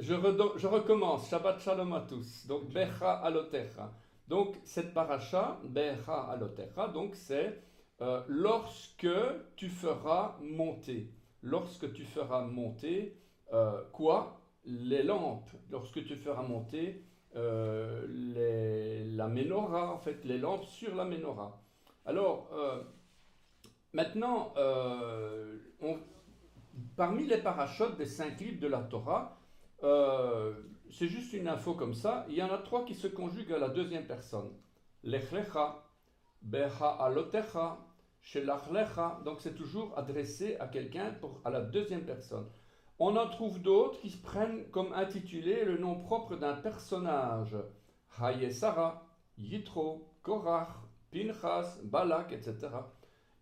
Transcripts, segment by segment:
je recommence. Shabbat Shalom à tous. Donc, Becha Alotecha. Donc, cette paracha, Becha Alotecha, donc c'est lorsque tu feras monter. Lorsque tu feras monter quoi? Les lampes. Lorsque tu feras monter la menorah, en fait, les lampes sur la menorah. Alors, maintenant, parmi les parachutes des 5 livres de la Torah, c'est juste une info comme ça, il y en a 3 qui se conjuguent à la deuxième personne. Lech lecha, becha alotecha, shelach lecha, donc c'est toujours adressé à quelqu'un à la deuxième personne. On en trouve d'autres qui se prennent comme intitulé le nom propre d'un personnage. Hayesara, Yitro, Korach, Pinchas, Balak, etc.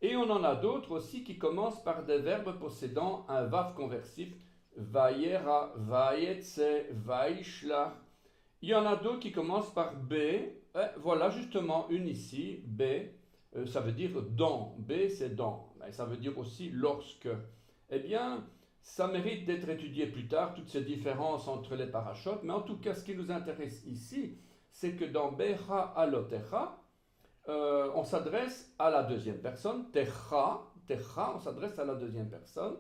Et on en a d'autres aussi qui commencent par des verbes possédant un vav conversif, Vayera, Vayetse, Vaishlach. Il y en a d'autres qui commencent par B. Voilà justement une ici, B. Ça veut dire dans. B c'est dans. Mais ça veut dire aussi lorsque. Eh bien, ça mérite d'être étudié plus tard, toutes ces différences entre les parachutes. Mais en tout cas, ce qui nous intéresse ici, c'est que dans Becha Alotecha, on s'adresse à la deuxième personne, Techa, on s'adresse à la deuxième personne,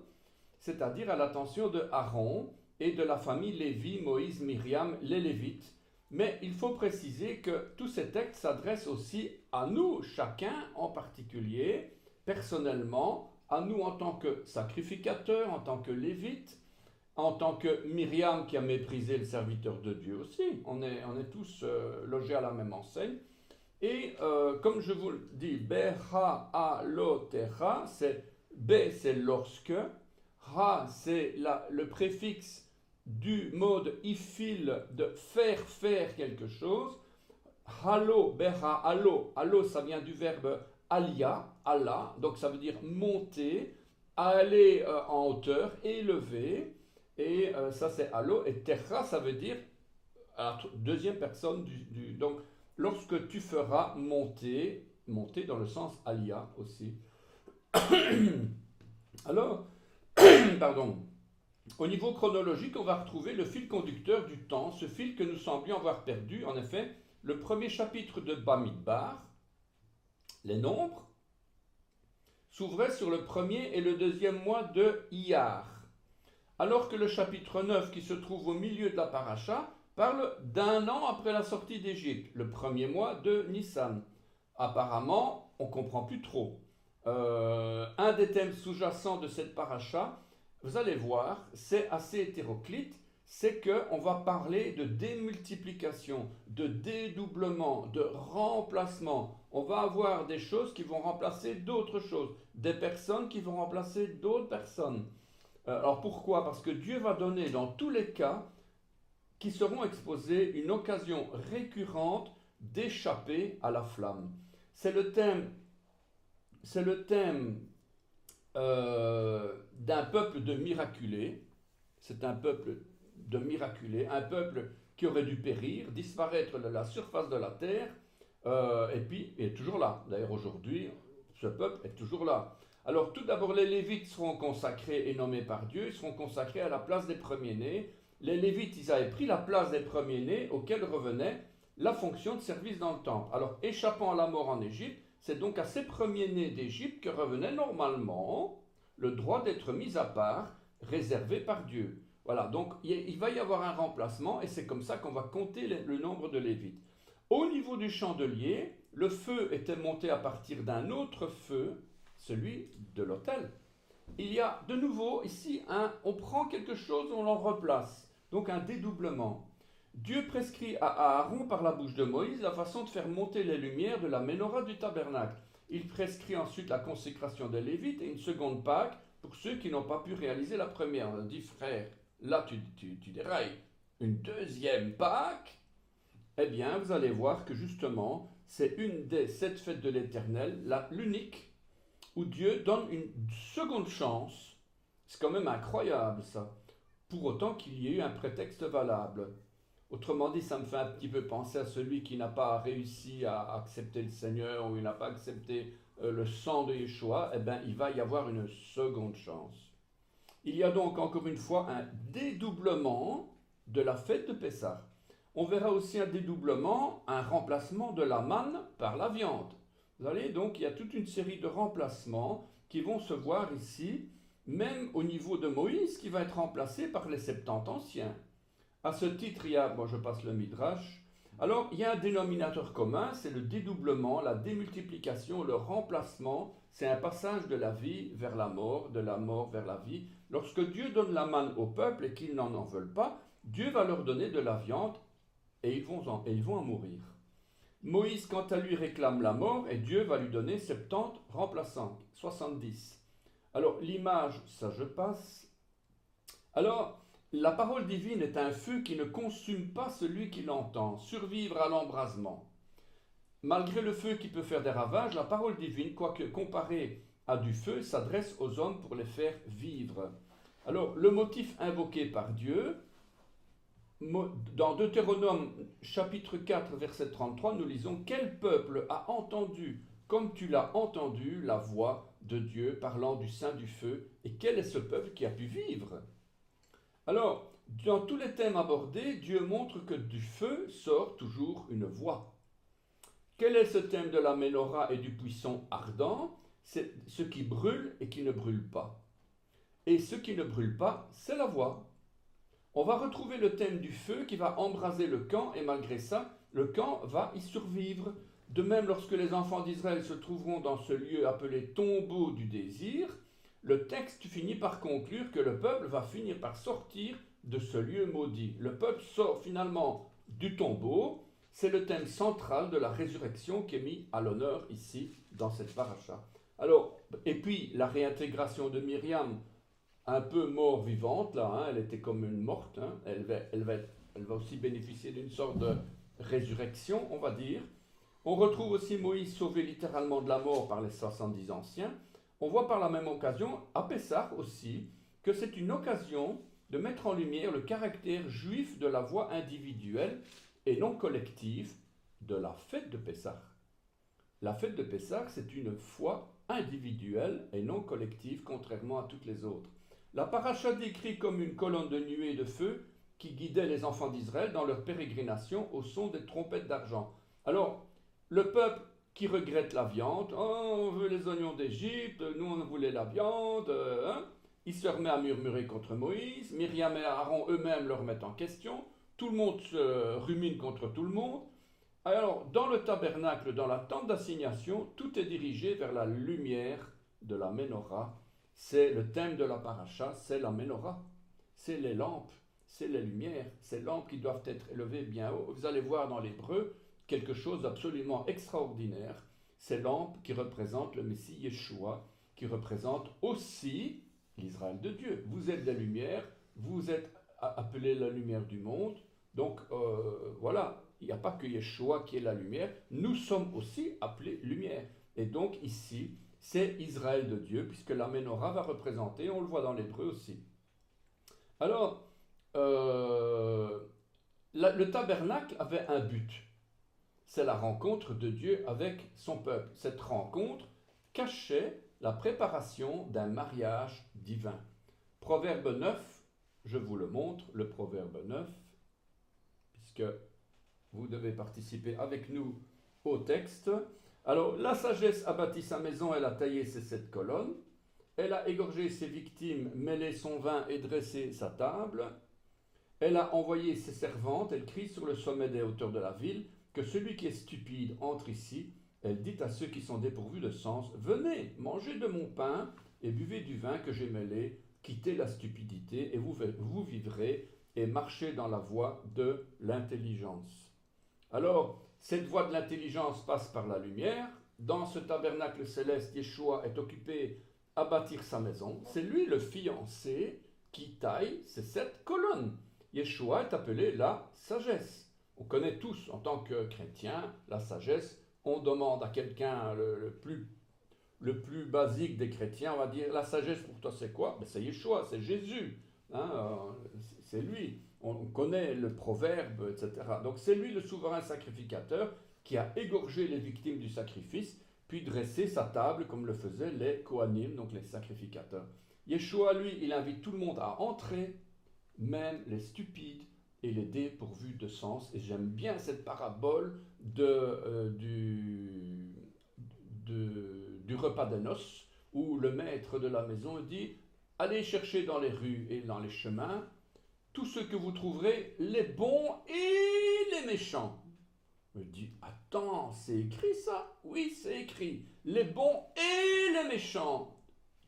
c'est-à-dire à l'attention de Aaron et de la famille Lévi, Moïse, Myriam, les Lévites. Mais il faut préciser que tous ces textes s'adressent aussi à nous, chacun en particulier, personnellement, à nous en tant que sacrificateurs, en tant que Lévites, en tant que Myriam qui a méprisé le serviteur de Dieu aussi. On est tous logés à la même enseigne. Et comme je vous le dis, Becha Alotecha, c'est B c'est lorsque, Ha c'est le préfixe du mode ifil de faire quelque chose. Halo, Becha Alo ça vient du verbe alia, Allah, donc ça veut dire monter, aller en hauteur, élever, et ça c'est Alo, et Techa ça veut dire à la deuxième personne donc lorsque tu feras monter dans le sens alia aussi. Alors, pardon, au niveau chronologique, on va retrouver le fil conducteur du temps, ce fil que nous semblions avoir perdu. En effet, le premier chapitre de Bamidbar, les nombres, s'ouvrait sur le premier et le deuxième mois de Iyar, alors que le chapitre 9, qui se trouve au milieu de la paracha, parle d'un an après la sortie d'Égypte, le premier mois de Nissan. Apparemment, on ne comprend plus trop. Un des thèmes sous-jacents de cette paracha, vous allez voir, c'est assez hétéroclite, c'est qu'on va parler de démultiplication, de dédoublement, de remplacement. On va avoir des choses qui vont remplacer d'autres choses, des personnes qui vont remplacer d'autres personnes. Alors pourquoi? Parce que Dieu va donner dans tous les cas qui seront exposés une occasion récurrente d'échapper à la flamme. C'est le thème d'un peuple de miraculés. C'est un peuple de miraculés, un peuple qui aurait dû périr, disparaître de la surface de la terre, et puis il est toujours là. D'ailleurs aujourd'hui, ce peuple est toujours là. Alors tout d'abord, les Lévites seront consacrés et nommés par Dieu, ils seront consacrés à la place des premiers-nés. Les Lévites, ils avaient pris la place des premiers-nés auxquels revenait la fonction de service dans le temple. Alors, échappant à la mort en Égypte, c'est donc à ces premiers-nés d'Égypte que revenait normalement le droit d'être mis à part, réservé par Dieu. Voilà, donc il va y avoir un remplacement et c'est comme ça qu'on va compter le nombre de Lévites. Au niveau du chandelier, le feu était monté à partir d'un autre feu, celui de l'autel. Il y a de nouveau ici on prend quelque chose, on l'en replace. Donc un dédoublement. Dieu prescrit à Aaron par la bouche de Moïse la façon de faire monter les lumières de la menorah du tabernacle. Il prescrit ensuite la consécration des Lévites et une seconde Pâque pour ceux qui n'ont pas pu réaliser la première. On dit, frère, là tu dérailles. Une deuxième Pâque? Eh bien, vous allez voir que justement, c'est une des 7 fêtes de l'Éternel, l'unique, où Dieu donne une seconde chance. C'est quand même incroyable ça. Pour autant qu'il y ait eu un prétexte valable. Autrement dit, ça me fait un petit peu penser à celui qui n'a pas réussi à accepter le Seigneur ou il n'a pas accepté le sang de Yeshua, eh bien, il va y avoir une seconde chance. Il y a donc encore une fois un dédoublement de la fête de Pessah. On verra aussi un dédoublement, un remplacement de la manne par la viande. Vous voyez, donc il y a toute une série de remplacements qui vont se voir ici, même au niveau de Moïse, qui va être remplacé par les 70 anciens. À ce titre, il y a, je passe le Midrash. Alors, il y a un dénominateur commun, c'est le dédoublement, la démultiplication, le remplacement. C'est un passage de la vie vers la mort, de la mort vers la vie. Lorsque Dieu donne la manne au peuple et qu'ils n'en veulent pas, Dieu va leur donner de la viande et ils vont en mourir. Moïse, quant à lui, réclame la mort et Dieu va lui donner 70 remplaçants, 70. Alors, l'image, ça je passe. Alors, la parole divine est un feu qui ne consume pas celui qui l'entend, survivre à l'embrasement. Malgré le feu qui peut faire des ravages, la parole divine, quoique comparée à du feu, s'adresse aux hommes pour les faire vivre. Alors, le motif invoqué par Dieu, dans Deutéronome chapitre 4, verset 33, nous lisons « Quel peuple a entendu, comme tu l'as entendu, la voix de Dieu parlant du sein du feu, et quel est ce peuple qui a pu vivre ?» Alors, dans tous les thèmes abordés, Dieu montre que du feu sort toujours une voix. Quel est ce thème de la menorah et du buisson ardent? C'est ce qui brûle et qui ne brûle pas. Et ce qui ne brûle pas, c'est la voix. On va retrouver le thème du feu qui va embraser le camp et malgré ça, le camp va y survivre. De même, lorsque les enfants d'Israël se trouveront dans ce lieu appelé tombeau du désir, le texte finit par conclure que le peuple va finir par sortir de ce lieu maudit. Le peuple sort finalement du tombeau. C'est le thème central de la résurrection qui est mis à l'honneur ici dans cette paracha. Alors, et puis la réintégration de Myriam, un peu mort-vivante, là, elle était comme une morte, elle va aussi bénéficier d'une sorte de résurrection, on va dire. On retrouve aussi Moïse sauvé littéralement de la mort par les 70 anciens. On voit par la même occasion, à Pessah aussi, que c'est une occasion de mettre en lumière le caractère juif de la voie individuelle et non collective de la fête de Pessah. La fête de Pessah, c'est une foi individuelle et non collective, contrairement à toutes les autres. La paracha décrit comme une colonne de nuée de feu qui guidait les enfants d'Israël dans leur pérégrination au son des trompettes d'argent. Alors, le peuple qui regrette la viande, on veut les oignons d'Égypte, nous on voulait la viande, il se remet à murmurer contre Moïse, Myriam et Aaron eux-mêmes le remettent en question, tout le monde se rumine contre tout le monde. Alors, dans le tabernacle, dans la tente d'assignation, tout est dirigé vers la lumière de la menorah. C'est le thème de la paracha, c'est la menorah, c'est les lampes, c'est les lumières, ces lampes qui doivent être élevées bien haut. Vous allez voir dans l'hébreu quelque chose d'absolument extraordinaire, ces lampes qui représentent le Messie Yeshua, qui représentent aussi l'Israël de Dieu. Vous êtes la lumière, vous êtes appelés la lumière du monde, donc voilà, il n'y a pas que Yeshua qui est la lumière, nous sommes aussi appelés lumière. Et donc ici, c'est Israël de Dieu, puisque la menorah va représenter, on le voit dans l'hébreu aussi. Alors, le tabernacle avait un but. C'est la rencontre de Dieu avec son peuple. Cette rencontre cachait la préparation d'un mariage divin. Proverbe 9, je vous le montre, le Proverbe 9, puisque vous devez participer avec nous au texte. Alors, la sagesse a bâti sa maison, elle a taillé ses 7 colonnes, elle a égorgé ses victimes, mêlé son vin et dressé sa table, elle a envoyé ses servantes, elle crie sur le sommet des hauteurs de la ville, que celui qui est stupide entre ici, elle dit à ceux qui sont dépourvus de sens, venez, mangez de mon pain et buvez du vin que j'ai mêlé, quittez la stupidité et vous vivrez et marchez dans la voie de l'intelligence. Alors, cette voie de l'intelligence passe par la lumière. Dans ce tabernacle céleste, Yeshua est occupé à bâtir sa maison. C'est lui le fiancé qui taille ces 7 colonnes. Yeshua est appelé la sagesse. On connaît tous, en tant que chrétien, la sagesse. On demande à quelqu'un le plus basique des chrétiens, on va dire, la sagesse pour toi c'est quoi? Ben, c'est Yeshua, c'est Jésus. C'est lui. On connaît le proverbe, etc. Donc c'est lui le souverain sacrificateur qui a égorgé les victimes du sacrifice, puis dressé sa table comme le faisaient les Kohanim, donc les sacrificateurs. Yeshua, lui, il invite tout le monde à entrer, même les stupides, et et les dépourvus de sens. Et j'aime bien cette parabole du repas de noces, où le maître de la maison dit « Allez chercher dans les rues et dans les chemins tout ce que vous trouverez, les bons et les méchants. » Je dis « Attends, c'est écrit ça ?» « Oui, c'est écrit. Les bons et les méchants. »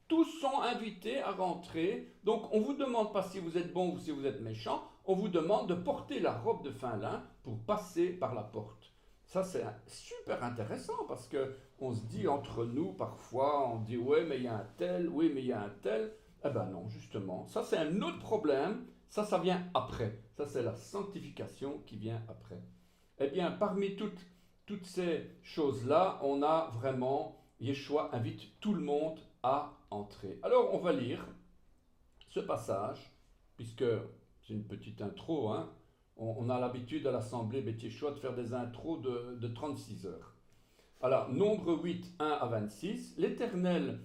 Tous sont invités à rentrer. Donc, on ne vous demande pas si vous êtes bon ou si vous êtes méchant. On vous demande de porter la robe de fin lin pour passer par la porte. Ça, c'est super intéressant parce qu'on se dit entre nous, parfois, on dit « Ouais, mais il y a un tel, oui, mais il y a un tel. » Eh bien non, justement. Ça, c'est un autre problème. Ça vient après. Ça, c'est la sanctification qui vient après. Eh bien, parmi toutes ces choses-là, on a vraiment, Yeshua invite tout le monde à entrer. Alors, on va lire ce passage, puisque c'est une petite intro, hein. On a l'habitude à l'Assemblée Beth Yeshua de faire des intros de 36 heures. Alors, Nombre 8, 1 à 26, l'Éternel,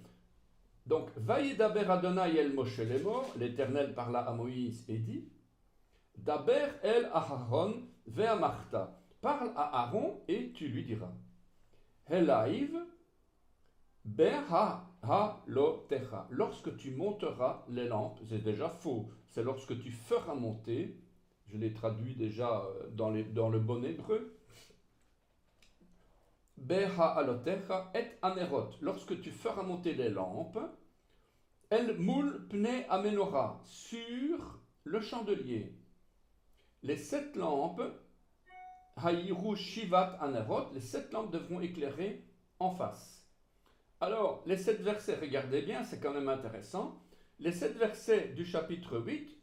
donc, Vaïdaber Adonai el Moshe Lemo, l'Éternel parla à Moïse et dit, Daber el Aharon ve'amarta, parle à Aaron et tu lui diras, Helaiv Beha-ha-lo-techa. Lorsque tu monteras les lampes, c'est déjà faux, c'est lorsque tu feras monter, je l'ai traduit déjà dans le bon hébreu, Beha-ha-lo-techa et anerot. Lorsque tu feras monter les lampes, El moul pnei amenora, sur le chandelier. Les 7 lampes, Haïru shivat anerot, les 7 lampes devront éclairer en face. Alors, les 7 versets, regardez bien, c'est quand même intéressant. Les 7 versets du chapitre 8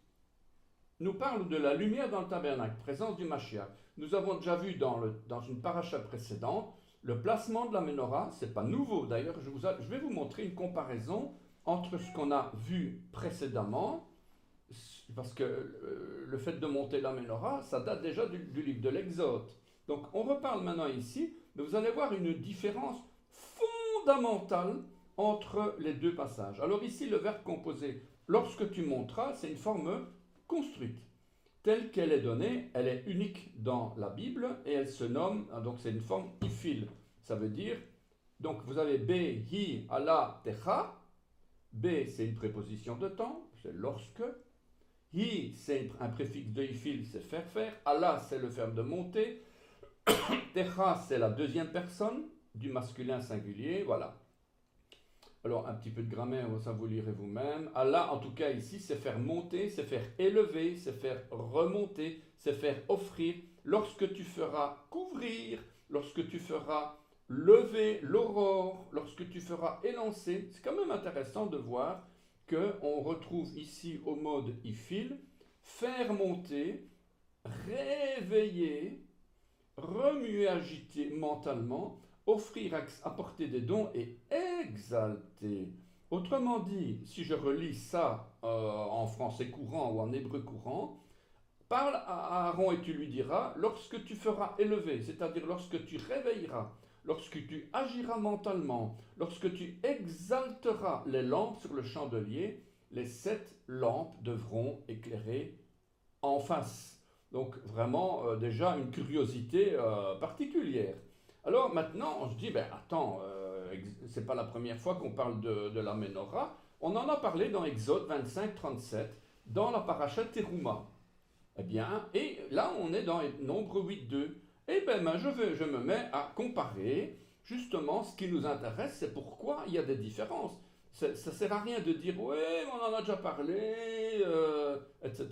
nous parlent de la lumière dans le tabernacle, présence du Mashiach. Nous avons déjà vu dans une paracha précédente, le placement de la menorah, c'est pas nouveau. D'ailleurs, je vais vous montrer une comparaison entre ce qu'on a vu précédemment, parce que le fait de monter la menorah, ça date déjà du livre de l'Exode. Donc, on reparle maintenant ici, mais vous allez voir une différence fondamentale entre les deux passages. Alors ici, le verbe composé, lorsque tu monteras, c'est une forme construite. Telle qu'elle est donnée, elle est unique dans la Bible et elle se nomme, donc c'est une forme ifil. Ça veut dire, donc vous avez be, hi, ala, techa. B, c'est une préposition de temps, c'est lorsque. Hi, c'est un préfixe de ifil, c'est faire. Ala, c'est le verbe de monter. Techa, c'est la deuxième personne du masculin singulier, voilà. Alors, un petit peu de grammaire, ça vous lirez vous-même. Allah, en tout cas ici, c'est faire monter, c'est faire élever, c'est faire remonter, c'est faire offrir. Lorsque tu feras couvrir, lorsque tu feras lever l'aurore, lorsque tu feras élancer, c'est quand même intéressant de voir qu'on retrouve ici au mode ifil, faire monter, réveiller, remuer, agiter mentalement, offrir, apporter des dons et exalter. Autrement dit, si je relis ça en français courant ou en hébreu courant, parle à Aaron et tu lui diras, lorsque tu feras élever, c'est-à-dire lorsque tu réveilleras, lorsque tu agiras mentalement, lorsque tu exalteras les lampes sur le chandelier, les 7 lampes devront éclairer en face. Donc vraiment déjà une curiosité particulière. Alors maintenant, on se dit, ben attends, c'est pas la première fois qu'on parle de la menorah. On en a parlé dans Exode 25-37, dans la paracha Teruma. Eh bien, et là on est dans Nombre 8-2. Eh bien, je me mets à comparer, justement, ce qui nous intéresse, c'est pourquoi il y a des différences. Ça ne sert à rien de dire, ouais, on en a déjà parlé, etc.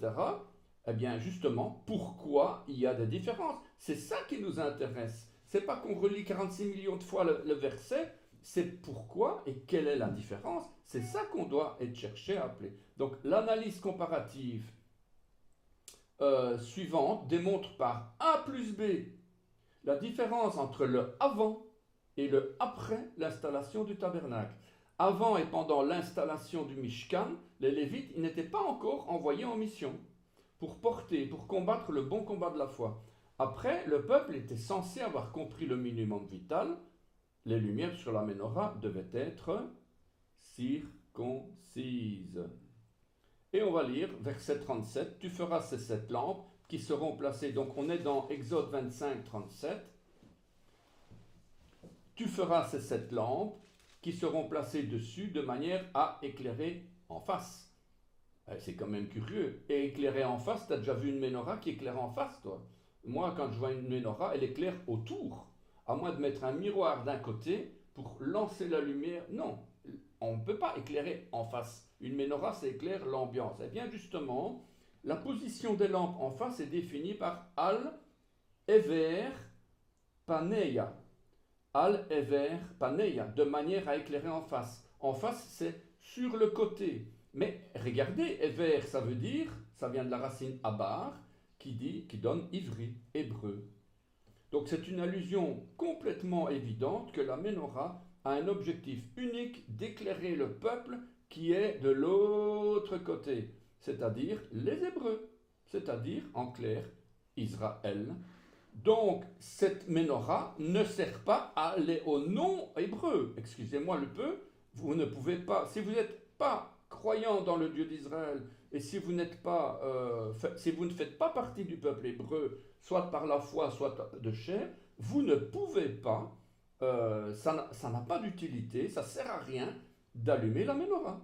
Eh bien, justement, pourquoi il y a des différences? C'est ça qui nous intéresse. C'est pas qu'on relit 46 millions de fois le verset, c'est pourquoi et quelle est la différence. C'est ça qu'on doit être cherché à appeler. Donc l'analyse comparative suivante démontre par A plus B la différence entre le avant et le après l'installation du tabernacle. Avant et pendant l'installation du Mishkan, les Lévites n'étaient pas encore envoyés en mission pour combattre le bon combat de la foi. Après, le peuple était censé avoir compris le minimum vital. Les lumières sur la menorah devaient être circoncises. Et on va lire verset 37. Tu feras ces 7 lampes qui seront placées. Donc on est dans Exode 25, 37. Tu feras ces 7 lampes qui seront placées dessus de manière à éclairer en face. C'est quand même curieux. Et éclairer en face, tu as déjà vu une menorah qui éclaire en face, toi? Moi, quand je vois une menorah, elle éclaire autour. À moins de mettre un miroir d'un côté pour lancer la lumière. Non, on ne peut pas éclairer en face. Une menorah, ça éclaire l'ambiance. Eh bien, justement, la position des lampes en face est définie par Al-Ever Paneya. Al-Ever Paneya, de manière à éclairer en face. En face, c'est sur le côté. Mais regardez, Ever, ça veut dire, ça vient de la racine Abar, qui donne ivri, hébreu. Donc c'est une allusion complètement évidente que la menorah a un objectif unique d'éclairer le peuple qui est de l'autre côté, c'est-à-dire les Hébreux, c'est-à-dire en clair Israël. Donc cette menorah ne sert pas à aller au non-hébreu. Excusez-moi le peu, vous ne pouvez pas, si vous n'êtes pas croyant dans le Dieu d'Israël et si vous ne faites pas partie du peuple hébreu, soit par la foi, soit de chair, vous ne pouvez pas, ça n'a pas d'utilité, ça ne sert à rien d'allumer la menorah.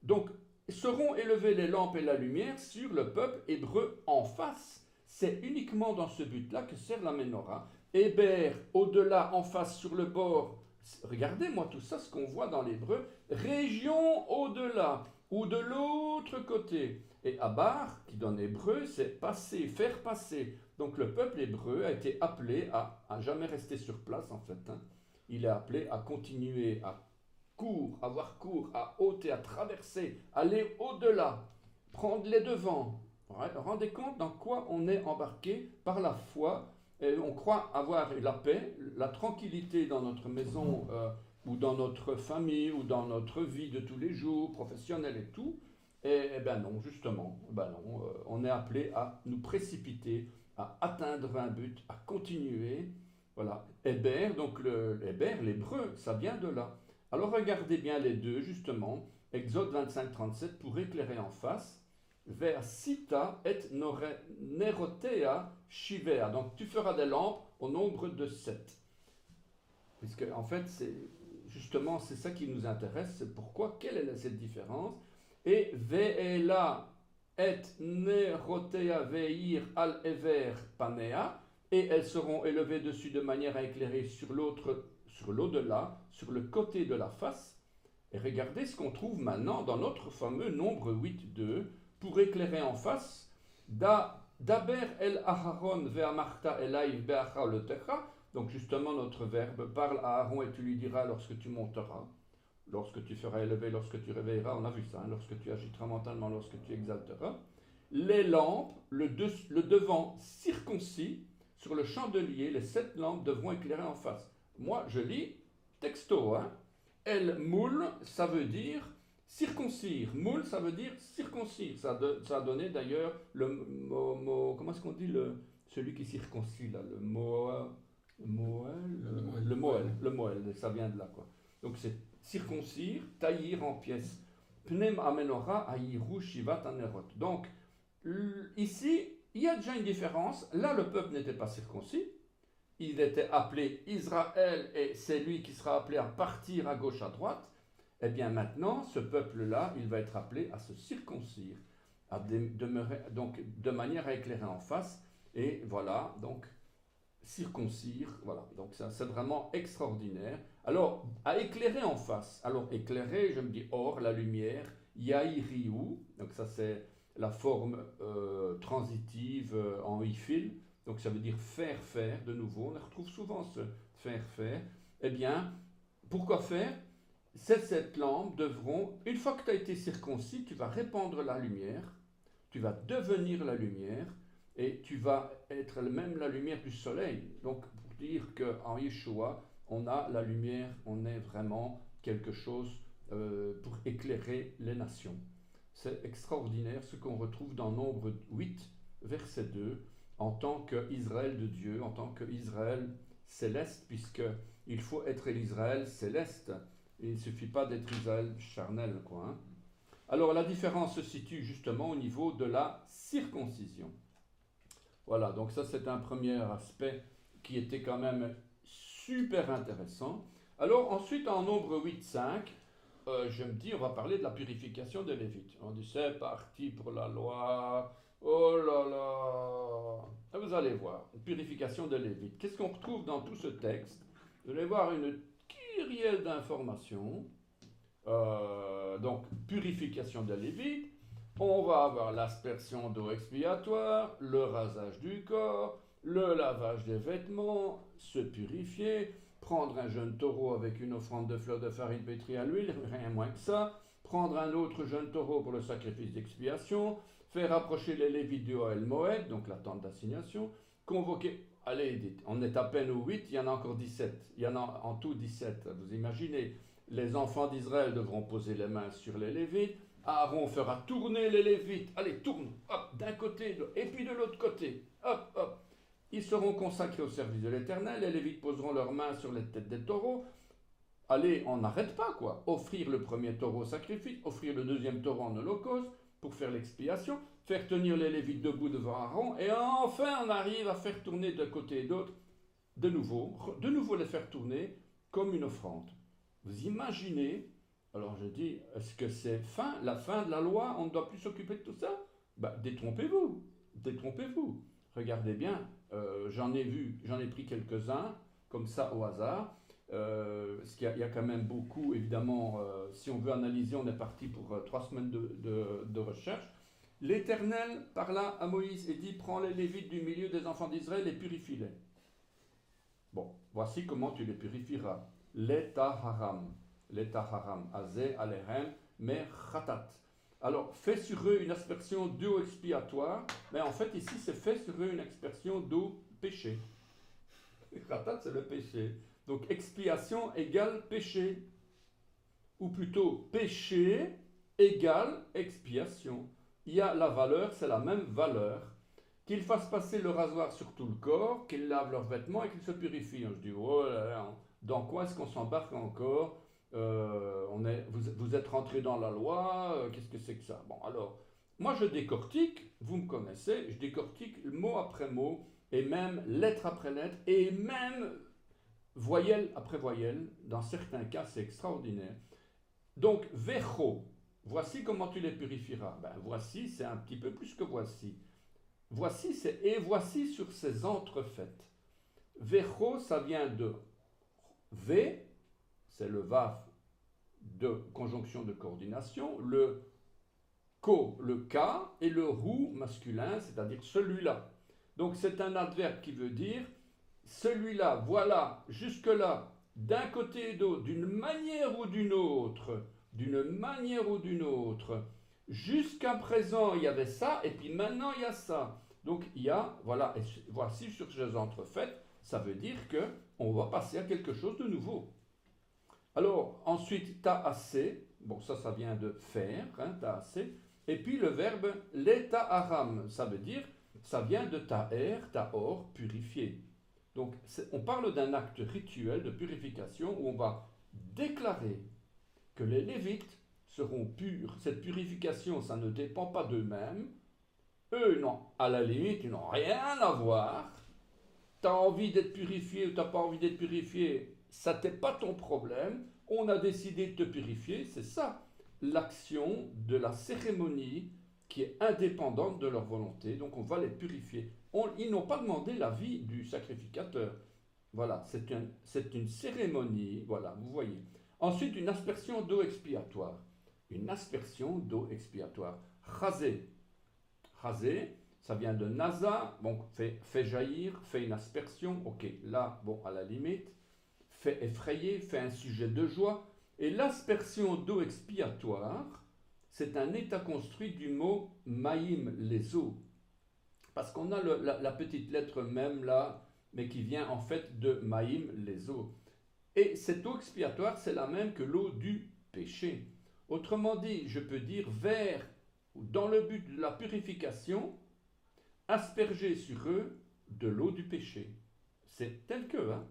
Donc, seront élevées les lampes et la lumière sur le peuple hébreu en face. C'est uniquement dans ce but-là que sert la menorah. Héber, au-delà, en face, sur le bord. Regardez-moi tout ça, ce qu'on voit dans l'hébreu. Région au-delà, ou de l'autre côté. Et Abar, qui donne hébreu, c'est passer, faire passer. Donc le peuple hébreu a été appelé à jamais rester sur place, en fait. Il est appelé à continuer, à avoir cours, à ôter, à traverser, aller au-delà, prendre les devants. Rendez compte dans quoi on est embarqué par la foi. Et on croit avoir la paix, la tranquillité dans notre maison ou dans notre famille ou dans notre vie de tous les jours, professionnelle et tout. Et ben non, justement, on est appelé à nous précipiter, à atteindre un but, à continuer. Voilà. Héber, donc l'hébreu, ça vient de là. Alors regardez bien les deux, justement. Exode 25, 37, pour éclairer en face. Vers Sita et Nerotea Shivea. Donc tu feras des lampes au nombre de 7. Puisque en fait, c'est ça qui nous intéresse. C'est pourquoi, quelle est cette différence? Et Ve'ela et Nerotea Veir al Ever Panea. Et elles seront élevées dessus de manière à éclairer sur l'au-delà, sur le côté de la face. Et regardez ce qu'on trouve maintenant dans notre fameux nombre 8.2. Pour éclairer en face, Daber el Aharon ve'amarta elaiv be'acha letecha. Donc justement notre verbe, parle à Aaron et tu lui diras lorsque tu monteras, lorsque tu feras élever, lorsque tu réveilleras, on a vu ça, lorsque tu agiteras mentalement, lorsque tu exalteras. Les lampes, le devant circoncis, sur le chandelier, les 7 lampes devront éclairer en face. Moi je lis texto, El moule, ça veut dire circoncire. Moule, ça veut dire circoncire. Ça a donné d'ailleurs le mot, comment est-ce qu'on dit celui qui circoncie là, le moël, ça vient de là quoi. Donc c'est circoncire, taillir en pièces. Pnem amenora aïrou shivat anerot. Donc ici, il y a déjà une différence. Là, le peuple n'était pas circoncis. Il était appelé Israël et c'est lui qui sera appelé à partir à gauche, à droite. Eh bien maintenant, ce peuple-là, il va être appelé à se circoncire, à demeurer, donc de manière à éclairer en face, et voilà, donc circoncire, voilà, donc ça c'est vraiment extraordinaire. Alors, à éclairer en face, alors éclairer, je me dis or, la lumière, yairiou, donc ça c'est la forme transitive en ifil, donc ça veut dire faire, de nouveau, on retrouve souvent ce faire, eh bien, pourquoi faire? Ces 7 lampes devront, une fois que tu as été circoncis, tu vas répandre la lumière, tu vas devenir la lumière, et tu vas être même la lumière du soleil. Donc, pour dire qu'en Yeshua, on a la lumière, on est vraiment quelque chose pour éclairer les nations. C'est extraordinaire ce qu'on retrouve dans Nombre 8, verset 2, en tant qu'Israël de Dieu, en tant qu'Israël céleste, puisqu'il faut être l'Israël céleste. Il ne suffit pas d'être Israël charnel, quoi. Alors la différence se situe justement au niveau de la circoncision. Voilà, donc ça c'est un premier aspect qui était quand même super intéressant. Alors ensuite en nombre 8-5, je me dis on va parler de la purification des Lévites. On dit c'est parti pour la loi, oh là là. Ah, vous allez voir, purification des Lévites. Qu'est-ce qu'on retrouve dans tout ce texte? Vous allez voir une kyrielle d'informations. Donc purification des Lévites. On va avoir l'aspersion d'eau expiatoire, le rasage du corps, le lavage des vêtements, se purifier, prendre un jeune taureau avec une offrande de fleurs de farine pétrie à l'huile, rien moins que ça, prendre un autre jeune taureau pour le sacrifice d'expiation, faire approcher les Lévites du Ohel Moed, donc la tente d'assignation, convoquer, allez, on est à peine au 8, il y en a encore 17, il y en a en tout 17, vous imaginez, les enfants d'Israël devront poser les mains sur les Lévites, Aaron fera tourner les Lévites. Allez, tourne, hop, d'un côté, et puis de l'autre côté. Hop, hop. Ils seront consacrés au service de l'Éternel. Les Lévites poseront leurs mains sur les têtes des taureaux. Allez, on n'arrête pas, quoi. Offrir le premier taureau au sacrifice, offrir le deuxième taureau en holocauste pour faire l'expiation, faire tenir les Lévites debout devant Aaron, et enfin on arrive à faire tourner d'un côté et d'autre, de nouveau les faire tourner comme une offrande. Vous imaginez. Alors je dis, est-ce que c'est la fin de la loi, on ne doit plus s'occuper de tout ça? Détrompez-vous, détrompez-vous. Regardez bien, j'en ai pris quelques-uns, comme ça au hasard, parce qu'il y a quand même beaucoup, évidemment, si on veut analyser, on est parti pour 3 semaines de recherche. L'Éternel parla à Moïse et dit, prends les Lévites du milieu des enfants d'Israël et purifie-les. Bon, voici comment tu les purifieras. Les taharam. Les taharam, azé, alehem, mais khatat. Alors, fais sur eux une aspersion d'eau expiatoire, mais en fait, ici, c'est fait sur eux une aspersion d'eau péché. Khatat, c'est le péché. Donc, expiation égale péché. Ou plutôt, péché égale expiation. Il y a la valeur, c'est la même valeur. Qu'ils fassent passer le rasoir sur tout le corps, qu'ils lavent leurs vêtements et qu'ils se purifient. Je dis, oh là là, dans quoi est-ce qu'on s'embarque encore? Vous êtes rentré dans la loi, qu'est-ce que c'est que ça? Bon, alors, moi je décortique, vous me connaissez, je décortique mot après mot, et même lettre après lettre, et même voyelle après voyelle. Dans certains cas, c'est extraordinaire. Donc, vecho, voici comment tu les purifieras. Voici, c'est un petit peu plus que voici. Voici, c'est et voici sur ces entrefaites. Vecho, ça vient de V, c'est le VAF de conjonction de coordination, le ko, le K, et le rou masculin, c'est-à-dire celui-là. Donc c'est un adverbe qui veut dire celui-là, voilà, jusque-là, d'un côté et d'autre, d'une manière ou d'une autre, jusqu'à présent il y avait ça, et puis maintenant il y a ça. Donc il y a, voilà, et voici sur ces entrefaites, ça veut dire qu'on va passer à quelque chose de nouveau. Alors, ensuite, ta'asé, bon, ça vient de faire, hein, ta'asé, et puis le verbe l'éta'aram, ça veut dire, ça vient de ta'er, ta'or, purifier. Donc, on parle d'un acte rituel de purification où on va déclarer que les Lévites seront purs. Cette purification, ça ne dépend pas d'eux-mêmes. Eux, non, à la limite, ils n'ont rien à voir. Tu as envie d'être purifié ou tu n'as pas envie d'être purifié, ça n'est pas ton problème. On a décidé de te purifier, c'est ça, l'action de la cérémonie qui est indépendante de leur volonté. Donc on va les purifier. Ils n'ont pas demandé l'avis du sacrificateur. Voilà, c'est une cérémonie, voilà, vous voyez. Ensuite, une aspersion d'eau expiatoire. Une aspersion d'eau expiatoire. Chazé. Chazé, ça vient de nasa, bon, fait jaillir, fait une aspersion, ok, là, bon, à la limite, fait effrayer, fait un sujet de joie. Et l'aspersion d'eau expiatoire, c'est un état construit du mot maïm, les eaux. Parce qu'on a la petite lettre même là, mais qui vient en fait de maïm, les eaux. Et cette eau expiatoire, c'est la même que l'eau du péché. Autrement dit, je peux dire vers, dans le but de la purification, asperger sur eux de l'eau du péché. C'est tel que, hein.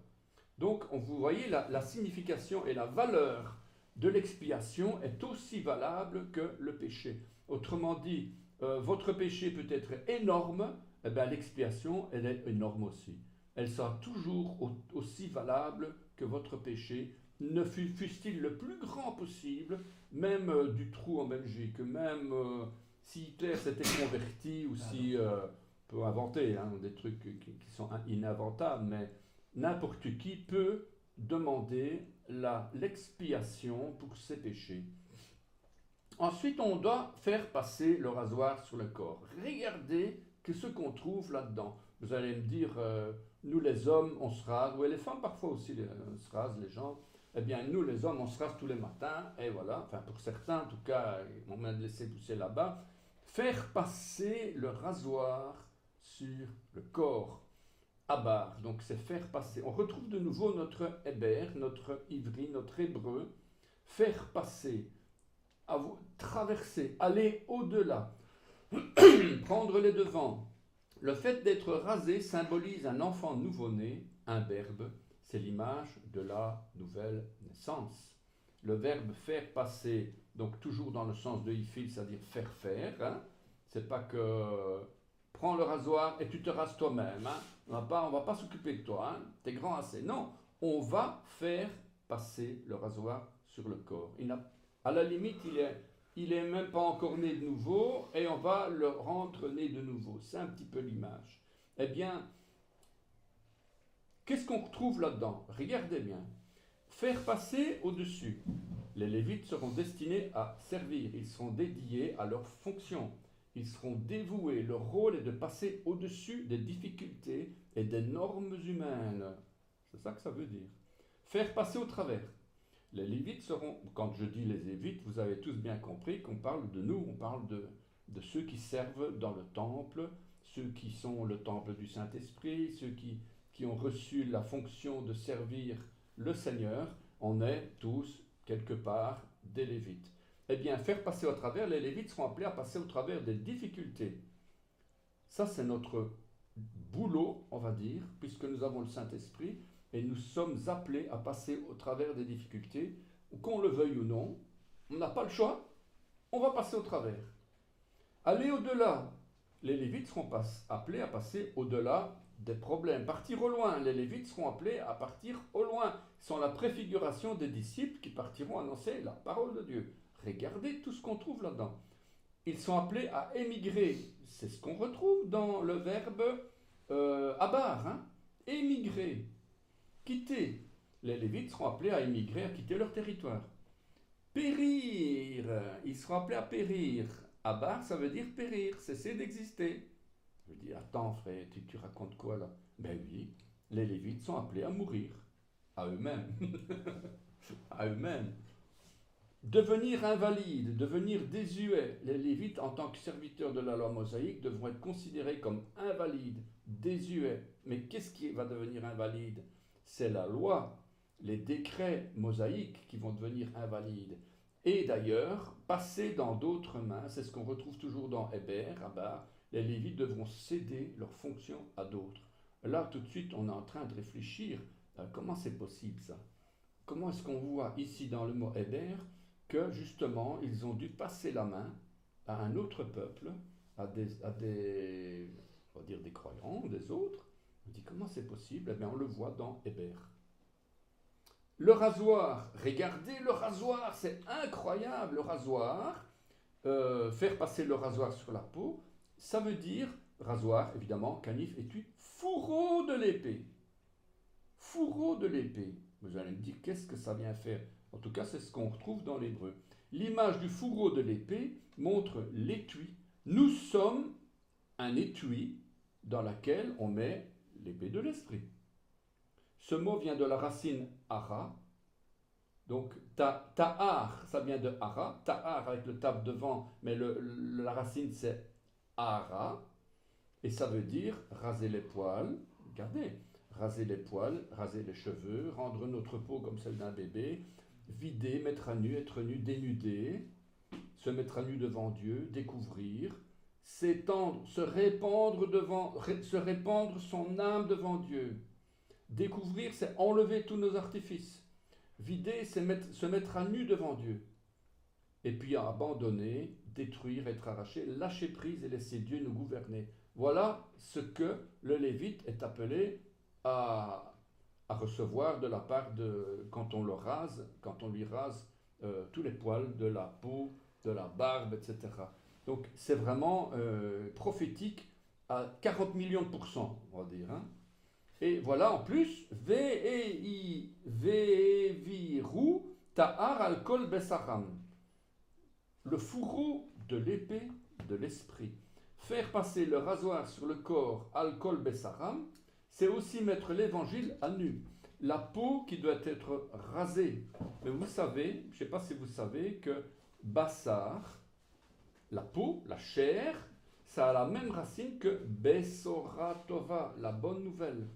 Donc, vous voyez la signification et la valeur de l'expiation est aussi valable que le péché. Autrement dit, votre péché peut être énorme, eh bien l'expiation, elle est énorme aussi. Elle sera toujours aussi valable que votre péché, fût-il le plus grand possible, même du trou en Belgique, même si Hitler s'était converti ou si, peut inventer hein, des trucs qui sont ininventables, mais n'importe qui peut demander l'expiation pour ses péchés. Ensuite, on doit faire passer le rasoir sur le corps. Regardez ce qu'on trouve là-dedans. Vous allez me dire, nous les hommes, on se rase, ou les femmes parfois aussi se rasent, les gens. Eh bien, nous les hommes, on se rase tous les matins, et voilà, enfin pour certains, en tout cas, on vient de laisser pousser là-bas. Faire passer le rasoir sur le corps. Abar, donc c'est faire passer. On retrouve de nouveau notre héber, notre ivri, notre hébreu. Faire passer, traverser, aller au-delà, prendre les devants. Le fait d'être rasé symbolise un enfant nouveau-né, un verbe, c'est l'image de la nouvelle naissance. Le verbe faire passer, donc toujours dans le sens de ifil, c'est-à-dire faire, hein. C'est pas que prends le rasoir et tu te rases toi-même, hein. On va pas s'occuper de toi, hein. T'es grand assez. Non, on va faire passer le rasoir sur le corps. À la limite, il est même pas encore né de nouveau et on va le rendre né de nouveau. C'est un petit peu l'image. Eh bien, qu'est-ce qu'on retrouve là-dedans? Regardez bien. Faire passer au-dessus. Les Lévites seront destinés à servir. Ils seront dédiés à leur fonction. Ils seront dévoués. Leur rôle est de passer au-dessus des difficultés et des normes humaines. C'est ça que ça veut dire. Faire passer au travers. Les Lévites seront, quand je dis les Lévites, vous avez tous bien compris qu'on parle de nous, on parle de ceux qui servent dans le temple, ceux qui sont le temple du Saint-Esprit, ceux qui ont reçu la fonction de servir le Seigneur. On est tous, quelque part, des Lévites. Eh bien, faire passer au travers, les Lévites seront appelés à passer au travers des difficultés. Ça, c'est notre boulot, on va dire, puisque nous avons le Saint-Esprit, et nous sommes appelés à passer au travers des difficultés, qu'on le veuille ou non. On n'a pas le choix, on va passer au travers. Aller au-delà. Les Lévites seront appelés à passer au-delà des problèmes. Partir au loin. Les Lévites seront appelés à partir au loin. Ils sont la préfiguration des disciples qui partiront annoncer la parole de Dieu. Regardez tout ce qu'on trouve là-dedans. Ils sont appelés à émigrer. C'est ce qu'on retrouve dans le verbe abar, hein? Émigrer. Quitter. Les Lévites seront appelés à émigrer, à quitter leur territoire. Périr. Ils seront appelés à périr. Abar, ça veut dire périr, cesser d'exister. Je dis, attends frère, tu racontes quoi là? Ben oui, les Lévites sont appelés à mourir. À eux-mêmes. À eux-mêmes. Devenir invalide, devenir désuet. Les Lévites, en tant que serviteurs de la loi mosaïque, devront être considérés comme invalides, désuets. Mais qu'est-ce qui va devenir invalide? C'est la loi, les décrets mosaïques qui vont devenir invalides. Et d'ailleurs, passer dans d'autres mains, c'est ce qu'on retrouve toujours dans Héber, Abar, les Lévites devront céder leurs fonctions à d'autres. Là, tout de suite, on est en train de réfléchir, comment c'est possible ça? Comment est-ce qu'on voit ici dans le mot Héber que justement, ils ont dû passer la main à un autre peuple, à des on va dire des croyants, des autres? On dit comment c'est possible? Eh bien, on le voit dans Héber. Le rasoir, regardez le rasoir, c'est incroyable le rasoir. Faire passer le rasoir sur la peau, ça veut dire, rasoir évidemment, canif, étui, fourreau de l'épée. Fourreau de l'épée. Vous allez me dire, qu'est-ce que ça vient faire? En tout cas, c'est ce qu'on retrouve dans l'hébreu. L'image du fourreau de l'épée montre l'étui. Nous sommes un étui dans lequel on met l'épée de l'esprit. Ce mot vient de la racine ara. Donc, ta'ar, ça vient de ara. Ta'ar avec le tab devant, mais la racine c'est ara. Et ça veut dire raser les poils. Regardez, raser les poils, raser les cheveux, rendre notre peau comme celle d'un bébé, vider, mettre à nu, être nu, dénuder, se mettre à nu devant Dieu, découvrir, s'étendre, se répandre son âme devant Dieu. Découvrir, c'est enlever tous nos artifices. Vider, c'est se mettre à nu devant Dieu. Et puis abandonner, détruire, être arraché, lâcher prise et laisser Dieu nous gouverner. Voilà ce que le Lévite est appelé à recevoir de la part de, quand on le rase, quand on lui rase tous les poils de la peau, de la barbe, etc. Donc c'est vraiment prophétique à 40 millions de pourcents, on va dire. Hein. Et voilà, en plus, ve'viru ta'ar al kol besaram. Le fourreau de l'épée de l'esprit. Faire passer le rasoir sur le corps al kol besaram, c'est aussi mettre l'évangile à nu. La peau qui doit être rasée. Mais vous savez, je ne sais pas si vous savez que Bassar, la peau, la chair, ça a la même racine que Besora Tova, la bonne nouvelle.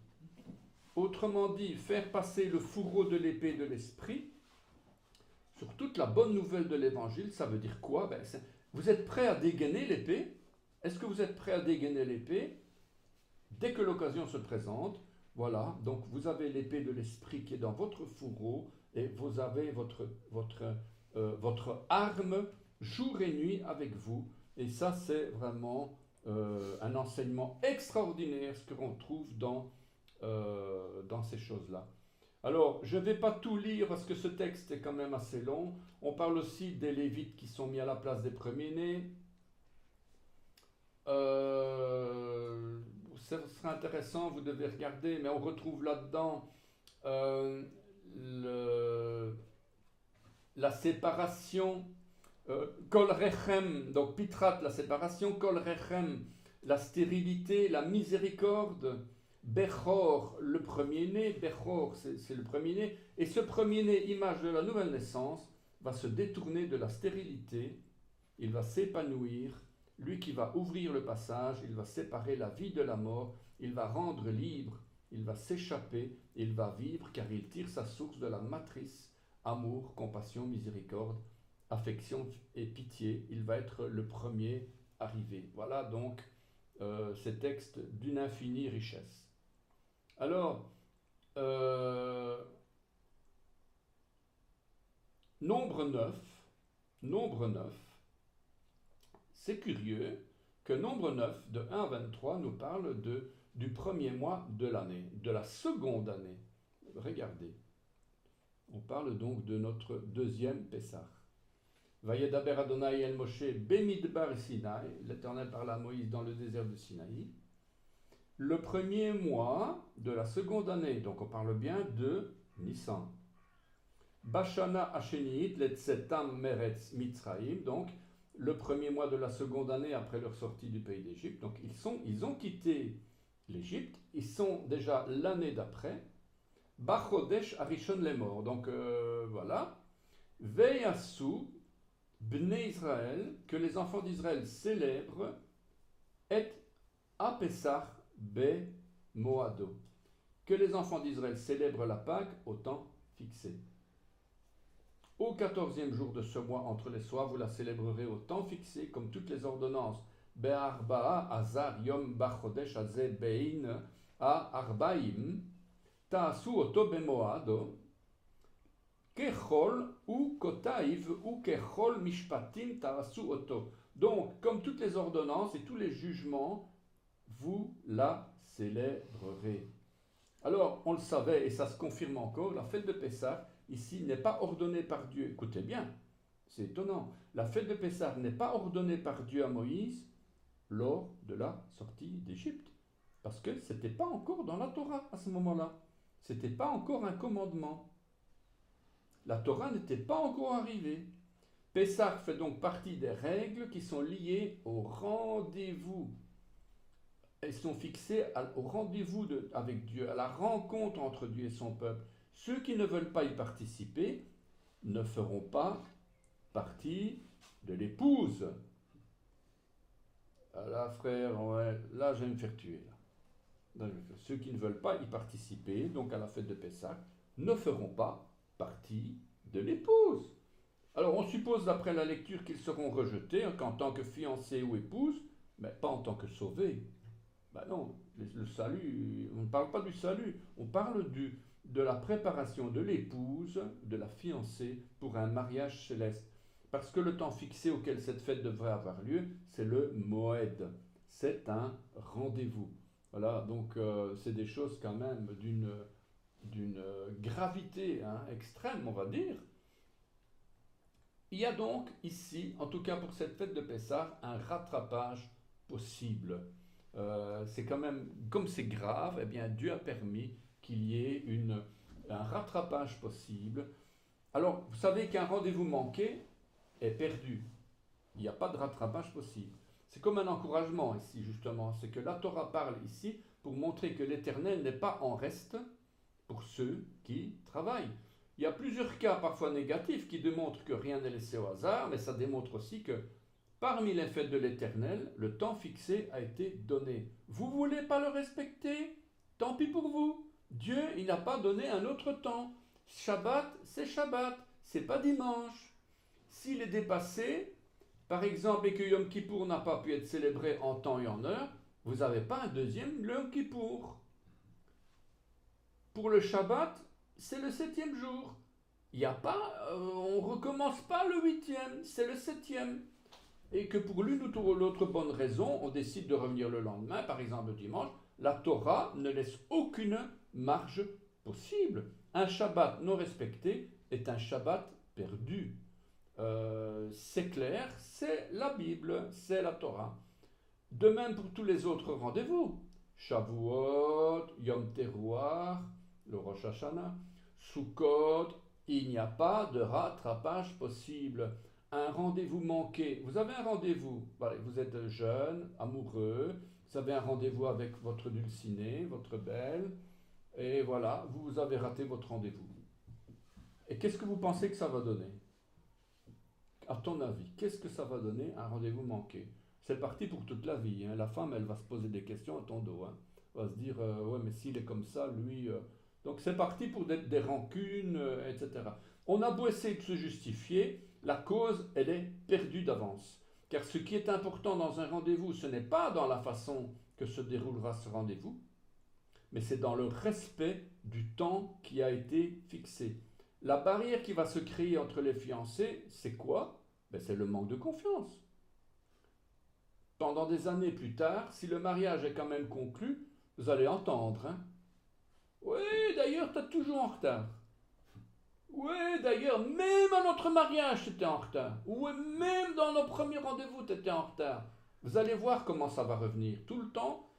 Autrement dit, faire passer le fourreau de l'épée de l'esprit sur toute la bonne nouvelle de l'évangile, ça veut dire quoi? Vous êtes prêt à dégainer l'épée? Est-ce que vous êtes prêt à dégainer l'épée? Dès que l'occasion se présente, voilà, donc vous avez l'épée de l'esprit qui est dans votre fourreau et vous avez votre arme jour et nuit avec vous. Et ça, c'est vraiment un enseignement extraordinaire, ce que l'on trouve dans ces choses-là. Alors, je ne vais pas tout lire parce que ce texte est quand même assez long. On parle aussi des Lévites qui sont mis à la place des premiers-nés. Ce sera intéressant, vous devez regarder, mais on retrouve là-dedans la séparation, Kol Rechem, donc Pitrat, la séparation, Kol Rechem, la stérilité, la miséricorde, Bechor, le premier-né, Bechor, c'est le premier-né, et ce premier-né, image de la nouvelle naissance, va se détourner de la stérilité, il va s'épanouir, lui qui va ouvrir le passage, il va séparer la vie de la mort, il va rendre libre, il va s'échapper, il va vivre car il tire sa source de la matrice, amour, compassion, miséricorde, affection et pitié, il va être le premier arrivé. Voilà donc ces textes d'une infinie richesse. Alors, nombre 9, c'est curieux que nombre 9, de 1 à 23, nous parle du premier mois de l'année, de la seconde année. Regardez, on parle donc de notre deuxième Pessah. Vayedaber Adonai el Moshe bemidbar Sinaï, l'Éternel parla à Moïse dans le désert de Sinaï. Le premier mois de la seconde année, donc on parle bien de Nissan. Bashana Hasheniit letzetam meretz Mitzraïm, donc le premier mois de la seconde année après leur sortie du pays d'Égypte. Donc ils ont quitté l'Égypte, ils sont déjà l'année d'après. Bachodesh Arishon Lemor, donc voilà. Veyasu Bnei Israël, que les enfants d'Israël célèbrent, et à Pessah be Moado, que les enfants d'Israël célèbrent la Pâque au temps fixé. Au 14e jour de ce mois entre les soirs, vous la célébrerez au temps fixé, comme toutes les ordonnances. Be'arba'a azar yom bachodesh azeh be'in a arbaim ta'asu oto be'moado kechol ou kotaïv ou kechol mishpatim ta'asu oto. Donc, comme toutes les ordonnances et tous les jugements, vous la célébrerez. Alors, on le savait et ça se confirme encore, la fête de Pessah ici n'est pas ordonnée par Dieu. Écoutez bien, c'est étonnant. La fête de Pessah n'est pas ordonnée par Dieu à Moïse lors de la sortie d'Égypte. Parce que ce n'était pas encore dans la Torah à ce moment-là. Ce n'était pas encore un commandement. La Torah n'était pas encore arrivée. Pessah fait donc partie des règles qui sont liées au rendez-vous. Elles sont fixées au rendez-vous avec Dieu, à la rencontre entre Dieu et son peuple. Ceux qui ne veulent pas y participer ne feront pas partie de l'épouse. Là, frère, ouais, là, je vais me faire tuer. Là. Ceux qui ne veulent pas y participer, donc à la fête de Pessah, ne feront pas partie de l'épouse. Alors, on suppose, d'après la lecture, qu'ils seront rejetés qu'en tant que fiancés ou épouses, mais pas en tant que sauvés. Ben non, le salut, on ne parle pas du salut, on parle de la préparation de l'épouse, de la fiancée, pour un mariage céleste. Parce que le temps fixé auquel cette fête devrait avoir lieu, c'est le Moed. C'est un rendez-vous. Voilà, donc c'est des choses quand même d'une gravité extrême, on va dire. Il y a donc ici, en tout cas pour cette fête de Pessah, un rattrapage possible. C'est quand même, comme c'est grave, eh bien Dieu a permis qu'il y ait un rattrapage possible. Alors, vous savez qu'un rendez-vous manqué est perdu. Il n'y a pas de rattrapage possible. C'est comme un encouragement ici, justement. C'est que la Torah parle ici pour montrer que l'Éternel n'est pas en reste pour ceux qui travaillent. Il y a plusieurs cas parfois négatifs qui démontrent que rien n'est laissé au hasard, mais ça démontre aussi que parmi les fêtes de l'Éternel, le temps fixé a été donné. Vous ne voulez pas le respecter? Tant pis pour vous. Dieu, il n'a pas donné un autre temps. Shabbat, c'est pas dimanche. S'il est dépassé, par exemple, et que Yom Kippour n'a pas pu être célébré en temps et en heure, vous n'avez pas un deuxième Yom Kippour. Pour le Shabbat, c'est le 7e jour. Il n'y a pas, on ne recommence pas le 8e, c'est le 7e. Et que pour l'une ou l'autre bonne raison, on décide de revenir le lendemain, par exemple le dimanche, la Torah ne laisse aucune marge possible. Un Shabbat non respecté est un Shabbat perdu. C'est clair, c'est la Bible, c'est la Torah. De même pour tous les autres rendez-vous. Shavuot, Yom Teruah, le Rosh Hashanah, Sukkot, il n'y a pas de rattrapage possible. Un rendez-vous manqué. Vous avez un rendez-vous, vous êtes jeune, amoureux, vous avez un rendez-vous avec votre dulcinée, votre belle, et voilà, vous avez raté votre rendez-vous. Et qu'est-ce que vous pensez que ça va donner? À ton avis, qu'est-ce que ça va donner un rendez-vous manqué? C'est parti pour toute la vie. La femme, elle va se poser des questions à ton dos. Elle va se dire, ouais, mais s'il est comme ça, lui... Donc c'est parti pour des rancunes, etc. On a beau essayer de se justifier, la cause, elle est perdue d'avance. Car ce qui est important dans un rendez-vous, ce n'est pas dans la façon que se déroulera ce rendez-vous, mais c'est dans le respect du temps qui a été fixé. La barrière qui va se créer entre les fiancés, c'est quoi? C'est le manque de confiance. Pendant des années plus tard, si le mariage est quand même conclu, vous allez entendre. Oui, d'ailleurs, tu es toujours en retard. Oui, d'ailleurs, même à notre mariage, tu étais en retard. Oui, même dans nos premiers rendez-vous, tu étais en retard. Vous allez voir comment ça va revenir. Tout le temps,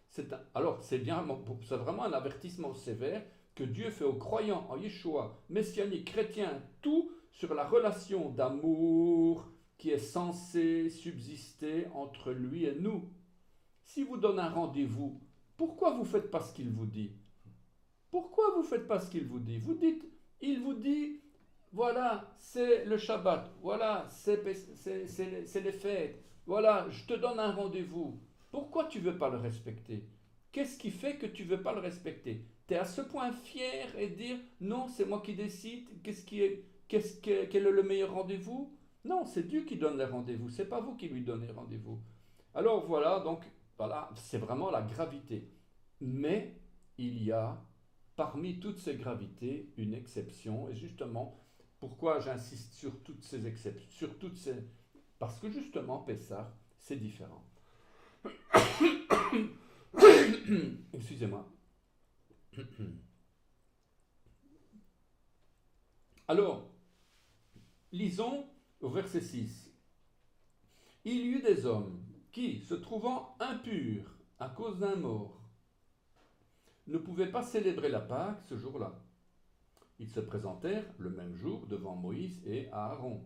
alors c'est vraiment un avertissement sévère que Dieu fait aux croyants en Yeshua, messianiques, chrétiens, tout sur la relation d'amour qui est censée subsister entre lui et nous. Si vous donne un rendez-vous, pourquoi vous ne faites pas ce qu'il vous dit? Pourquoi vous ne faites pas ce qu'il vous dit? Il vous dit, voilà, c'est le Shabbat, voilà, c'est les fêtes, voilà, je te donne un rendez-vous. Pourquoi tu ne veux pas le respecter? Qu'est-ce qui fait que tu ne veux pas le respecter? Tu es à ce point fier et dire, non, c'est moi qui décide, quel est le meilleur rendez-vous? Non, c'est Dieu qui donne les rendez-vous, c'est pas vous qui lui donnez rendez-vous. Alors voilà, donc, voilà, c'est vraiment la gravité. Mais il y a parmi toutes ces gravités une exception, et justement, pourquoi j'insiste sur toutes ces exceptions, parce que justement, Pessah, c'est différent. Excusez-moi. Alors, lisons au verset 6. Il y eut des hommes qui, se trouvant impurs à cause d'un mort, ne pouvaient pas célébrer la Pâque ce jour-là. Ils se présentèrent le même jour devant Moïse et Aaron.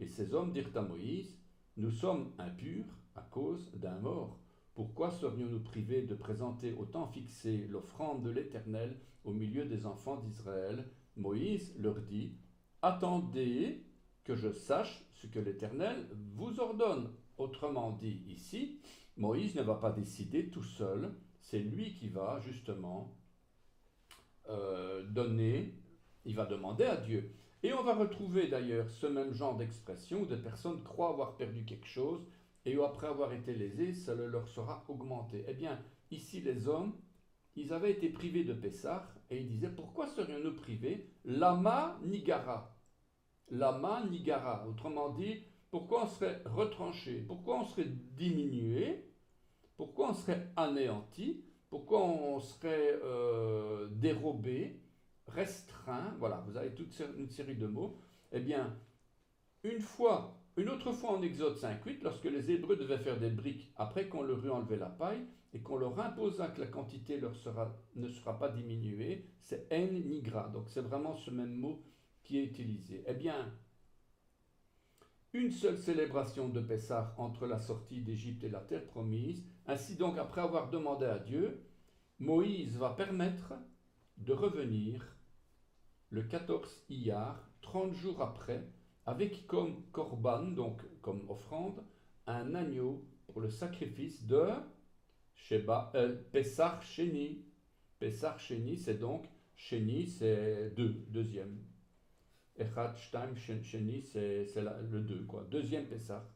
Et ces hommes dirent à Moïse, « Nous sommes impurs à cause d'un mort. Pourquoi serions-nous privés de présenter au temps fixé l'offrande de l'Éternel au milieu des enfants d'Israël ?» Moïse leur dit, « Attendez que je sache ce que l'Éternel vous ordonne. » Autrement dit ici, Moïse ne va pas décider tout seul, c'est lui qui va justement il va demander à Dieu. Et on va retrouver d'ailleurs ce même genre d'expression où des personnes croient avoir perdu quelque chose et où après avoir été lésées, ça leur sera augmenté. Eh bien, ici les hommes ils avaient été privés de Pessah, et ils disaient, pourquoi serions-nous privés? Lama nigara. Lama nigara. Autrement dit, pourquoi on serait retranché? Pourquoi on serait diminué? Pourquoi on serait anéanti? Pourquoi on serait dérobé, restreint? Voilà, vous avez toute une série de mots. Eh bien, une autre fois en Exode 5.8, lorsque les Hébreux devaient faire des briques après qu'on leur eut enlevé la paille et qu'on leur imposa que la quantité ne sera pas diminuée, c'est en nigra. Donc c'est vraiment ce même mot qui est utilisé. Eh bien, une seule célébration de Pessah entre la sortie d'Égypte et la terre promise. Ainsi donc, après avoir demandé à Dieu, Moïse va permettre de revenir le 14 Iyar, 30 jours après, avec comme korban, donc comme offrande, un agneau pour le sacrifice de Pessah Sheni. Pessah Sheni, c'est donc, Sheni, c'est deuxième. Echad, Shtaim, Sheni, c'est le 2, quoi. Deuxième Pessah.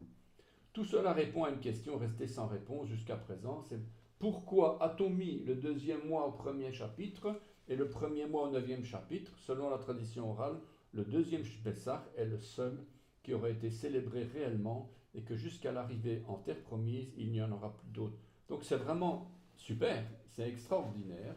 Tout cela répond à une question restée sans réponse jusqu'à présent. C'est pourquoi a-t-on mis le deuxième mois au premier chapitre et le premier mois au 9e chapitre? Selon la tradition orale, le deuxième Pessah est le seul qui aurait été célébré réellement et que jusqu'à l'arrivée en terre promise, il n'y en aura plus d'autres. Donc c'est vraiment super, c'est extraordinaire.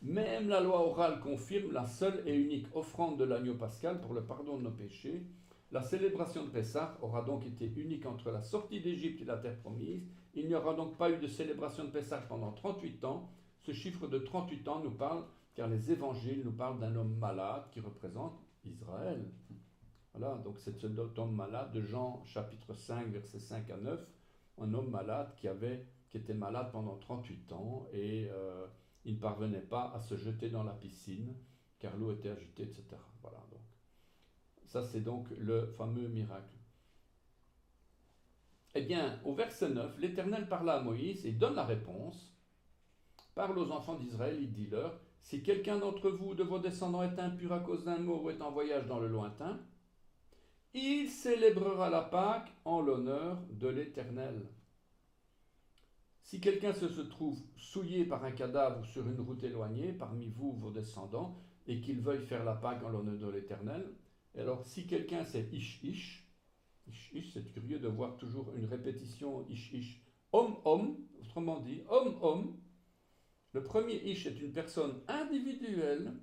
Même la loi orale confirme la seule et unique offrande de l'agneau pascal pour le pardon de nos péchés. La célébration de Pessah aura donc été unique entre la sortie d'Égypte et la terre promise. Il n'y aura donc pas eu de célébration de Pessah pendant 38 ans. Ce chiffre de 38 ans nous parle, car les évangiles nous parlent d'un homme malade qui représente Israël. Voilà, donc c'est cet homme malade de Jean chapitre 5, versets 5 à 9. Un homme malade qui était malade pendant 38 ans et il ne parvenait pas à se jeter dans la piscine car l'eau était agitée, etc. Voilà, donc ça c'est donc le fameux miracle. Eh bien, au verset 9, l'Éternel parla à Moïse et donne la réponse. Parle aux enfants d'Israël, il dit leur, si quelqu'un d'entre vous ou de vos descendants est impur à cause d'un mot ou est en voyage dans le lointain, il célébrera la Pâque en l'honneur de l'Éternel. Si quelqu'un se trouve souillé par un cadavre ou sur une route éloignée, parmi vous, vos descendants, et qu'il veuille faire la Pâque en l'honneur de l'Éternel, alors si quelqu'un c'est ish, c'est curieux de voir toujours une répétition ish, homme, autrement dit, homme, le premier ish est une personne individuelle,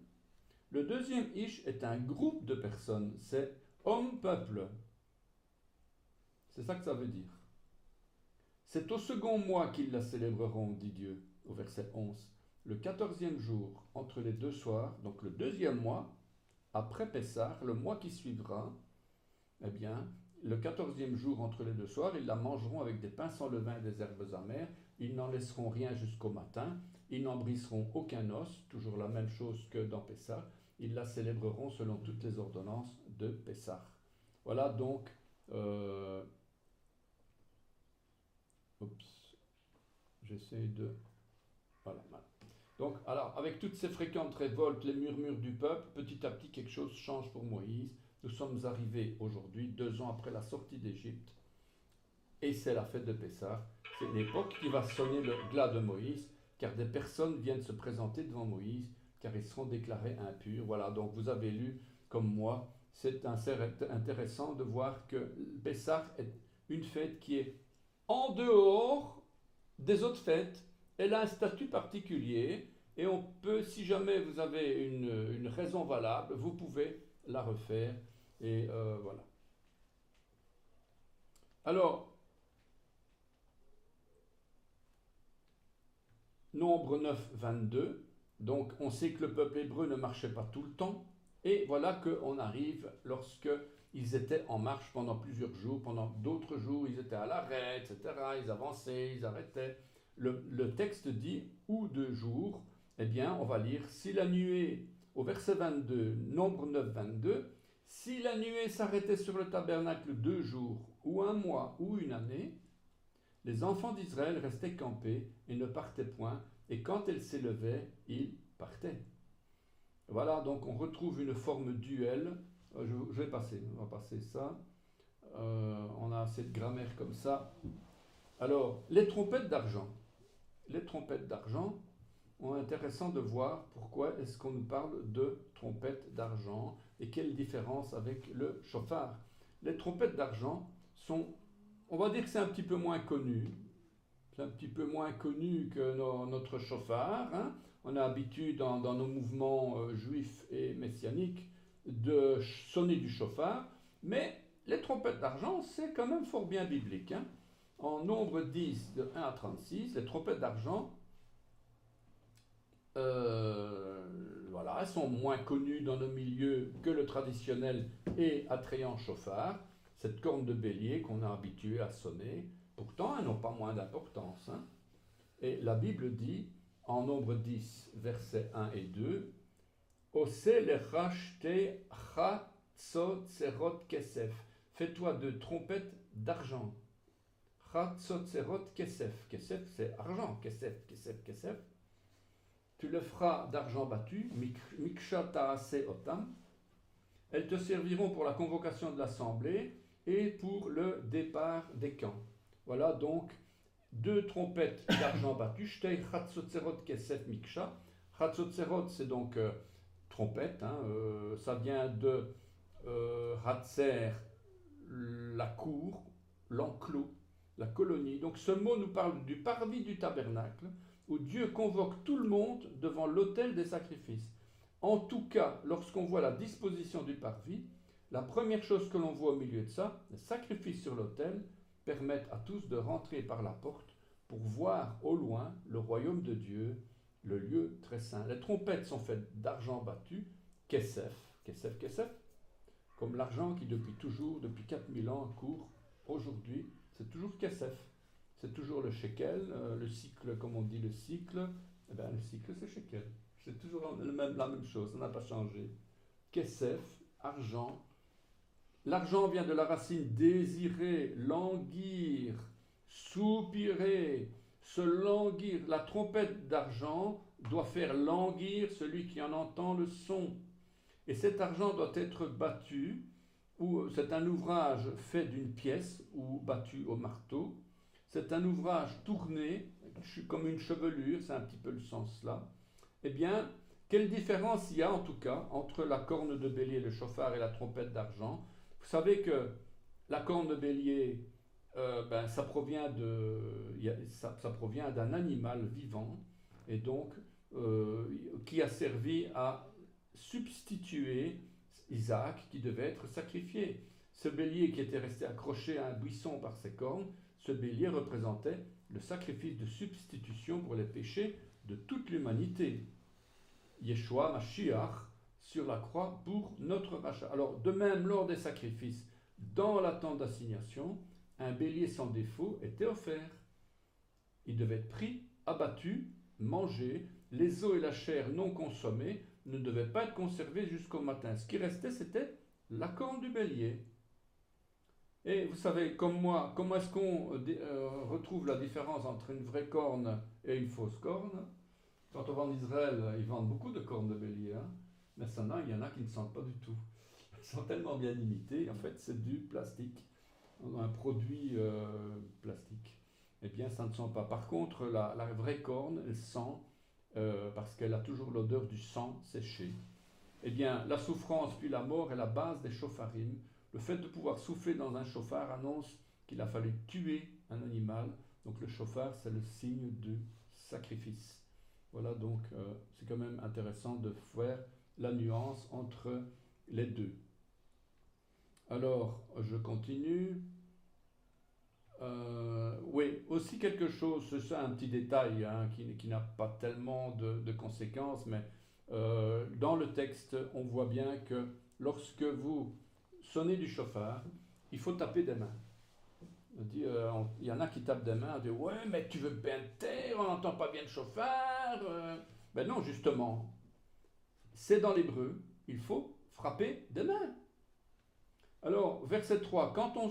le deuxième ish est un groupe de personnes, c'est homme-peuple. C'est ça que ça veut dire. C'est au second mois qu'ils la célébreront, dit Dieu, au verset 11. Le 14e jour, entre les deux soirs, donc le deuxième mois, après Pessah, le mois qui suivra, eh bien, le 14e jour entre les deux soirs, ils la mangeront avec des pains sans levain et des herbes amères. Ils n'en laisseront rien jusqu'au matin. Ils n'en briseront aucun os, toujours la même chose que dans Pessah. Ils la célébreront selon toutes les ordonnances de Pessah. Voilà donc... J'essaie de... Voilà. Donc, alors, avec toutes ces fréquentes révoltes, les murmures du peuple, petit à petit, quelque chose change pour Moïse. Nous sommes arrivés aujourd'hui, 2 ans après la sortie d'Égypte, et c'est la fête de Pessah. C'est l'époque qui va sonner le glas de Moïse, car des personnes viennent se présenter devant Moïse, car ils seront déclarés impurs. Voilà, donc vous avez lu, comme moi, c'est intéressant de voir que Pessah est une fête qui est en dehors des autres fêtes. Elle a un statut particulier et on peut, si jamais vous avez une raison valable, vous pouvez la refaire. Et voilà. Alors, Nombre 9, 22. Donc, on sait que le peuple hébreu ne marchait pas tout le temps. Et voilà qu'on arrive lorsque ils étaient en marche pendant plusieurs jours. Pendant d'autres jours, ils étaient à l'arrêt, etc. Ils avançaient, ils arrêtaient. Le texte dit « ou 2 jours ». Eh bien, on va lire « Si la nuée », au verset 22, Nombre 9, 22, « Si la nuée s'arrêtait sur le tabernacle 2 jours, ou 1 mois, ou 1 année, les enfants d'Israël restaient campés et ne partaient point, et quand elle s'élevait, ils partaient. » Voilà, donc on retrouve une forme duel. On va passer ça. On a cette grammaire comme ça. Alors, les trompettes d'argent. les trompettes d'argent, intéressant de voir pourquoi est-ce qu'on nous parle de trompettes d'argent et quelle différence avec le chauffard. Les trompettes d'argent sont, on va dire que c'est un petit peu moins connu. C'est un petit peu moins connu que notre chauffard. Hein. On a l'habitude dans nos mouvements juifs et messianiques de sonner du chauffard, mais les trompettes d'argent, c'est quand même fort bien biblique. Hein. En Nombre 10, de 1 à 36, les trompettes d'argent, voilà, elles sont moins connues dans nos milieux que le traditionnel et attrayant chauffard, cette corne de bélier qu'on a habitué à sonner. Pourtant, elles n'ont pas moins d'importance. Hein. Et la Bible dit, en Nombre 10, versets 1 et 2, Ose lecha shte chatzot kesef. Fais-toi de trompettes d'argent. Chatzot kesef. Kesef, c'est argent. Kesef, kesef, kesef. Tu le feras d'argent battu. Miksha taase otam. Elles te serviront pour la convocation de l'assemblée et pour le départ des camps. Voilà donc 2 trompettes d'argent battu. Shtei chatzot kesef miksha. Chatzot, c'est donc trompette, hein, ça vient de Hatzer, la cour, l'enclos, la colonie. Donc ce mot nous parle du parvis du tabernacle, où Dieu convoque tout le monde devant l'autel des sacrifices. En tout cas, lorsqu'on voit la disposition du parvis, la première chose que l'on voit au milieu de ça, les sacrifices sur l'autel, permettent à tous de rentrer par la porte pour voir au loin le royaume de Dieu, le lieu très saint. Les trompettes sont faites d'argent battu, kesef, kesef, kesef, comme l'argent qui depuis toujours, depuis 4000 ans, court aujourd'hui, c'est toujours kesef. C'est toujours le shekel, le cycle, comme on dit le cycle, eh bien, le cycle c'est shekel. C'est toujours la même chose, ça n'a pas changé. Kesef, argent. L'argent vient de la racine désirer, languir, soupirer, se languir. La trompette d'argent doit faire languir celui qui en entend le son. Et cet argent doit être battu, ou c'est un ouvrage fait d'une pièce ou battu au marteau. C'est un ouvrage tourné, comme une chevelure, c'est un petit peu le sens là. Eh bien, quelle différence il y a en tout cas entre la corne de bélier, le chauffard et la trompette d'argent? Vous savez que la corne de bélier, ça provient d'un animal vivant et donc qui a servi à substituer Isaac qui devait être sacrifié. Ce bélier qui était resté accroché à un buisson par ses cornes, ce bélier représentait le sacrifice de substitution pour les péchés de toute l'humanité. Yeshua Mashiach sur la croix pour notre rachat. Alors, de même, lors des sacrifices, dans la tente d'assignation, un bélier sans défaut était offert. Il devait être pris, abattu, mangé. Les os et la chair non consommés ne devaient pas être conservés jusqu'au matin. Ce qui restait, c'était la corne du bélier. Et vous savez, comme moi, comment est-ce qu'on retrouve la différence entre une vraie corne et une fausse corne? Quand on va en Israël, ils vendent beaucoup de cornes de bélier, hein, mais il y en a qui ne sentent pas du tout. Ils sont tellement bien imités, en fait, c'est du plastique, un produit plastique. Eh bien, ça ne sent pas. Par contre, la vraie corne, elle sent, parce qu'elle a toujours l'odeur du sang séché. Eh bien, la souffrance puis la mort est la base des chauffarim. Le fait de pouvoir souffler dans un chauffard annonce qu'il a fallu tuer un animal. Donc le chauffard, c'est le signe du sacrifice. Voilà, donc c'est quand même intéressant de faire la nuance entre les deux. Alors, je continue. Oui, aussi quelque chose, c'est ça un petit détail hein, qui n'a pas tellement de conséquences, mais dans le texte, on voit bien que lorsque vous sonnez du chauffard, il faut taper des mains. Il y en a qui tapent des mains, on dit ouais, mais tu veux bien te taire, on n'entend pas bien le chauffard. Ben non, justement, c'est dans l'hébreu, il faut frapper des mains. Alors, verset 3, quand on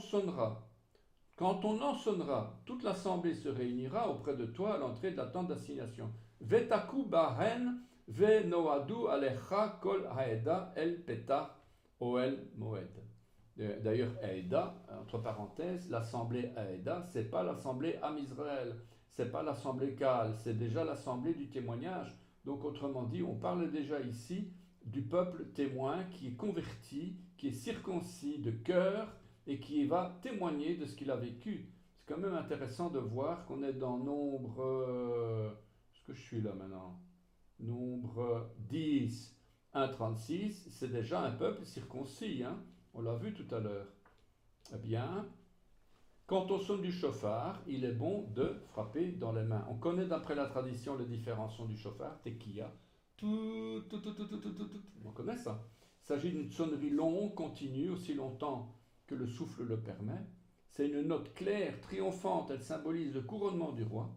en sonnera, toute l'assemblée se réunira auprès de toi à l'entrée de la tente d'assignation. Vetaku bahen ve noadu alecha kol haeda el petah oel moed. D'ailleurs, Haïda, entre parenthèses, l'assemblée Haïda, ce n'est pas l'assemblée Am Israël. c'est pas l'assemblée Kaal, c'est déjà l'assemblée du témoignage. Donc autrement dit, on parle déjà ici du peuple témoin qui est converti, qui est circoncis de cœur et qui va témoigner de ce qu'il a vécu. C'est quand même intéressant de voir qu'on est dans Nombre... est-ce que je suis là maintenant? Nombre 10, 1,36, c'est déjà un peuple circoncis, hein? On l'a vu tout à l'heure. Eh bien, quand on sonne du chauffard, il est bon de frapper dans les mains. On connaît d'après la tradition les différents sons du chauffard, tekiya, tout, tout, tout, tout, tout, tout, tout, tout. On connaît ça. Il s'agit d'une sonnerie longue, continue, aussi longtemps que le souffle le permet. C'est une note claire, triomphante, elle symbolise le couronnement du roi.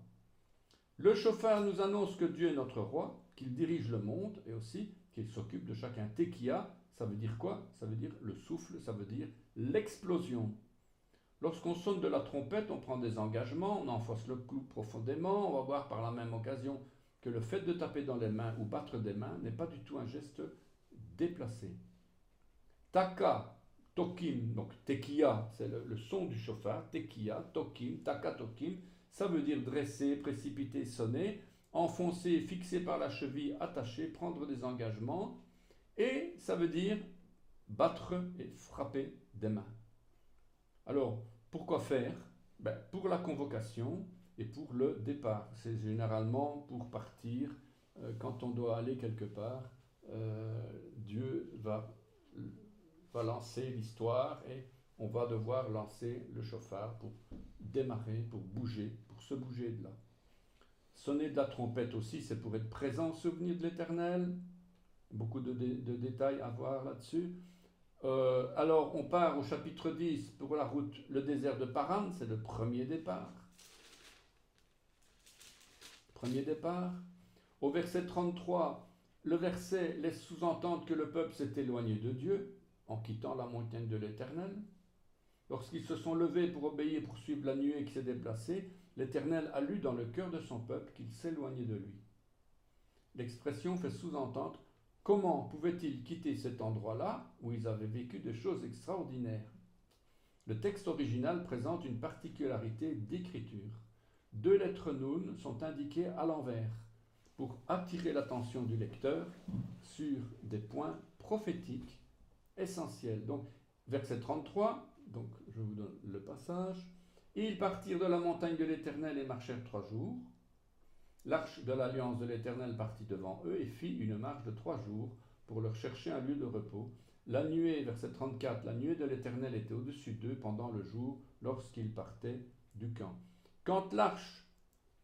Le chauffard nous annonce que Dieu est notre roi, qu'il dirige le monde et aussi qu'il s'occupe de chacun. Tekiya, ça veut dire quoi? Ça veut dire le souffle, ça veut dire l'explosion. Lorsqu'on sonne de la trompette, on prend des engagements, on enfonce le clou profondément, on va voir par la même occasion que le fait de taper dans les mains ou battre des mains n'est pas du tout un geste déplacé. Taka, tokim, donc tekiya, c'est le son du chauffard, tekiya, tokim, taka, tokim, ça veut dire dresser, précipiter, sonner, enfoncer, fixer par la cheville, attacher, prendre des engagements, et ça veut dire battre et frapper des mains. Alors, pourquoi faire? Pour la convocation et pour le départ. C'est généralement pour partir quand on doit aller quelque part. Dieu va lancer l'histoire et on va devoir lancer le chauffard pour démarrer, pour bouger, pour se bouger de là. Sonner de la trompette aussi, c'est pour être présent au souvenir de l'Éternel. Beaucoup de détails à voir là-dessus. Alors, on part au chapitre 10 pour la route, le désert de Paran, c'est le premier départ. Premier départ. Au verset 33, le verset laisse sous-entendre que le peuple s'est éloigné de Dieu en quittant la montagne de l'Éternel. Lorsqu'ils se sont levés pour obéir, pour suivre la nuée qui s'est déplacée, l'Éternel a lu dans le cœur de son peuple qu'il s'éloignait de lui. L'expression fait sous-entendre comment pouvaient-ils quitter cet endroit-là où ils avaient vécu des choses extraordinaires? Le texte original présente une particularité d'écriture. 2 lettres Nun sont indiquées à l'envers pour attirer l'attention du lecteur sur des points prophétiques essentiels. Donc, verset 33, donc je vous donne le passage. Ils partirent de la montagne de l'Éternel et marchèrent 3 jours. L'arche de l'alliance de l'Éternel partit devant eux et fit une marche de 3 jours pour leur chercher un lieu de repos. La nuée, verset 34, la nuée de l'Éternel était au-dessus d'eux pendant le jour lorsqu'ils partaient du camp. Quand l'arche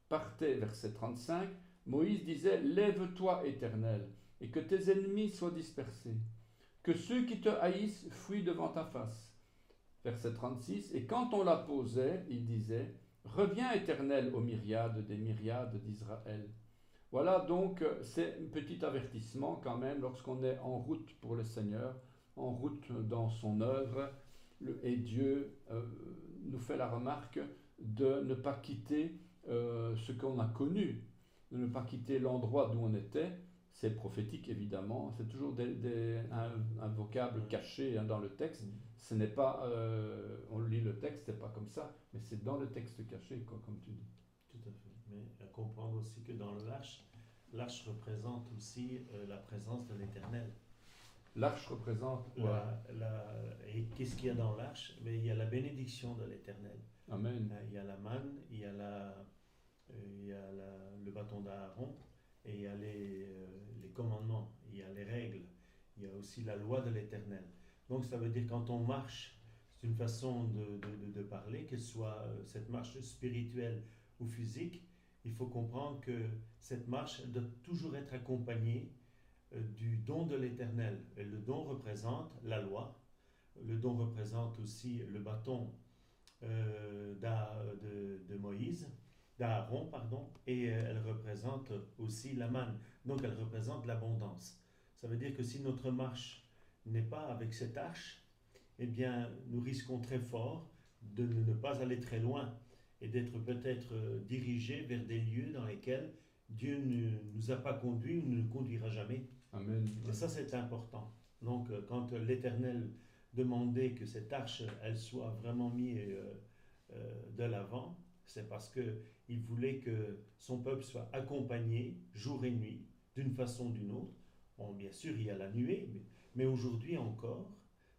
partait, verset 35, Moïse disait « Lève-toi, Éternel, et que tes ennemis soient dispersés, que ceux qui te haïssent fuient devant ta face. » Verset 36, et quand on la posait, il disait « Reviens, Éternel, aux myriades des myriades d'Israël. » Voilà donc, c'est un petit avertissement quand même lorsqu'on est en route pour le Seigneur, en route dans son œuvre, et Dieu nous fait la remarque de ne pas quitter ce qu'on a connu, de ne pas quitter l'endroit d'où on était. C'est prophétique évidemment, c'est toujours un vocable caché dans le texte. Ce n'est pas, on lit le texte, c'est pas comme ça, mais c'est dans le texte caché, quoi, comme tu dis. Tout à fait. Mais à comprendre aussi que dans l'arche représente aussi la présence de l'Éternel. L'arche représente et qu'est-ce qu'il y a dans l'arche? Mais il y a la bénédiction de l'Éternel. Amen. Il y a la manne, il y a le bâton d'Aaron, et il y a les commandements, il y a les règles, il y a aussi la loi de l'Éternel. Donc ça veut dire quand on marche, c'est une façon de parler, qu'elle soit cette marche spirituelle ou physique, il faut comprendre que cette marche doit toujours être accompagnée du don de l'Éternel. Et le don représente la loi, le don représente aussi le bâton de Moïse, d'Aaron, pardon, et elle représente aussi la manne. Donc elle représente l'abondance. Ça veut dire que si notre marche n'est pas avec cette arche, eh bien nous risquons très fort de ne pas aller très loin et d'être peut-être dirigés vers des lieux dans lesquels Dieu ne nous a pas conduits ou ne nous conduira jamais. Amen. Et ça, c'est important. Donc, quand l'Éternel demandait que cette arche, elle soit vraiment mise de l'avant, c'est parce qu'il voulait que son peuple soit accompagné jour et nuit, d'une façon ou d'une autre. Bon, bien sûr, il y a la nuée, mais aujourd'hui encore,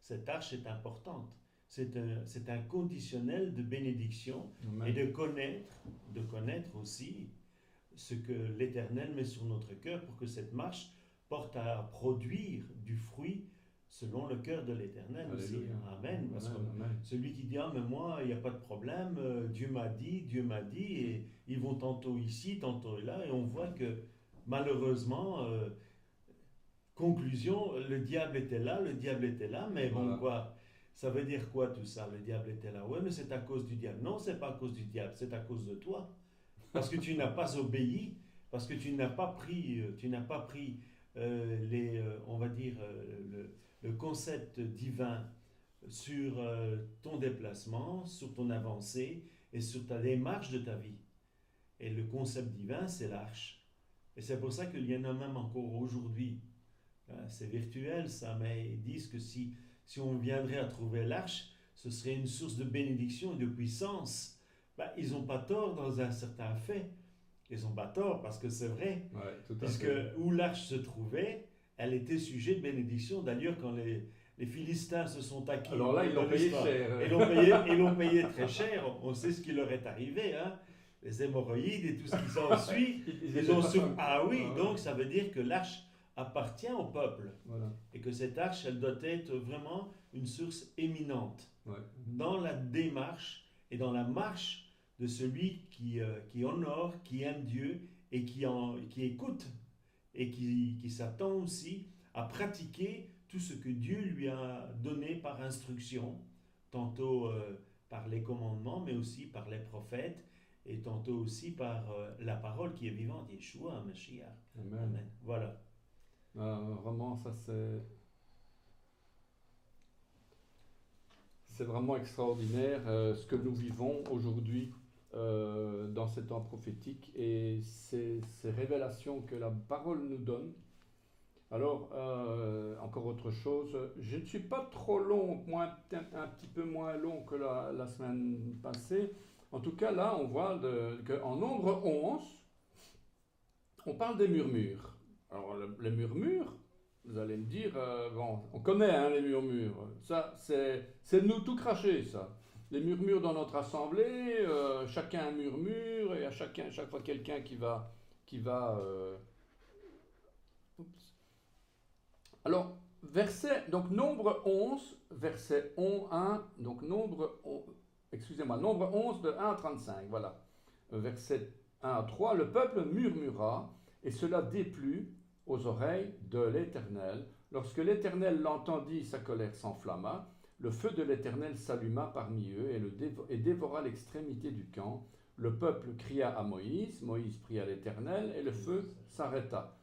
cette arche est importante. C'est un conditionnel de bénédiction et Amen. de connaître aussi ce que l'Éternel met sur notre cœur pour que cette marche porte à produire du fruit selon le cœur de l'Éternel aussi. Alléluia. Amen. Parce que Amen, amen. celui qui dit ah mais moi il n'y a pas de problème, Dieu m'a dit, et ils vont tantôt ici, tantôt là, et on voit que malheureusement, conclusion, le diable était là, mais bon Voilà. quoi, ça veut dire quoi tout ça? Le diable était là. Ouais, mais c'est à cause du diable. Non, c'est pas à cause du diable, c'est à cause de toi. Parce que tu n'as pas obéi, parce que tu n'as pas pris, on va dire, le concept divin sur ton déplacement, sur ton avancée et sur ta démarche de ta vie. Et le concept divin, c'est l'arche. Et c'est pour ça qu'il y en a même encore aujourd'hui. C'est virtuel ça, mais ils disent que si on viendrait à trouver l'arche, ce serait une source de bénédiction et de puissance. Ils n'ont pas tort dans un certain fait. Ils n'ont pas tort parce que c'est vrai. Ouais, tout à Puisque fait. où l'arche se trouvait, elle était sujet de bénédiction. D'ailleurs, quand les Philistins se sont acquis Alors là, ils l'ont dans payé l'histoire, cher. ils l'ont payé très cher. On sait ce qui leur est arrivé, hein. Les hémorroïdes et tout ce qui s'ensuit. Ils ont Ah oui, Ah, donc ça veut dire que l'arche appartient au peuple voilà. et que cette arche, elle doit être vraiment une source éminente Ouais. dans la démarche et dans la marche de celui qui honore, qui aime Dieu et qui écoute et qui s'attend aussi à pratiquer tout ce que Dieu lui a donné par instruction, tantôt par les commandements, mais aussi par les prophètes et tantôt aussi par la parole qui est vivante, Yeshua, Mashiach. Amen. Amen. Voilà. Vraiment, ça c'est vraiment extraordinaire ce que nous vivons aujourd'hui dans ces temps prophétiques et ces révélations que la parole nous donne. Alors, encore autre chose, je ne suis pas trop long, peut-être un petit peu moins long que la semaine passée. En tout cas, là, on voit qu'en nombre 11, on parle des murmures. Alors, les murmures, vous allez me dire, bon, on connaît hein, les murmures. Ça, c'est nous tout cracher, ça. Les murmures dans notre assemblée, chacun murmure, et chaque fois quelqu'un qui va oups. Alors, donc nombre 11, verset 1, donc nombre 11 de 1 à 35, voilà. Verset 1 à 3, le peuple murmura, et cela déplut aux oreilles de l'Éternel. Lorsque l'Éternel l'entendit, sa colère s'enflamma, le feu de l'Éternel s'alluma parmi eux et dévora l'extrémité du camp. Le peuple cria à Moïse, Moïse pria à l'Éternel, et le feu s'arrêta.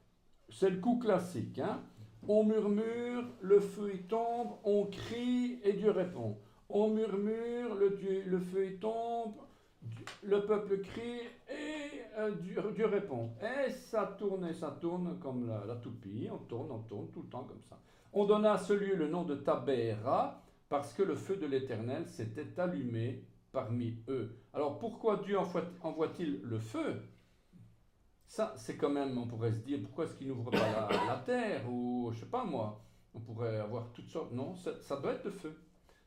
C'est le coup classique, hein? On murmure, le feu y tombe, on crie et Dieu répond. On murmure, le feu y tombe, le peuple crie et Dieu répond. Et ça tourne comme la toupie, on tourne tout le temps comme ça. On donna à ce lieu le nom de Tabéra parce que le feu de l'Éternel s'était allumé parmi eux. Alors pourquoi Dieu envoie-t-il le feu? Ça, c'est quand même, on pourrait se dire, pourquoi est-ce qu'il n'ouvre pas la terre ou je sais pas moi, on pourrait avoir toutes sortes. Non, ça doit être le feu.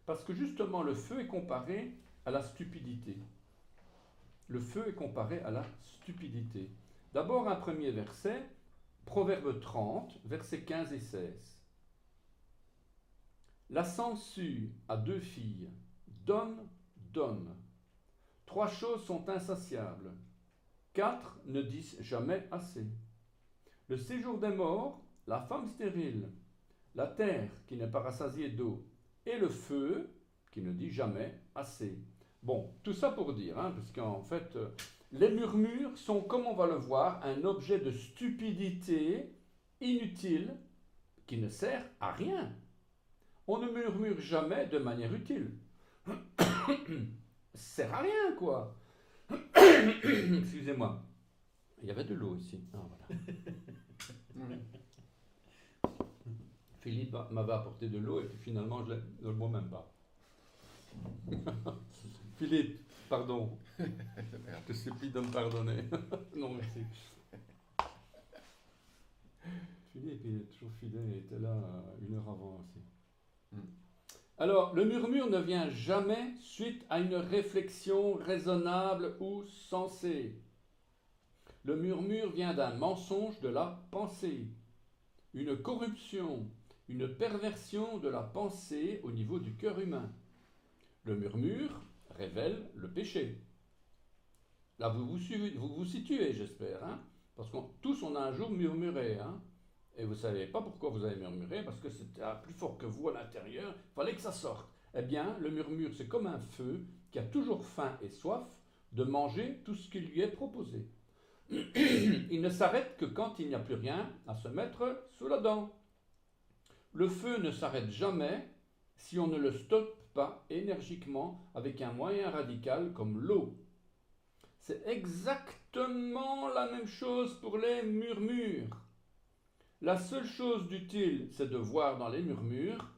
Parce que justement, le feu est comparé à la stupidité. Le feu est comparé à la stupidité. D'abord, un premier verset, Proverbe 30, versets 15 et 16. La sangsue a 2 filles, donne. 3 choses sont insatiables. 4 ne disent jamais assez. Le séjour des morts, la femme stérile, la terre qui n'est pas rassasiée d'eau, et le feu qui ne dit jamais assez. Bon, tout ça pour dire, hein, parce qu'en fait, les murmures sont, comme on va le voir, un objet de stupidité inutile qui ne sert à rien. On ne murmure jamais de manière utile. Ça sert à rien, quoi. Excusez-moi. Il y avait de l'eau ici. Ah, voilà. Philippe m'avait apporté de l'eau et puis finalement je ne le bois même pas. Philippe, Pardon. Je te supplie de me pardonner. Non, merci. Philippe, il est toujours fidèle, il était là 1 heure avant aussi. Alors, le murmure ne vient jamais suite à une réflexion raisonnable ou sensée. Le murmure vient d'un mensonge de la pensée, une corruption, une perversion de la pensée au niveau du cœur humain. Le murmure révèle le péché. Là, vous vous situez, j'espère, hein? Parce que tous, on a un jour murmuré, hein? Et vous ne savez pas pourquoi vous avez murmuré, parce que c'était plus fort que vous à l'intérieur, il fallait que ça sorte. Eh bien, le murmure, c'est comme un feu qui a toujours faim et soif de manger tout ce qui lui est proposé. Il ne s'arrête que quand il n'y a plus rien à se mettre sous la dent. Le feu ne s'arrête jamais si on ne le stoppe pas énergiquement avec un moyen radical comme l'eau. C'est exactement la même chose pour les murmures. La seule chose d'utile, c'est de voir dans les murmures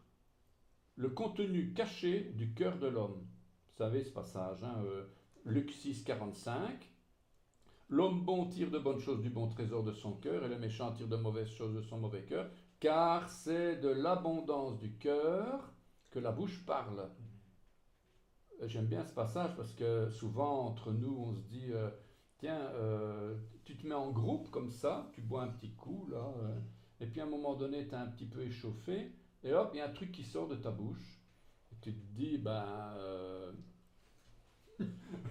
le contenu caché du cœur de l'homme. Vous savez ce passage, hein, Luc 6, 45. L'homme bon tire de bonnes choses du bon trésor de son cœur et le méchant tire de mauvaises choses de son mauvais cœur, car c'est de l'abondance du cœur que la bouche parle. J'aime bien ce passage parce que souvent entre nous on se dit tiens, tu te mets en groupe comme ça, tu bois un petit coup là, et puis à un moment donné tu es un petit peu échauffé, et hop, il y a un truc qui sort de ta bouche, et tu te dis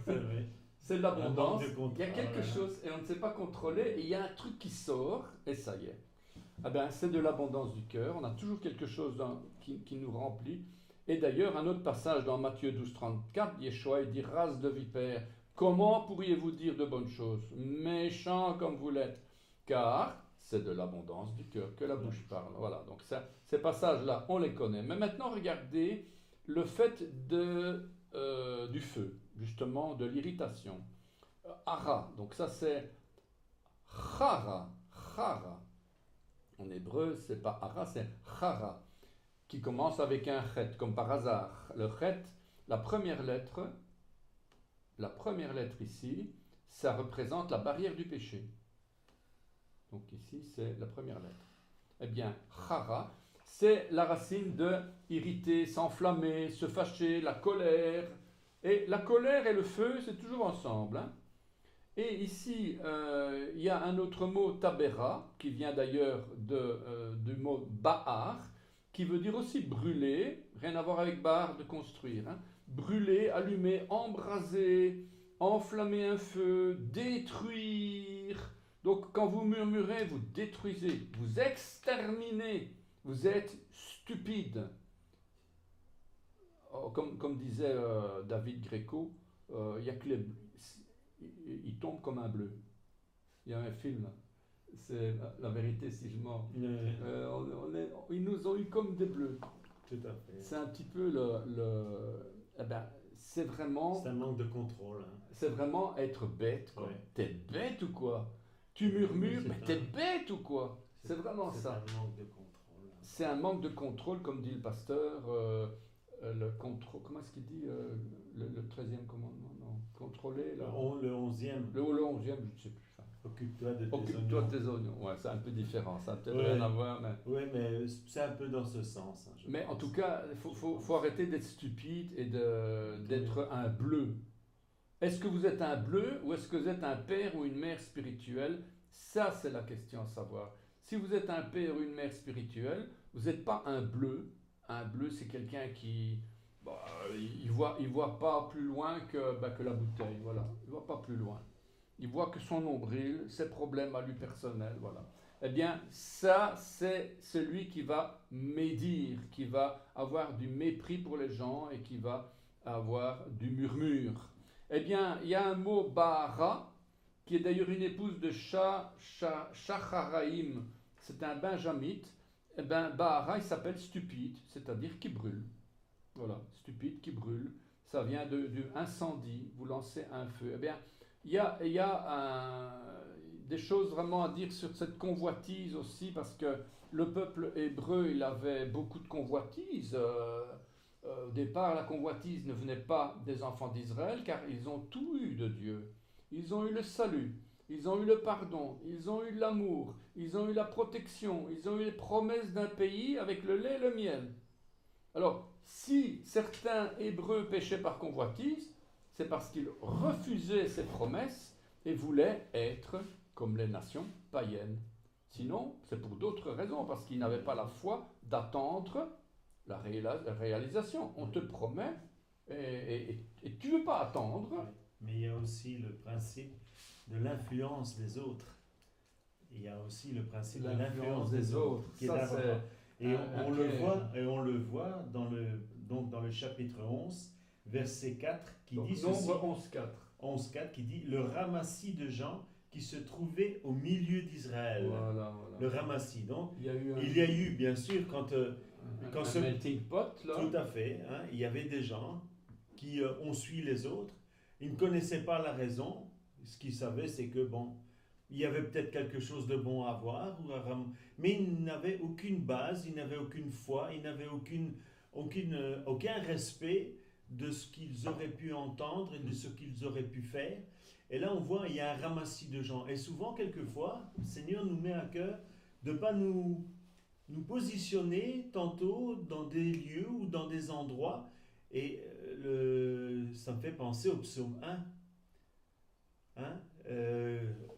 C'est vrai. c'est de l'abondance, Il il y a quelque chose et on ne sait pas contrôler, et il y a un truc qui sort, et ça y est. Ah ben, c'est de l'abondance du cœur, on a toujours quelque chose qui nous remplit. Et d'ailleurs, un autre passage dans Matthieu 12, 34, Yeshua il dit, race de vipères, comment pourriez-vous dire de bonnes choses, méchants comme vous l'êtes, car c'est de l'abondance du cœur que la bouche parle. Voilà, donc ça, ces passages-là, on les connaît. Mais maintenant, regardez le fait du feu, justement, de l'irritation. Ara, donc ça c'est chara, chara. En hébreu, c'est pas ara, c'est chara, qui commence avec un chet, comme par hasard. Le chet, la première lettre ici, ça représente la barrière du péché. Donc ici, c'est la première lettre. Eh bien, chara, c'est la racine de irriter, s'enflammer, se fâcher, la colère. Et la colère et le feu, c'est toujours ensemble, hein. Et ici, il y a un autre mot, tabera, qui vient d'ailleurs du mot bahar, qui veut dire aussi brûler, rien à voir avec bahar de construire, hein. Brûler, allumer, embraser, enflammer un feu, détruire. Donc quand vous murmurez, vous détruisez, vous exterminez, vous êtes stupide. Oh, comme disait David Greco, il y a que il tombe comme un bleu. Il y a un film, c'est la vérité si je mens. Ils nous ont eu comme des bleus. Tout à fait. C'est un petit peu c'est vraiment. C'est un manque de contrôle, hein. C'est vraiment être bête, quoi. Ouais. T'es bête ou quoi? Tu murmures, mais t'es bête ou quoi? C'est vraiment ça. C'est un manque de contrôle, hein. C'est un manque de contrôle, comme dit le pasteur. Le contrôle, comment est-ce qu'il dit le 13e commandement? Non, contrôler. Le 11e. Le 11e, je ne sais plus. Enfin, Occupe-toi de tes occupe-toi oignons. de tes oignons. Ouais, c'est un peu différent. Ça n'a peut-être Ouais. rien à voir. Mais, Oui, mais c'est un peu dans ce sens, hein, je mais en pense. tout cas, il faut arrêter d'être stupide et d'être un bleu. Est-ce que vous êtes un bleu ou est-ce que vous êtes un père ou une mère spirituelle? Ça, c'est la question à savoir. Si vous êtes un père ou une mère spirituelle, vous n'êtes pas un bleu. Un bleu, c'est quelqu'un qui il voit pas plus loin que la bouteille, voilà. Il voit pas plus loin. Il voit que son nombril, ses problèmes à lui personnels, voilà. Eh bien, ça, c'est celui qui va médire, qui va avoir du mépris pour les gens et qui va avoir du murmure. Eh bien, il y a un mot Bahara, qui est d'ailleurs une épouse de Shacharaïm, c'est un benjamite. Eh bien, Bahara, il s'appelle stupide, c'est-à-dire qui brûle. Voilà, stupide qui brûle. Ça vient du incendie, vous lancez un feu. Eh bien, il y a des choses vraiment à dire sur cette convoitise aussi, parce que le peuple hébreu, il avait beaucoup de convoitises. Au départ, la convoitise ne venait pas des enfants d'Israël, car ils ont tout eu de Dieu. Ils ont eu le salut, ils ont eu le pardon, ils ont eu l'amour, ils ont eu la protection, ils ont eu les promesses d'un pays avec le lait et le miel. Alors, si certains Hébreux péchaient par convoitise, c'est parce qu'ils refusaient ces promesses et voulaient être comme les nations païennes. Sinon, c'est pour d'autres raisons, parce qu'ils n'avaient pas la foi d'attendre la réalisation. On te promet et tu ne veux pas attendre. Mais il y a aussi le principe de l'influence des autres. Il y a aussi le principe de l'influence des autres qui est important. Et on le voit dans le chapitre 11, verset 4, qui Donc, dit ceci. Nombre 11.4. 11.4 qui dit le ramassis de gens qui se trouvaient au milieu d'Israël. Voilà. Le ramassis. Donc, il y a eu bien sûr, quand un melting pot, là. Tout à fait. Hein, il y avait des gens qui ont suivi les autres. Ils ne connaissaient pas la raison. Ce qu'ils savaient, c'est que, bon, il y avait peut-être quelque chose de bon à voir, mais ils n'avaient aucune base, ils n'avaient aucune foi, ils n'avaient aucun respect de ce qu'ils auraient pu entendre et de ce qu'ils auraient pu faire. Et là, on voit, il y a un ramassis de gens. Et souvent, quelquefois, le Seigneur nous met à cœur de ne pas nous positionner tantôt dans des lieux ou dans des endroits. Et ça me fait penser au psaume 1.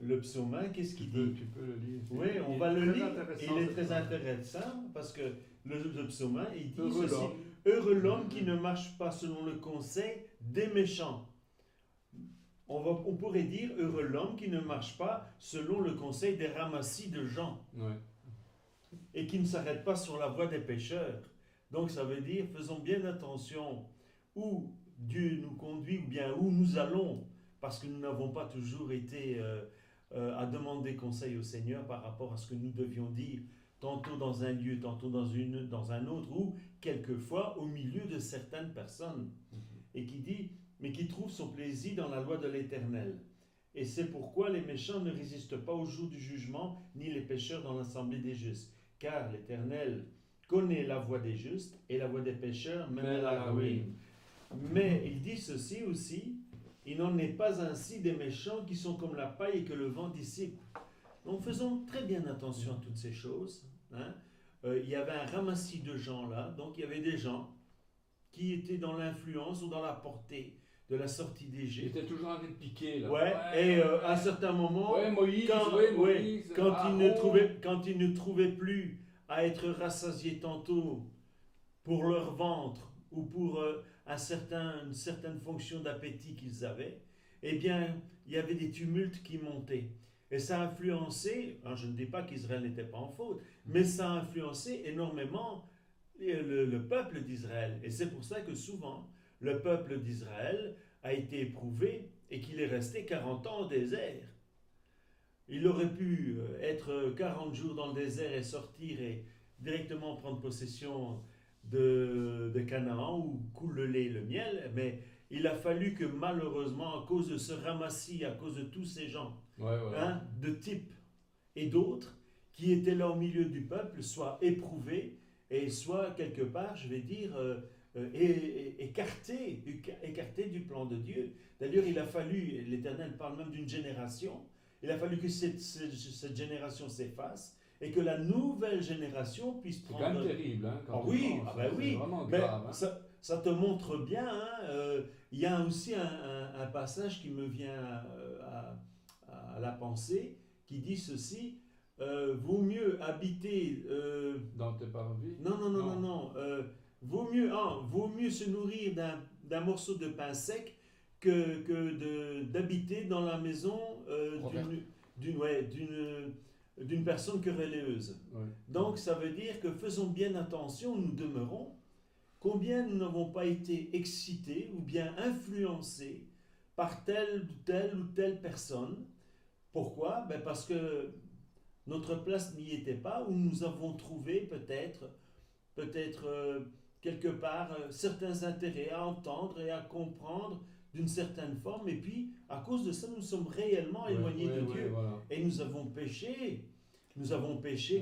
Le psaume 1, qu'est-ce qu'il dit? Tu peux le lire. Oui, on va le lire. Il est très intéressant parce que le psaume 1, il dit ceci. Heureux l'homme qui ne marche pas selon le conseil des méchants. On pourrait dire heureux l'homme qui ne marche pas selon le conseil des ramassis de gens. Ouais. Et qui ne s'arrête pas sur la voie des pécheurs. Donc ça veut dire, faisons bien attention où Dieu nous conduit ou bien où nous allons, parce que nous n'avons pas toujours été à demander conseil au Seigneur par rapport à ce que nous devions dire, tantôt dans un lieu, tantôt dans un autre, ou quelquefois au milieu de certaines personnes. Et qui dit, mais qui trouve son plaisir dans la loi de l'Éternel. Et c'est pourquoi les méchants ne résistent pas au jour du jugement, ni les pécheurs dans l'assemblée des justes. Car l'Éternel connaît la voie des justes, et la voie des pécheurs mène à la ruine. Mais il dit ceci aussi, il n'en est pas ainsi des méchants qui sont comme la paille et que le vent dissipe. Donc faisons très bien attention à toutes ces choses. Hein. Il y avait un ramassis de gens là, donc il y avait des gens qui étaient dans l'influence ou dans la portée de la sortie d'Égypte. Il était toujours en train de piquer là. Ouais, et à un certain moment, Moïse, quand ils ne trouvaient plus à être rassasiés tantôt pour leur ventre ou pour une certaine fonction d'appétit qu'ils avaient, eh bien, il y avait des tumultes qui montaient. Et ça a influencé, alors je ne dis pas qu'Israël n'était pas en faute, mais ça a influencé énormément le peuple d'Israël. Et c'est pour ça que souvent, le peuple d'Israël a été éprouvé et qu'il est resté 40 ans au désert. Il aurait pu être 40 jours dans le désert et sortir et directement prendre possession de Canaan où coule le lait et le miel, mais il a fallu que malheureusement, à cause de ce ramassis, à cause de tous ces gens, de type et d'autres, qui étaient là au milieu du peuple, soient éprouvés et soient quelque part, je vais dire, écartés du plan de Dieu. D'ailleurs, il a fallu, l'Éternel parle même d'une génération, il a fallu que cette génération s'efface et que la nouvelle génération puisse prendre... C'est quand même terrible, hein, quand oui, c'est vraiment grave. Mais ça te montre bien, il y a aussi un passage qui me vient à la pensée, qui dit ceci, vaut mieux habiter... dans tes parvis? Non. Vaut mieux se nourrir d'un morceau de pain sec que d'habiter dans la maison d'une personne querelleuse. Ouais. Donc ça veut dire que faisons bien attention où nous demeurons, combien nous n'avons pas été excités ou bien influencés par telle ou telle personne. Pourquoi? Parce que notre place n'y était pas, ou nous avons trouvé peut-être quelque part certains intérêts à entendre et à comprendre d'une certaine forme, et puis à cause de ça nous sommes réellement éloignés de Dieu, et nous avons péché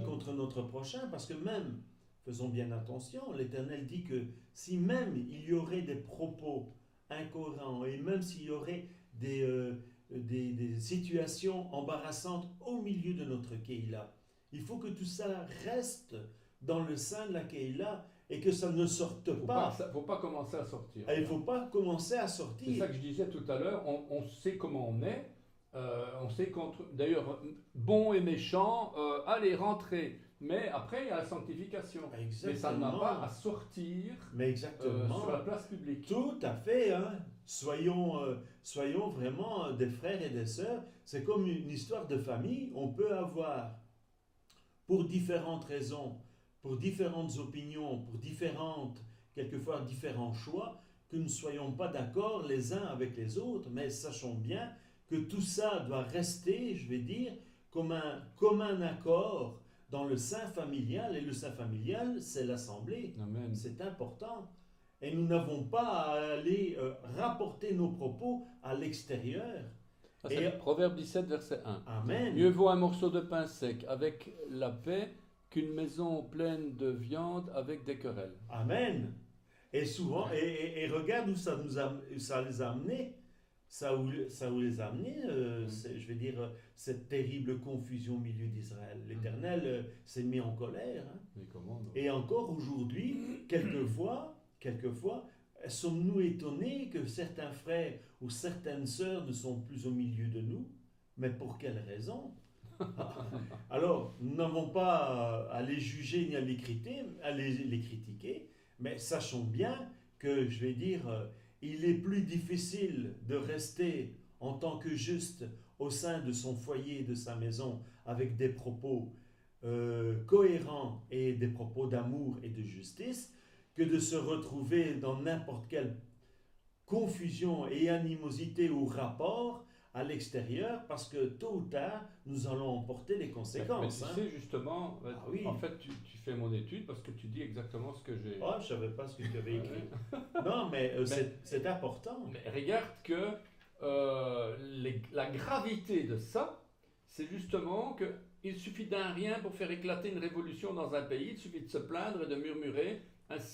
contre notre prochain, parce que même faisons bien attention. L'Éternel dit que si même il y aurait des propos incohérents et même s'il y aurait des situations embarrassantes au milieu de notre Keïla, il faut que tout ça reste dans le sein de la Keïla et que ça ne sorte pas. Faut pas commencer à sortir. Il ne faut pas commencer à sortir. C'est ça que je disais tout à l'heure, on sait comment on est, on sait d'ailleurs, bon et méchant, allez, rentrez. Mais après, il y a la sanctification. Exactement. Mais ça n'a pas à sortir sur la place publique. Tout à fait. Hein. Soyons vraiment des frères et des sœurs. C'est comme une histoire de famille. On peut avoir, pour différentes raisons, pour différentes opinions, pour quelquefois différents choix, que nous ne soyons pas d'accord les uns avec les autres, mais sachons bien que tout ça doit rester, je vais dire, comme un commun accord dans le sein familial, et le sein familial, c'est l'assemblée. Amen. C'est important. Et nous n'avons pas à aller rapporter nos propos à l'extérieur. C'est Proverbe 17, verset 1. Amen. Mieux vaut un morceau de pain sec avec la paix qu'une maison pleine de viande avec des querelles. Amen. Et souvent, et regarde où ça les a amenés. Où les a amenés, je vais dire, cette terrible confusion au milieu d'Israël. L'Éternel s'est mis en colère. Hein. Et encore aujourd'hui, quelquefois, sommes-nous étonnés que certains frères ou certaines sœurs ne sont plus au milieu de nous? Mais pour quelle raison? Alors, nous n'avons pas à les juger ni à les critiquer, mais sachons bien que, je vais dire, il est plus difficile de rester en tant que juste au sein de son foyer, de sa maison, avec des propos cohérents et des propos d'amour et de justice, que de se retrouver dans n'importe quelle confusion et animosité ou rapport à l'extérieur, parce que tôt ou tard, nous allons en porter les conséquences. Mais tu sais, justement, oui. En fait, tu fais mon étude parce que tu dis exactement ce que j'ai... Oh, je ne savais pas ce que tu avais écrit. Non, mais c'est important. Mais regarde que la gravité de ça, c'est justement qu'il suffit d'un rien pour faire éclater une révolution dans un pays, il suffit de se plaindre et de murmurer,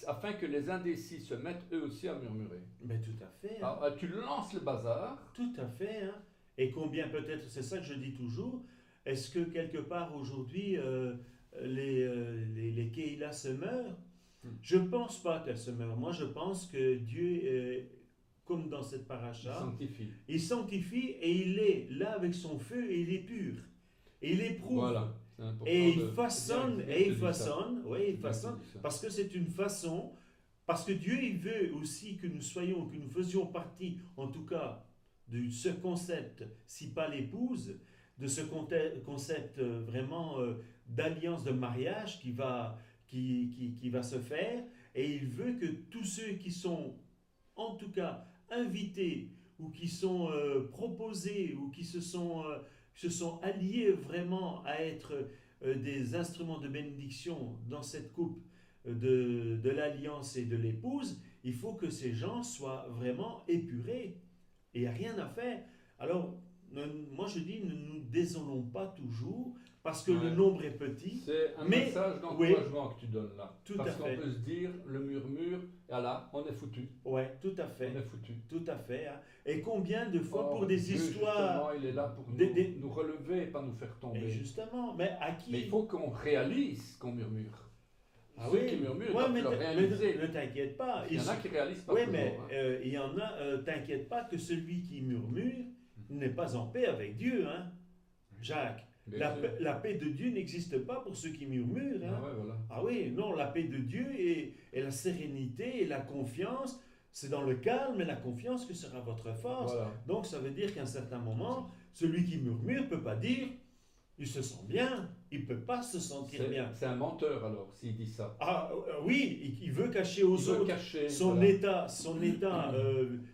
afin que les indécis se mettent eux aussi à murmurer. Mais tout à fait. Hein. Alors, tu lances le bazar. Tout à fait. Hein. Et combien peut-être, c'est ça que je dis toujours, est-ce que quelque part aujourd'hui les Keïla se meurent? Je ne pense pas qu'elles se meurent. Moi je pense que Dieu, comme dans cette paracha, il sanctifie et il est là avec son feu et il est pur. Et il éprouve. Voilà. Et il façonne, parce que c'est une façon, parce que Dieu il veut aussi que nous faisions partie, en tout cas, de ce concept, si pas l'épouse, de ce concept vraiment d'alliance, de mariage qui va se faire, et il veut que tous ceux qui sont, en tout cas, invités, ou qui sont proposés, ou qui se sont alliés vraiment à être des instruments de bénédiction dans cette coupe de l'alliance et de l'épouse, il faut que ces gens soient vraiment épurés. Et il n'y a rien à faire. Alors, moi je dis, ne nous désolons pas toujours, parce que le nombre est petit. C'est un message d'encouragement que tu donnes là. Parce qu'on peut se dire, le murmure, voilà, on est foutu. Oui, tout à fait. On est foutu. Tout à fait. Hein. Et combien de fois pour des Dieu, histoires... il est là pour nous relever et pas nous faire tomber. Et justement, mais à qui... Mais il faut qu'on réalise qu'on murmure. Ah Ceux qui murmurent, mais réaliser. ne t'inquiète pas. Il y en a qui réalisent pas. Oui, mais il y en a, t'inquiète pas que celui qui murmure n'est pas en paix avec Dieu, hein, Jacques. La paix de Dieu n'existe pas pour ceux qui murmurent. Hein. Ah, ouais, voilà. Ah oui, non, la paix de Dieu et la sérénité et la confiance, c'est dans le calme et la confiance que sera votre force. Voilà. Donc ça veut dire qu'à un certain moment, celui qui murmure ne peut pas dire il se sent bien, il ne peut pas se sentir bien. C'est un menteur alors, s'il dit ça. Ah oui, il veut cacher aux autres son état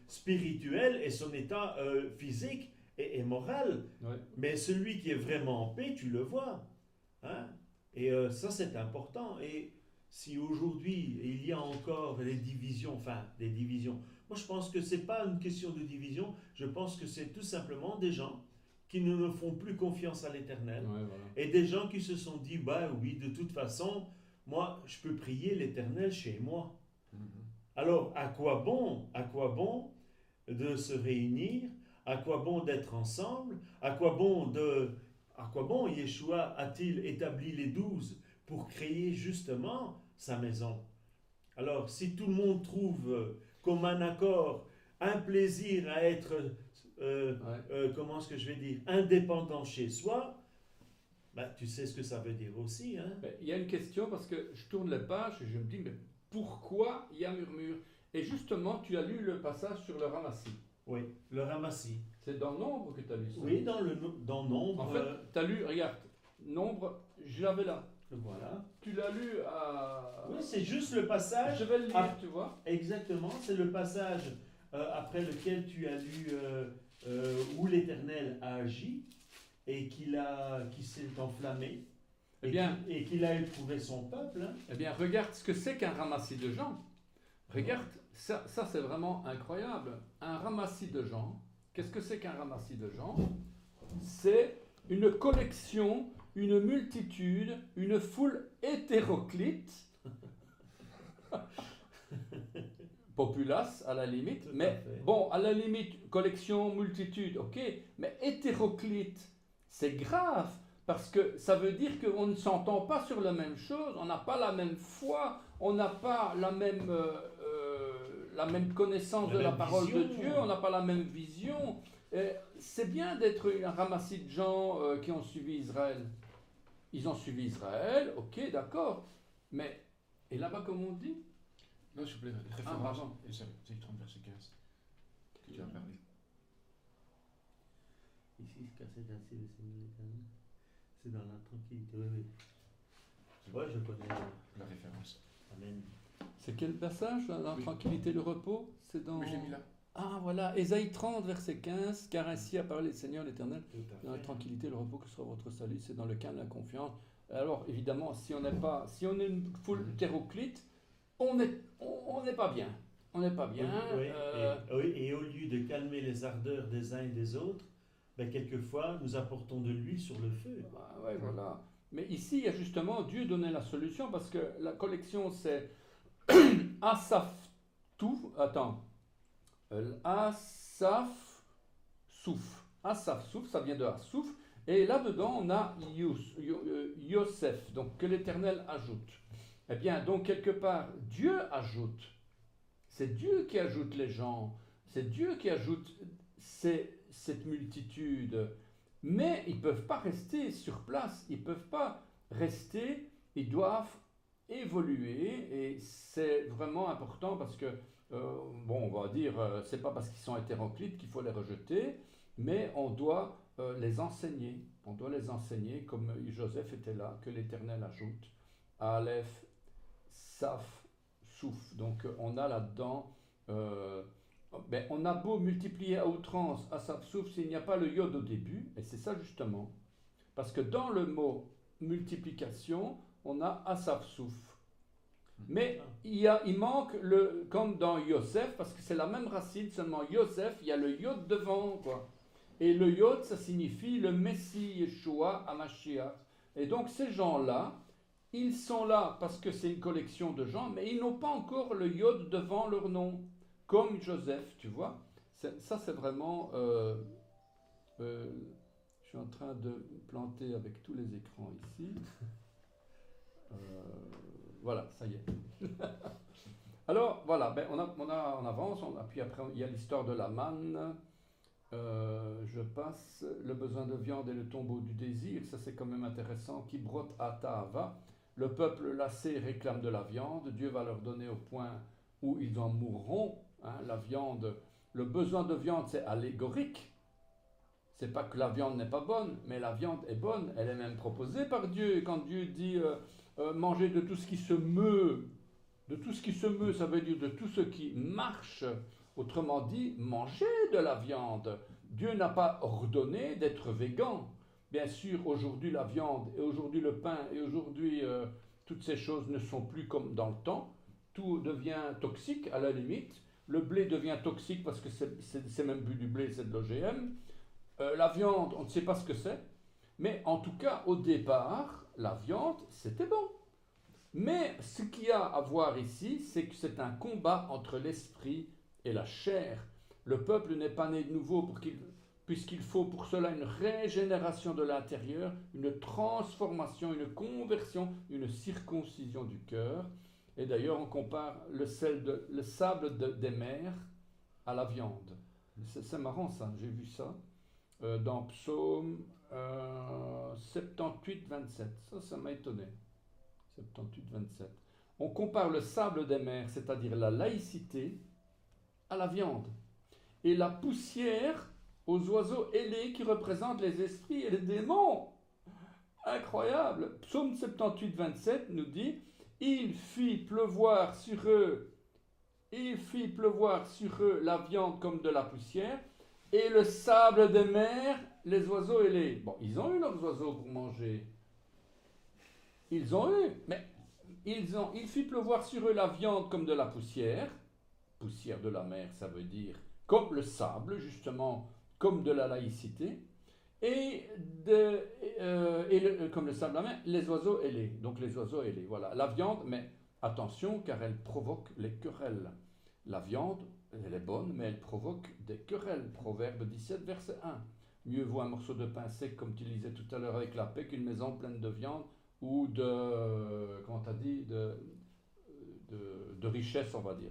spirituel et son état physique et moral. Ouais. Mais celui qui est vraiment en paix, tu le vois. Hein? Et ça, c'est important. Et si aujourd'hui, il y a encore des divisions, moi je pense que ce n'est pas une question de division, je pense que c'est tout simplement des gens qui ne font plus confiance à l'Éternel. Ouais, voilà. Et des gens qui se sont dit, bah oui, de toute façon, moi, je peux prier l'Éternel chez moi. Mhm. Alors, à quoi bon de se réunir? À quoi bon d'être ensemble? À quoi bon Yeshua a-t-il établi les 12 pour créer justement sa maison? Alors, si tout le monde trouve comme un accord, un plaisir à être, comment est-ce que je vais dire, indépendant chez soi, ben, tu sais ce que ça veut dire aussi, hein? Mais il y a une question parce que je tourne les pages et je me dis, mais pourquoi il y a murmure? Et justement, tu as lu le passage sur le ramassis. Oui, le ramassis. C'est dans Nombre que tu as lu ça. Oui, dans Nombre. En fait, tu as lu, regarde, Nombre, je l'avais là. Voilà. Tu l'as lu à... Oui, c'est juste le passage. Je vais le lire, Ah. tu vois. Exactement, c'est le passage après lequel tu as lu où l'Éternel a agi et qui s'est enflammé Eh bien, et qu'il a éprouvé son peuple. Hein. eh bien, regarde ce que c'est qu'un ramassis de gens. Regarde, ça c'est vraiment incroyable. Un ramassis de gens, qu'est-ce que c'est qu'un ramassis de gens? C'est une collection, une multitude, une foule hétéroclite, populace à la limite, Tout à mais fait. bon, à la limite, collection, multitude, ok, mais hétéroclite, c'est grave, parce que ça veut dire qu'on ne s'entend pas sur la même chose, on n'a pas la même foi, on n'a pas la même connaissance La de la même parole de vision. Dieu, on n'a pas la même vision. C'est bien d'être un ramassis de gens qui ont suivi Israël. Ils ont suivi Israël, ok, d'accord, mais, et là-bas, comme on dit, Non, s'il vous plaît, Ah, référence. pardon. Ésaïe 30, verset 15. Que tu as parlé. Ici, c'est dans la tranquillité. Oui, oui. Ouais, je connais. La référence. Amen. c'est quel passage, dans la Oui. tranquillité, le repos? C'est dans... Oui, je l'ai mis là. Ah, voilà, Ésaïe 30, verset 15, car ainsi a parlé le Seigneur l'Éternel, Tout à dans la fait. tranquillité, le repos que sera votre salut, c'est dans le calme, la confiance. Alors, évidemment, si on est une foule hétéroclite, on n'est pas bien. On n'est pas bien. Oui, et au lieu de calmer les ardeurs des uns et des autres, ben, quelquefois nous apportons de l'huile sur le feu. Bah, ouais, voilà. Mais ici, il y a justement, Dieu donnait la solution, parce que la collection, c'est Asaph tout. Attends. Asaph Souf. Asaph Souf, ça vient de Assouf. Et là-dedans, on a Yosef, donc que l'Éternel ajoute. Eh bien, donc quelque part, Dieu ajoute. C'est Dieu qui ajoute les gens. C'est Dieu qui ajoute cette multitude. Mais ils ne peuvent pas rester sur place. Ils ne peuvent pas rester. Ils doivent évoluer. Et c'est vraiment important parce que, bon, on va dire, c'est pas parce qu'ils sont hétéroclites qu'il faut les rejeter, mais on doit les enseigner. On doit les enseigner comme Joseph était là, que l'Éternel ajoute. Aleph, Saf, Souf. Donc on a là-dedans, ben, on a beau multiplier à outrance Asaph Souf s'il n'y a pas le yod au début, et c'est ça justement. Parce que dans le mot multiplication, on a Asaph Souf. Mais il manque le, comme dans Yosef, parce que c'est la même racine, seulement Yosef, il y a le yod devant, quoi. Et le yod, ça signifie le Messie Yeshua Hamashiach. Et donc ces gens-là, ils sont là parce que c'est une collection de gens, mais ils n'ont pas encore le yod devant leur nom, comme Joseph, tu vois. Ça, c'est vraiment... je suis en train de planter avec tous les écrans ici. Voilà, ça y est. Alors, voilà, ben, on avance, puis après, il y a l'histoire de la manne. Je passe le besoin de viande et le tombeau du désir, ça c'est quand même intéressant. Qui brote à Tahava. Le peuple lassé réclame de la viande, Dieu va leur donner au point où ils en mourront. Hein, la viande, le besoin de viande c'est allégorique. C'est pas que la viande n'est pas bonne, mais la viande est bonne, elle est même proposée par Dieu. Et quand Dieu dit manger de tout ce qui se meut, de tout ce qui se meut, ça veut dire de tout ce qui marche. Autrement dit, manger de la viande. Dieu n'a pas ordonné d'être végan. Bien sûr, aujourd'hui la viande, et aujourd'hui le pain, et aujourd'hui toutes ces choses ne sont plus comme dans le temps. Tout devient toxique à la limite. Le blé devient toxique parce que c'est même plus du blé, c'est de l'OGM. La viande, on ne sait pas ce que c'est. Mais en tout cas, au départ, la viande, c'était bon. Mais ce qu'il y a à voir ici, c'est que c'est un combat entre l'esprit et la chair. Le peuple n'est pas né de nouveau puisqu'il faut pour cela une régénération de l'intérieur, une transformation, une conversion, une circoncision du cœur. Et d'ailleurs, on compare le sable des mers à la viande. C'est marrant ça, j'ai vu ça dans Psaume 78, 27. Ça m'a étonné. 78, 27. On compare le sable des mers, c'est-à-dire la laïcité, à la viande. Et la poussière aux oiseaux ailés qui représentent les esprits et les démons. Incroyable. Psaume 78, 27 nous dit « Il fit pleuvoir sur eux la viande comme de la poussière, et le sable des mers, les oiseaux ailés. » Bon, ils ont eu leurs oiseaux pour manger. Ils ont eu, mais il fit pleuvoir sur eux la viande comme de la poussière. Poussière de la mer, ça veut dire comme le sable, justement, comme de la laïcité. Comme le sable de la mer, les oiseaux ailés. Donc les oiseaux ailés, voilà. La viande, mais attention, car elle provoque les querelles. La viande, elle est bonne, mais elle provoque des querelles. Proverbe 17, verset 1. Mieux vaut un morceau de pain sec, comme tu lisais tout à l'heure avec la paix, qu'une maison pleine de viande ou comment t'as dit, de richesse, on va dire.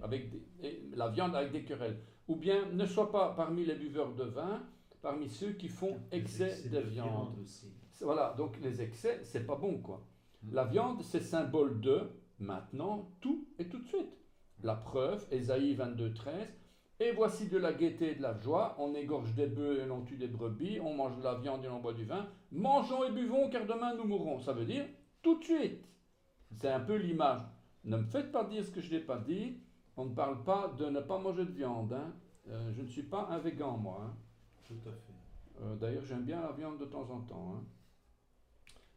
La viande avec des querelles. Ou bien, ne sois pas parmi les buveurs de vin, parmi ceux qui font excès de viande. Aussi. Voilà, donc les excès, c'est pas bon, quoi. La viande, c'est symbole de maintenant, tout et tout de suite. La preuve, Ésaïe 22, 13. Et voici de la gaieté et de la joie, on égorge des bœufs et l'on tue des brebis, on mange de la viande et l'on boit du vin. Mangeons et buvons, car demain nous mourrons. Ça veut dire tout de suite. C'est un peu l'image. Ne me faites pas dire ce que je n'ai pas dit. On ne parle pas de ne pas manger de viande. Hein. Je ne suis pas un végan, moi. Hein. Tout à fait. D'ailleurs, j'aime bien la viande de temps en temps. Hein.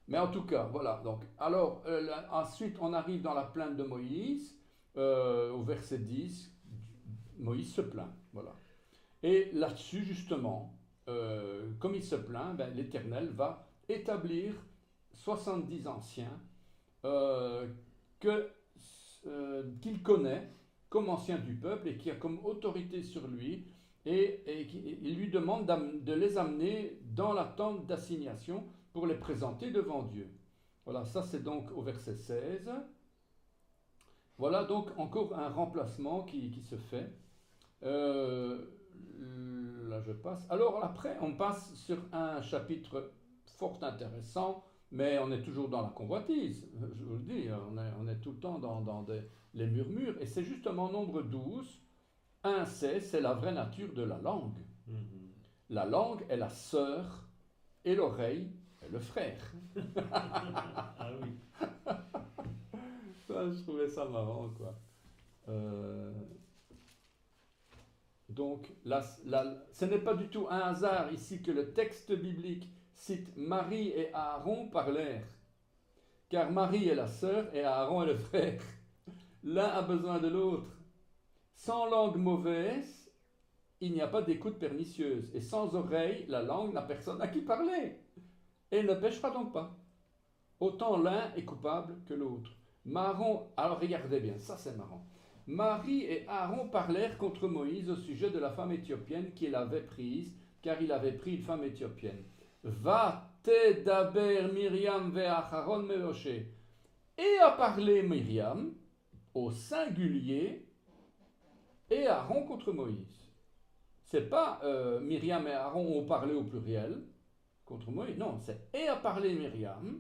Mais en tout cas, voilà. Donc, alors, ensuite, on arrive dans la plainte de Moïse, au verset 10. Moïse se plaint. Voilà. Et là-dessus, justement, comme il se plaint, l'Éternel va établir 70 anciens qu'il connaît comme anciens du peuple et qui a comme autorité sur lui. Et il lui demande de les amener dans la tente d'assignation pour les présenter devant Dieu. Voilà, ça c'est donc au verset 16. Voilà donc encore un remplacement qui se fait. Là je passe. Alors après on passe sur un chapitre fort intéressant, mais on est toujours dans la convoitise. Je vous le dis, on est tout le temps dans les murmures. Et c'est justement Nombre 12. C'est la vraie nature de la langue. La langue est la sœur et l'oreille est le frère. Ah oui. Ça, je trouvais ça marrant, quoi. Donc, ce n'est pas du tout un hasard ici que le texte biblique cite Marie et Aaron parlèrent. Car Marie est la sœur et Aaron est le frère. L'un a besoin de l'autre. Sans langue mauvaise, il n'y a pas d'écoute pernicieuse. Et sans oreille, la langue n'a personne à qui parler. Et ne péchera donc pas. Autant l'un est coupable que l'autre. Alors regardez bien, ça c'est marrant. Marie et Aaron parlèrent contre Moïse au sujet de la femme éthiopienne qu'il avait prise, car il avait pris une femme éthiopienne. Va te daber Myriam ve'acharon meoshe. Et a parlé Myriam au singulier et Aaron contre Moïse. C'est pas Myriam et Aaron ont parlé au pluriel contre Moïse. Non, c'est et a parlé Myriam.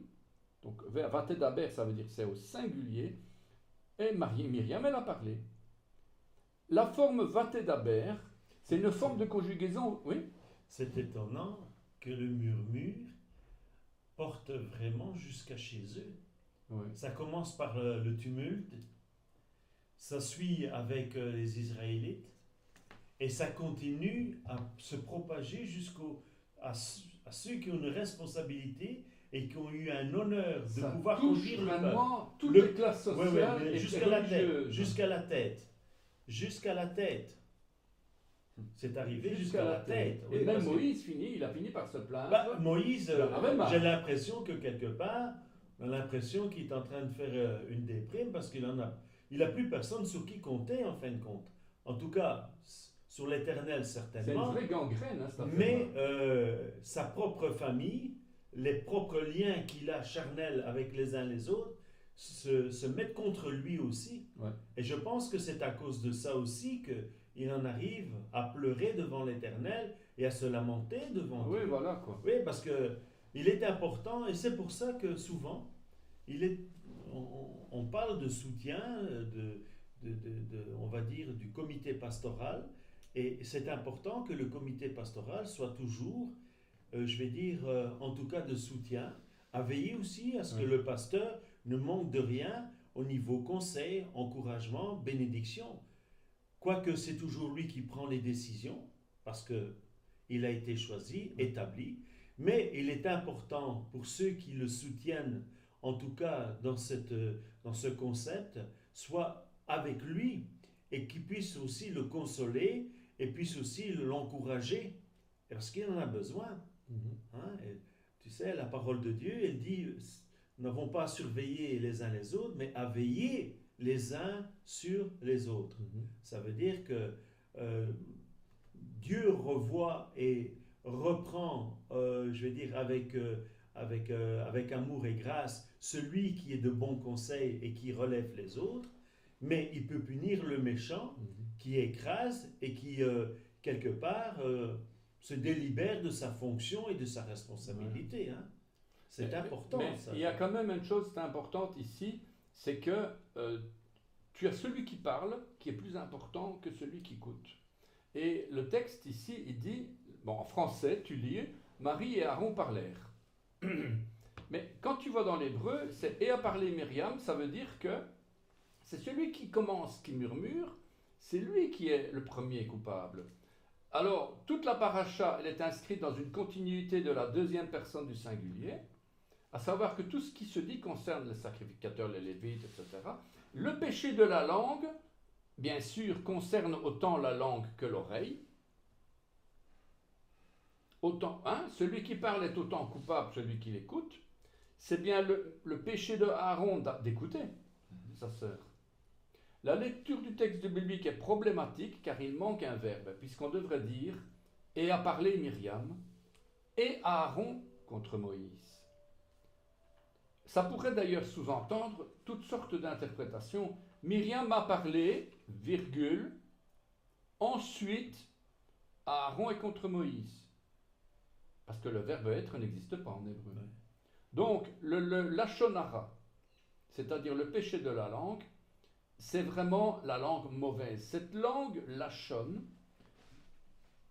Donc Vatedaber, ça veut dire c'est au singulier. Et Myriam, elle a parlé. La forme Vatedaber, c'est une forme de conjugaison. Oui. C'est étonnant que le murmure porte vraiment jusqu'à chez eux. Oui. Ça commence par le tumulte. Ça suit avec les Israélites et ça continue à se propager à ceux qui ont une responsabilité et qui ont eu un honneur de Ça pouvoir touche conduire le vraiment toutes Le- les classes peuple. sociales Mais et jusqu'à la tête, religieuses. jusqu'à la tête. C'est arrivé jusqu'à la tête. Et Oui, même parce que- Moïse il a fini par se plaindre. Moïse, Il en avait marre. j'ai l'impression que quelque part, On a l'impression qu'il est en train de faire une déprime parce il a plus personne sur qui compter en fin de compte. En tout cas, sur l'Éternel C'est une certainement, vraie gangrène, hein, cette affaire-là. mais sa propre famille, les propres liens qu'il a charnels avec les uns les autres, se mettent contre lui aussi. Ouais. Et je pense que c'est à cause de ça aussi qu'il en arrive à pleurer devant l'Éternel et à se lamenter devant Oui, Dieu. voilà quoi. Oui, parce que il est important, et c'est pour ça que souvent, on parle de soutien, on va dire, du comité pastoral, et c'est important que le comité pastoral soit toujours, je vais dire, en tout cas de soutien, à veiller aussi à ce que Oui. le pasteur ne manque de rien au niveau conseil, encouragement, bénédiction. Quoique c'est toujours lui qui prend les décisions, parce que il a été choisi, établi, mais il est important pour ceux qui le soutiennent, en tout cas dans ce concept, soit avec lui et qui puissent aussi le consoler et puissent aussi l'encourager, parce qu'il en a besoin. Hein? Et tu sais, la parole de Dieu, elle dit, nous n'avons pas à surveiller les uns les autres, mais à veiller les uns sur les autres. Ça veut dire que Dieu revoit et reprend, je vais dire, avec amour et grâce, celui qui est de bons conseils et qui relève les autres, mais il peut punir le méchant qui écrase et qui, quelque part, se délibère de sa fonction et de sa responsabilité. Hein. C'est important, mais ça. il y a quand même une chose importante ici, c'est que tu as celui qui parle qui est plus important que celui qui écoute. Et le texte ici, il dit, bon, en français, tu lis, Marie et Aaron parlèrent. Mais quand tu vas dans l'hébreu, c'est et a parlé Myriam, ça veut dire que c'est celui qui commence, qui murmure, c'est lui qui est le premier coupable. Alors, toute la paracha, elle est inscrite dans une continuité de la deuxième personne du singulier, à savoir que tout ce qui se dit concerne les sacrificateurs, les lévites, etc. Le péché de la langue, bien sûr, concerne autant la langue que l'oreille. Autant, hein, celui qui parle est autant coupable que celui qui l'écoute. C'est bien le péché de Aaron d'écouter sa sœur. La lecture du texte biblique est problématique car il manque un verbe, puisqu'on devrait dire « et a parlé Myriam » et Aaron contre Moïse. Ça pourrait d'ailleurs sous-entendre toutes sortes d'interprétations. Myriam a parlé, virgule, ensuite Aaron est contre Moïse. Parce que le verbe être n'existe pas en hébreu. Ouais. Donc, le lachon hara, c'est-à-dire le péché de la langue, c'est vraiment la langue mauvaise. Cette langue lachon,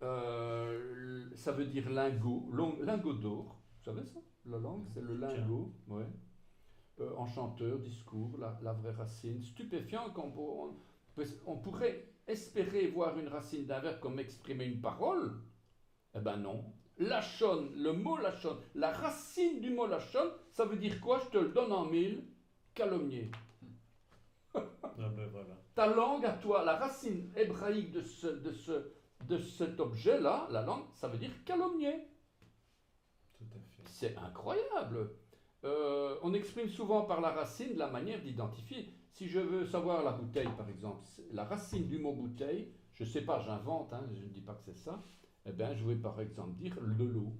ça veut dire lingot, lingot d'or. Vous savez ça? La langue, c'est le lingot. Ouais. Enchanteur, discours, la vraie racine. Stupéfiant on pourrait espérer voir une racine d'un verbe comme exprimer une parole. Eh ben non. Lachon, le mot lachon, la racine du mot lachon, ça veut dire quoi? Je te le donne en mille. Calomnier. Ah ben voilà. Ta langue à toi, la racine hébraïque de cet objet-là, la langue, ça veut dire calomnier. Tout à fait. C'est incroyable. On exprime souvent par la racine la manière d'identifier. Si je veux savoir la bouteille, par exemple, la racine du mot bouteille, je ne sais pas, j'invente, hein, je ne dis pas que c'est ça, eh bien, je vais par exemple dire de l'eau.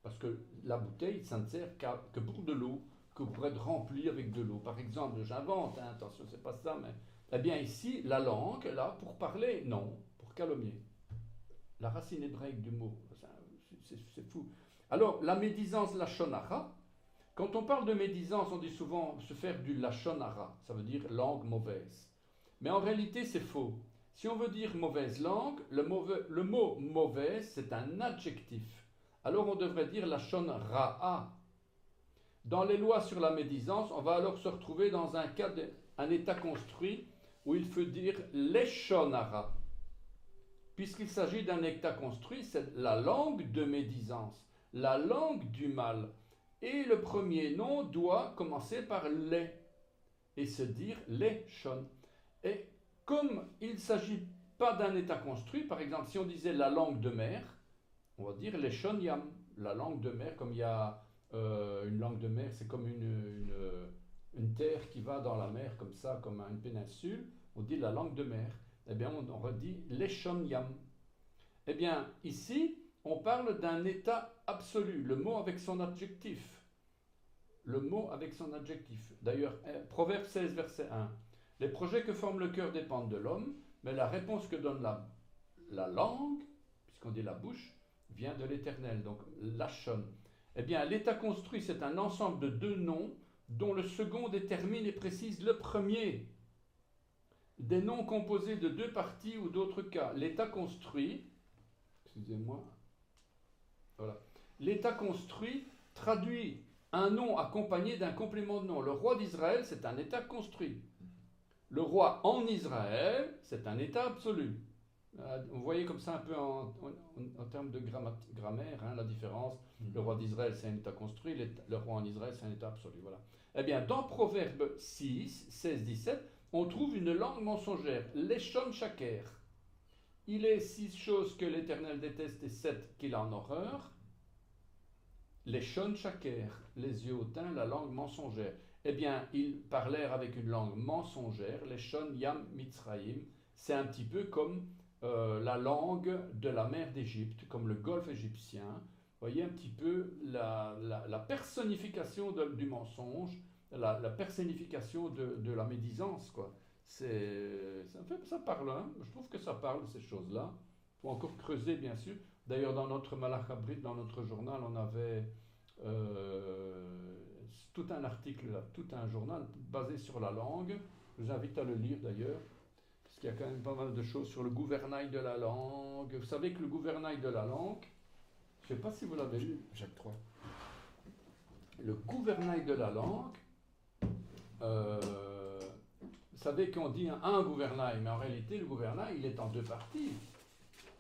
Parce que la bouteille, ça ne sert que pour de l'eau, que pour être remplie avec de l'eau. Par exemple, j'invente, hein, attention, c'est pas ça, mais... Eh bien, ici, la langue, là, pour parler, non, pour calomnier. La racine hébraïque du mot, c'est fou. Alors, la médisance lachon hara, quand on parle de médisance, on dit souvent se faire du lachon hara, ça veut dire langue mauvaise. Mais en réalité, c'est faux. Si on veut dire mauvaise langue, le mot mauvaise, c'est un adjectif. Alors on devrait dire lachon ra'a. Dans les lois sur la médisance, on va alors se retrouver dans un cas d'un état construit où il faut dire leshon hara. Puisqu'il s'agit d'un état construit, c'est la langue de médisance, la langue du mal. Et le premier nom doit commencer par les et se dire leshon. Et comme il ne s'agit pas d'un état construit, par exemple, si on disait la langue de mer, on va dire leshon yam, la langue de mer, comme il y a Une langue de mer, c'est comme une terre qui va dans la mer, comme ça, comme une péninsule. On dit la langue de mer. Eh bien, on redit Leshon Yam. Eh bien, ici, on parle d'un état absolu. Le mot avec son adjectif. Le mot avec son adjectif. D'ailleurs, Proverbe 16, verset 1. Les projets que forme le cœur dépendent de l'homme, mais la réponse que donne la langue, puisqu'on dit la bouche, vient de l'Éternel. Donc, Lashon. Eh bien, l'état construit, c'est un ensemble de deux noms dont le second détermine et précise le premier. Des noms composés de deux parties ou d'autres cas. L'état construit, excusez-moi, voilà. L'état construit traduit un nom accompagné d'un complément de nom. Le roi d'Israël, c'est un état construit. Le roi en Israël, c'est un état absolu. Vous voyez comme ça un peu en termes de grammaire, hein, la différence. Le roi d'Israël, c'est un état construit, le roi en Israël, c'est un état absolu. Voilà. Eh bien, dans Proverbe 6, 16, 17, on trouve une langue mensongère, Leshon Shaker. Il est 6 choses que l'Éternel déteste et 7 qu'il a en horreur. Leshon Shaker, les yeux hautains, la langue mensongère. Eh bien, ils parlèrent avec une langue mensongère, Leshon Yam Mitzrayim. C'est un petit peu comme la langue de la mer d'Égypte, comme le golfe égyptien. Vous voyez un petit peu la personnification du mensonge, la personnification de la médisance, quoi. Ça parle, hein. Je trouve que ça parle, ces choses-là. Il faut encore creuser, bien sûr. D'ailleurs, dans notre Malach Habrit, dans notre journal, on avait tout un article, là, tout un journal basé sur la langue. Je vous invite à le lire, d'ailleurs. Parce qu'il y a quand même pas mal de choses sur le gouvernail de la langue. Vous savez que le gouvernail de la langue, je ne sais pas si vous l'avez lu. Jacques 3. Le gouvernail de la langue, vous savez qu'on dit un gouvernail, mais en réalité, le gouvernail, il est en deux parties.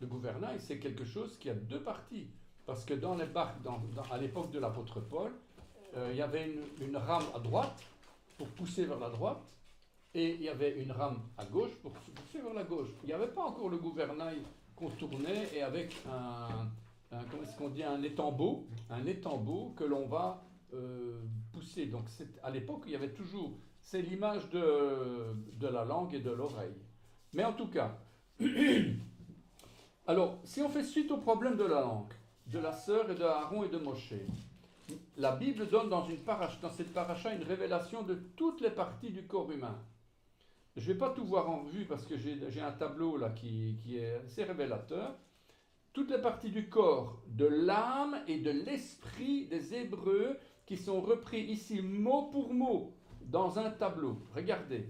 Le gouvernail, c'est quelque chose qui a deux parties. Parce que dans les barques, à l'époque de l'apôtre Paul, il y avait une rame à droite pour pousser vers la droite, et il y avait une rame à gauche pour pousser vers la gauche. Il n'y avait pas encore le gouvernail qu'on tournait et avec comment est-ce qu'on dit, un étambot que l'on va pousser. Donc à l'époque, il y avait toujours, c'est l'image de la langue et de l'oreille. Mais en tout cas, alors, si on fait suite au problème de la langue, de la sœur et de Aaron et de Moshe, la Bible donne dans cette paracha une révélation de toutes les parties du corps humain. Je ne vais pas tout voir en revue parce que j'ai un tableau là qui est assez révélateur. Toutes les parties du corps, de l'âme et de l'esprit des Hébreux qui sont repris ici mot pour mot dans un tableau. Regardez.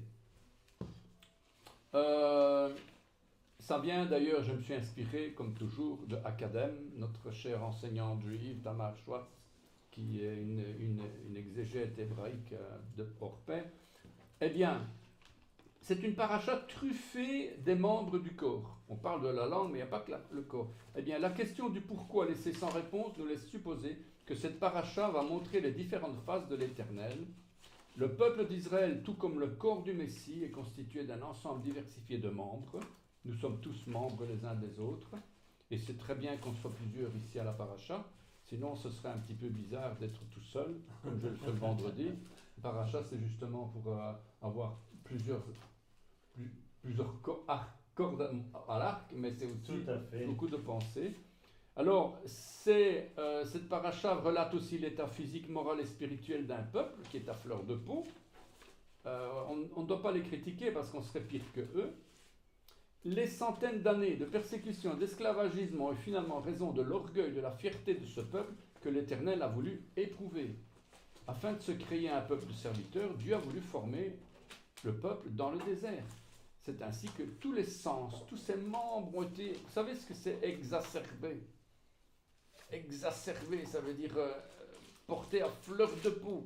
Ça vient d'ailleurs, je me suis inspiré, comme toujours, de Academ, notre cher enseignant juif, Tamar Schwartz, qui est une exégète hébraïque de hors pair. Eh bien, c'est une paracha truffée des membres du corps. On parle de la langue, mais il n'y a pas que le corps. Eh bien, la question du pourquoi laissée sans réponse nous laisse supposer que cette paracha va montrer les différentes phases de l'Éternel. Le peuple d'Israël, tout comme le corps du Messie, est constitué d'un ensemble diversifié de membres. Nous sommes tous membres les uns des autres. Et c'est très bien qu'on soit plusieurs ici à la paracha. Sinon, ce serait un petit peu bizarre d'être tout seul, comme je le fais le vendredi. La paracha, c'est justement pour avoir plusieurs cordes à l'arc, mais c'est aussi beaucoup de pensées. Alors, cette paracha relate aussi l'état physique, moral et spirituel d'un peuple qui est à fleur de peau. On ne doit pas les critiquer parce qu'on serait pire que eux. Les centaines d'années de persécution, d'esclavagisme ont eu finalement raison de l'orgueil, de la fierté de ce peuple que l'Éternel a voulu éprouver. Afin de se créer un peuple de serviteurs, Dieu a voulu former le peuple dans le désert. C'est ainsi que tous les sens, tous ses membres ont été... Vous savez ce que c'est exacerbé? Exacerbé, ça veut dire porté à fleur de peau.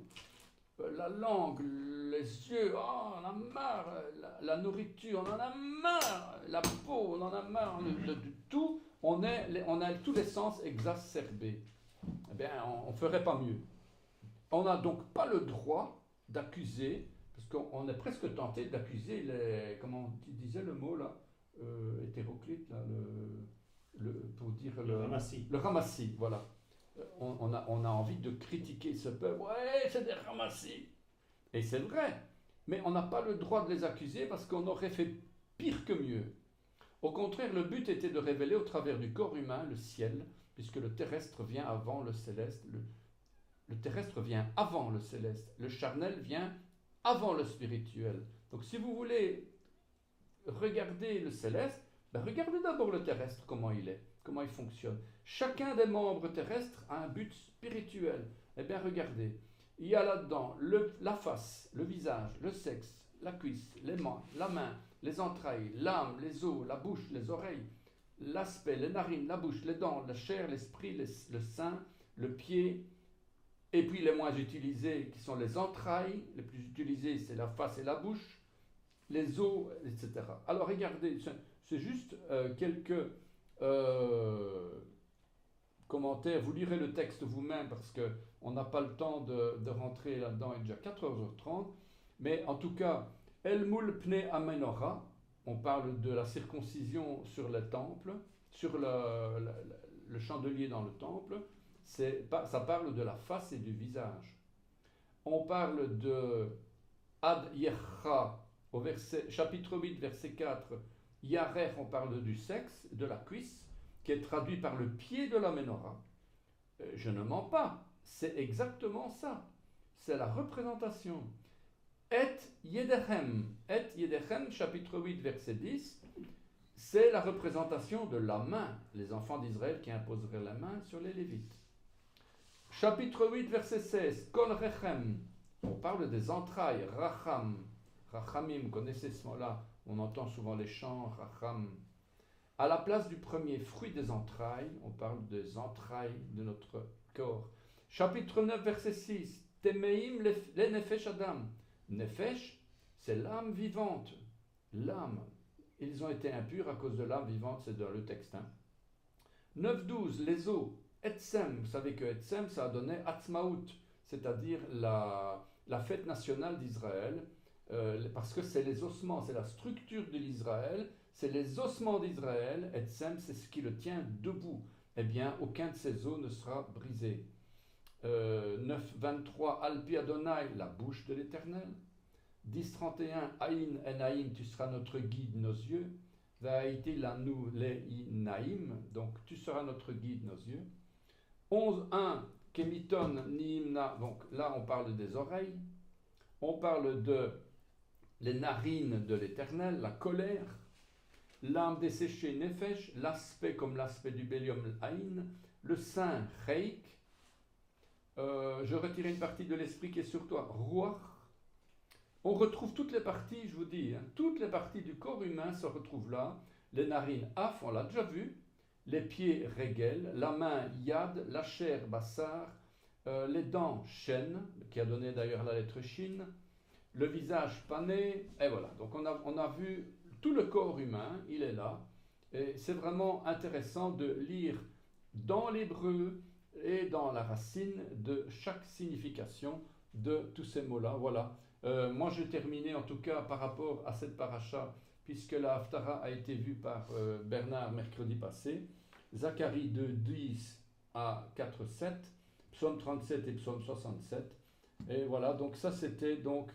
La langue, les yeux, oh, on en a marre, la nourriture, on en a marre, la peau, on en a marre, de tout, on a tous les sens exacerbés. Eh bien, on ne ferait pas mieux. On n'a donc pas le droit d'accuser, parce qu'on est presque tenté d'accuser les, comment tu disais le mot là, hétéroclite, là, pour dire le ramassis. Le ramassis, voilà. on a envie de critiquer ce peuple. Ouais, c'est des ramassis. Et c'est vrai. Mais on n'a pas le droit de les accuser parce qu'on aurait fait pire que mieux. Au contraire, le but était de révéler au travers du corps humain le ciel, puisque le terrestre vient avant le céleste. Le terrestre vient avant le céleste. Le charnel vient avant le spirituel. Donc si vous voulez regarder le céleste, ben regardez d'abord le terrestre, comment il est, comment il fonctionne. Chacun des membres terrestres a un but spirituel. Eh bien regardez, il y a là-dedans la face, le visage, le sexe, la cuisse, les mains, la main, les entrailles, l'âme, les os, la bouche, les oreilles, l'aspect, les narines, la bouche, les dents, la chair, l'esprit, le sein, le pied, et puis les moins utilisés qui sont les entrailles. Les plus utilisés, c'est la face et la bouche, les os, etc. Alors regardez, c'est juste quelques commentaires. Vous lirez le texte vous-même parce qu'on n'a pas le temps de rentrer là-dedans, il est déjà 4h30. Mais en tout cas, El Moul Pne Amenora, on parle de la circoncision sur le temple, sur le chandelier dans le temple. Ça parle de la face et du visage. On parle de Ad Yercha, au chapitre 8, verset 4. Yarer, on parle du sexe, de la cuisse, qui est traduit par le pied de la menorah. Je ne mens pas, c'est exactement ça. C'est la représentation. Et Yedechem, chapitre 8, verset 10, c'est la représentation de la main, les enfants d'Israël qui imposeraient la main sur les Lévites. Chapitre 8, verset 16, Kol Rechem, on parle des entrailles, Racham, Rachamim, vous connaissez ce mot-là, on entend souvent les chants, Racham. À la place du premier fruit des entrailles, on parle des entrailles de notre corps. Chapitre 9, verset 6, Temeim le Nefesh Adam. Nefesh, c'est l'âme vivante. L'âme. Ils ont été impurs à cause de l'âme vivante, c'est dans le texte. 9.12, les os. Etsem, vous savez que Etsem, ça a donné Atzmaout, c'est-à-dire la fête nationale d'Israël, parce que c'est les ossements, c'est la structure de l'Israël, c'est les ossements d'Israël. Etsem, c'est ce qui le tient debout. Eh bien, aucun de ces os ne sera brisé. 9.23, Alpi Adonai, la bouche de l'Éternel. 10.31, Aïn en Aïn, tu seras notre guide, nos yeux. Vaïti lanu le'inaïm, donc tu seras notre guide, nos yeux. 11.1, Kemiton niimna, donc là on parle des oreilles. On parle de les narines de l'Éternel, la colère. L'âme desséchée, Nefesh, l'aspect comme l'aspect du bélium, Aïn. Le sein, Reik. Je retirais une partie de l'esprit qui est sur toi, Ruach. On retrouve toutes les parties, je vous dis, toutes les parties du corps humain se retrouvent là. Les narines, Af, on l'a déjà vu. Les pieds, Regel. La main, Yad. La chair, Bassar. Les dents, Shen, qui a donné d'ailleurs la lettre Shin. Le visage, Pané. Et voilà, donc on a vu tout le corps humain, il est là. Et c'est vraiment intéressant de lire dans l'hébreu et dans la racine de chaque signification de tous ces mots-là. Voilà. Moi, je terminais en tout cas par rapport à cette paracha, puisque la Haftara a été vue par Bernard mercredi passé. Zacharie 2:10 à 4:7, psaume 37 et psaume 67. Et voilà, donc ça c'était donc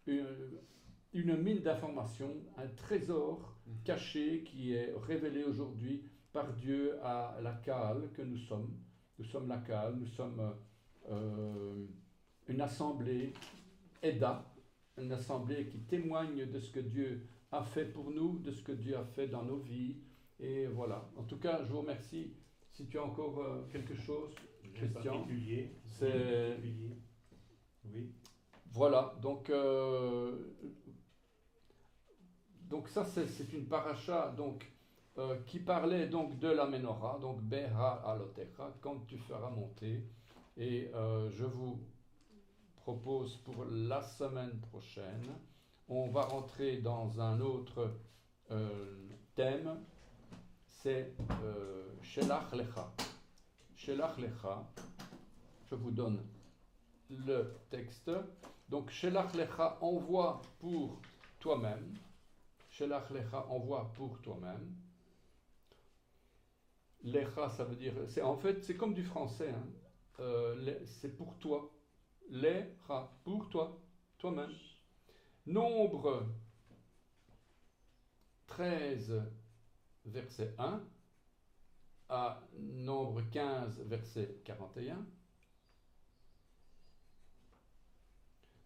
une mine d'informations, un trésor caché qui est révélé aujourd'hui par Dieu à la Kaal que nous sommes. Nous sommes la Kaal, nous sommes une assemblée Eda, une assemblée qui témoigne de ce que Dieu a fait pour nous, de ce que Dieu a fait dans nos vies. Et voilà. En tout cas, je vous remercie. Si tu as encore quelque chose, Christian. Particulier. C'est... Oui. Voilà. Donc ça, c'est une paracha qui parlait donc de la menorah, donc Beha Alotecha, quand tu feras monter. Et je vous propose pour la semaine prochaine, on va rentrer dans un autre thème, c'est Shelach Lecha. Shelach Lecha, je vous donne le texte. Donc Shelach Lecha, envoie pour toi-même. Shelach Lecha, envoie pour toi-même. Lecha, ça veut dire, en fait, c'est comme du français, hein. c'est pour toi. Lecha, pour toi, toi-même. Nombre 13, verset 1, à Nombre 15, verset 41.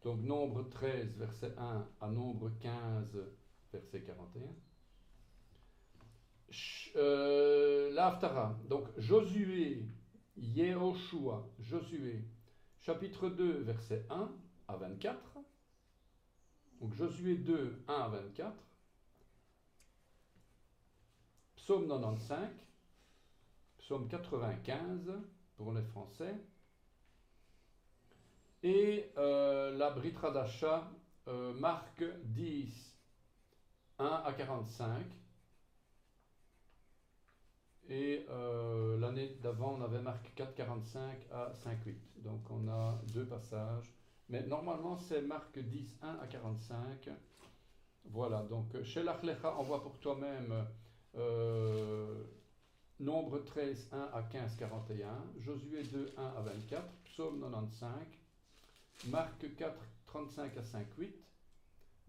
Donc Nombre 13, verset 1 à Nombre 15, verset 41. L'Haftara, donc Josué, Yehoshua, Josué, chapitre 2, verset 1 à 24. Donc Josué 2, 1 à 24. Psaume 95, Psaume 95 pour les Français. Et la Brit Hadasha, Marc 10, 1 à 45. Et l'année d'avant, on avait Marc 4, 45 à 5, 8. Donc on a deux passages. Mais normalement, c'est Marc 10, 1 à 45. Voilà, donc chez l'Achlecha, on voit pour toi-même Nombre 13, 1 à 15, 41. Josué 2, 1 à 24. Psaume 95. Marc 4, 35 à 5, 8.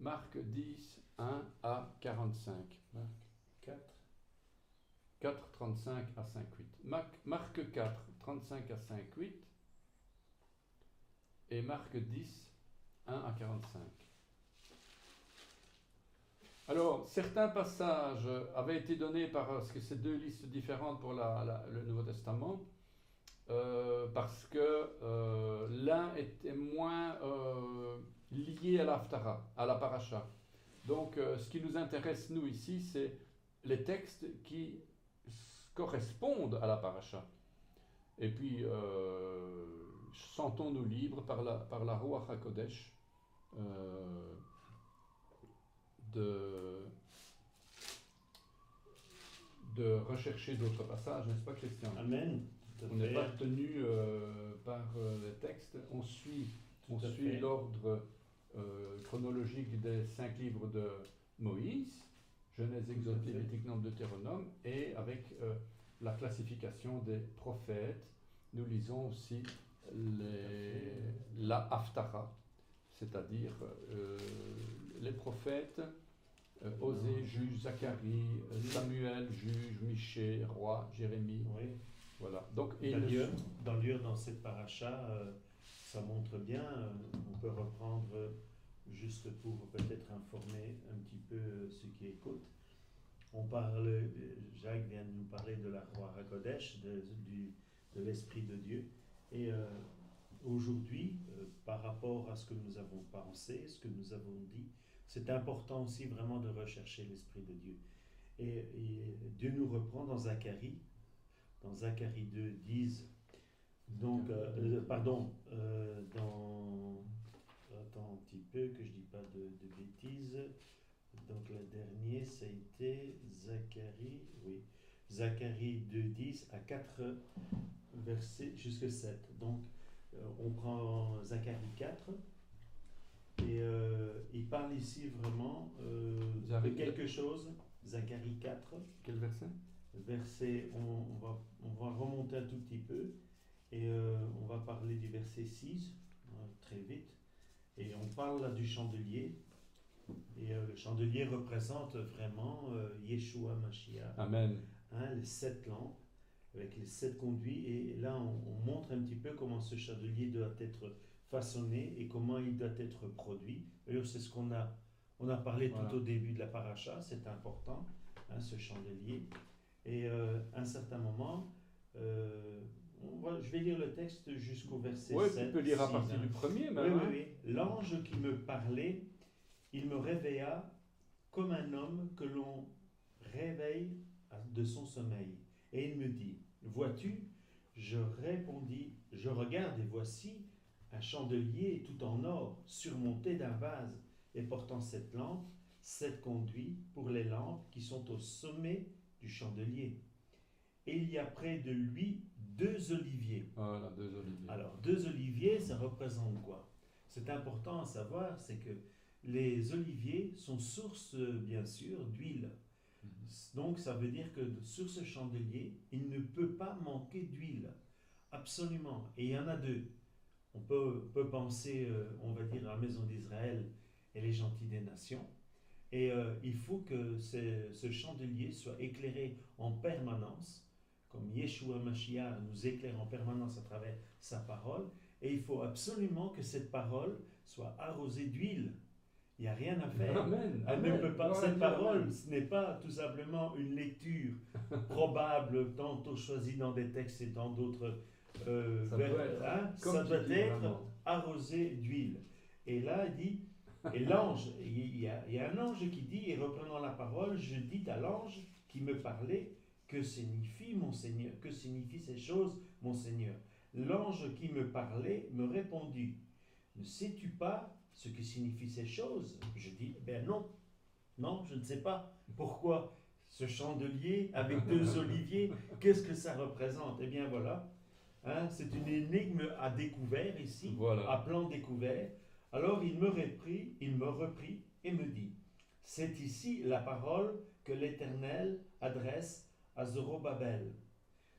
Marc 10, 1 à 45. Marc 4. 4, 35 à 5, 8. Marc 4, 35 à 5, 8. Et Marc 10, 1 à 45. Alors, certains passages avaient été donnés parce que c'est deux listes différentes pour le Nouveau Testament, parce que l'un était moins lié à l'Haftara, à la paracha. Donc, ce qui nous intéresse, nous, ici, c'est les textes qui correspondent à la paracha. Et puis, sentons-nous libres par la Ruach HaKodesh de rechercher d'autres passages, n'est-ce pas, Christian? Amen. On n'est pas tenu par les textes, on suit l'ordre chronologique des 5 livres de Moïse, Genèse, Exode, Lévitique, Nombre, Deutéronome, et avec la classification des prophètes, nous lisons aussi la Haftara, c'est-à-dire les prophètes, Osée, juge, Zacharie, Samuel, juge, Michée, roi, Jérémie. Oui. Voilà. Donc, d'ailleurs, dans cette paracha, ça montre bien, on peut reprendre juste pour peut-être informer un petit peu ceux qui écoutent. On parle, Jacques vient de nous parler de la Ruach HaKodesh, de l'Esprit de Dieu. Et aujourd'hui, par rapport à ce que nous avons pensé, ce que nous avons dit, c'est important aussi vraiment de rechercher l'Esprit de Dieu. Et Dieu nous reprend dans Zacharie 2, 10, donc, attends un petit peu, que je ne dis pas de bêtises. Donc, le dernier, ça a été Zacharie 2, 10 à 4 versets jusqu'à 7. Donc, on prend Zacharie 4. Et il parle ici vraiment de quelque chose. Zacharie 4. Quel verset? Verset, on va remonter un tout petit peu. Et on va parler du verset 6, très vite. Et on parle là du chandelier. Et le chandelier représente vraiment Yeshua Mashiach. Amen. Les 7 lampes, avec les 7 conduits. Et là, on montre un petit peu comment ce chandelier doit être façonné et comment il doit être produit. D'ailleurs, c'est ce qu'on a parlé tout au début de la paracha, c'est important, ce chandelier. Et à un certain moment, je vais lire le texte jusqu'au verset 7. Oui, tu peux lire à partir du premier même. Oui. L'ange qui me parlait, il me réveilla comme un homme que l'on réveille de son sommeil. Et il me dit, vois-tu? Je répondis, je regarde et voici un chandelier tout en or, surmonté d'un vase, et portant 7 lampes, 7 conduits pour les lampes qui sont au sommet du chandelier. Et il y a près de lui 2 oliviers. Voilà, 2 oliviers. Alors, 2 oliviers, ça représente quoi? C'est important à savoir, c'est que les oliviers sont source, bien sûr, d'huile. Donc, ça veut dire que sur ce chandelier, il ne peut pas manquer d'huile. Absolument. Et il y en a deux. On peut penser, on va dire, à la maison d'Israël et les gentils des nations. Et il faut que ce chandelier soit éclairé en permanence, comme Yeshua Mashiach nous éclaire en permanence à travers sa parole. Et il faut absolument que cette parole soit arrosée d'huile. Il n'y a rien à faire. Amen. Elle Amen. ne peut pas, Gloire à cette Dieu, parole, amen. ce n'est pas tout simplement une lecture probable, tantôt choisie dans des textes et dans d'autres. Ça doit être, comme ça tu doit dis, être vraiment. arrosé d'huile. Et là, il dit, et l'ange, il y a un ange qui dit, et reprenant la parole, je dis à l'ange qui me parlait, que signifie mon Seigneur, que signifient ces choses, mon Seigneur. L'ange qui me parlait me répondit, ne sais-tu pas ce que signifient ces choses? Je dis, ben non, non, je ne sais pas. Pourquoi ce chandelier avec deux oliviers, qu'est-ce que ça représente? Eh bien voilà, c'est une énigme à découvert ici, Voilà. à plan découvert. Alors il me reprit et me dit, c'est ici la parole que l'Éternel adresse à Zorobabel.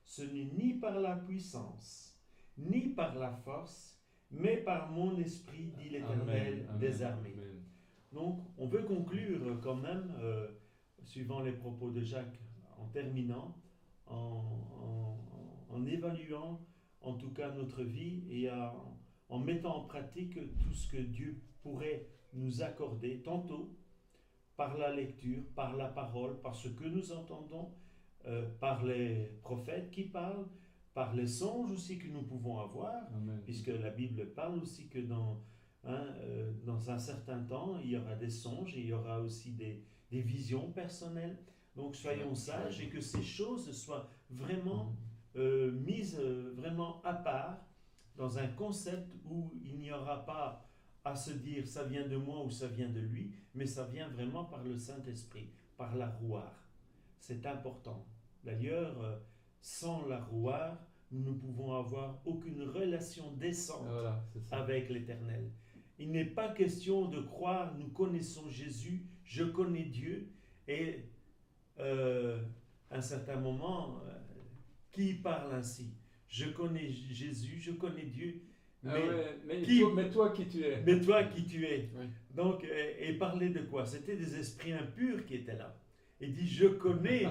Ce n'est ni par la puissance, ni par la force, mais par mon esprit, dit l'Éternel Amen, des amen, armées. amen. Donc, on veut conclure quand même, suivant les propos de Jacques, en terminant, en évaluant en tout cas notre vie et en mettant en pratique tout ce que Dieu pourrait nous accorder, tantôt par la lecture, par la parole, par ce que nous entendons, par les prophètes qui parlent, par les songes aussi que nous pouvons avoir, Amen. puisque la Bible parle aussi que dans un certain temps, il y aura des songes et il y aura aussi des visions personnelles. Donc soyons sages et que ces choses soient vraiment mises vraiment à part dans un concept où il n'y aura pas à se dire ça vient de moi ou ça vient de lui, mais ça vient vraiment par le Saint-Esprit, par la rouar. C'est important. D'ailleurs, sans la rouar, nous ne pouvons avoir aucune relation décente Voilà, c'est ça. avec l'Éternel. Il n'est pas question de croire, nous connaissons Jésus, je connais Dieu, et à un certain moment, qui parle ainsi? Je connais Jésus, je connais Dieu, Ah mais, ouais, qui- mais toi qui tu es. mais toi qui tu es? Oui. Donc, et parler de quoi? C'était des esprits impurs qui étaient là. Il dit, je connais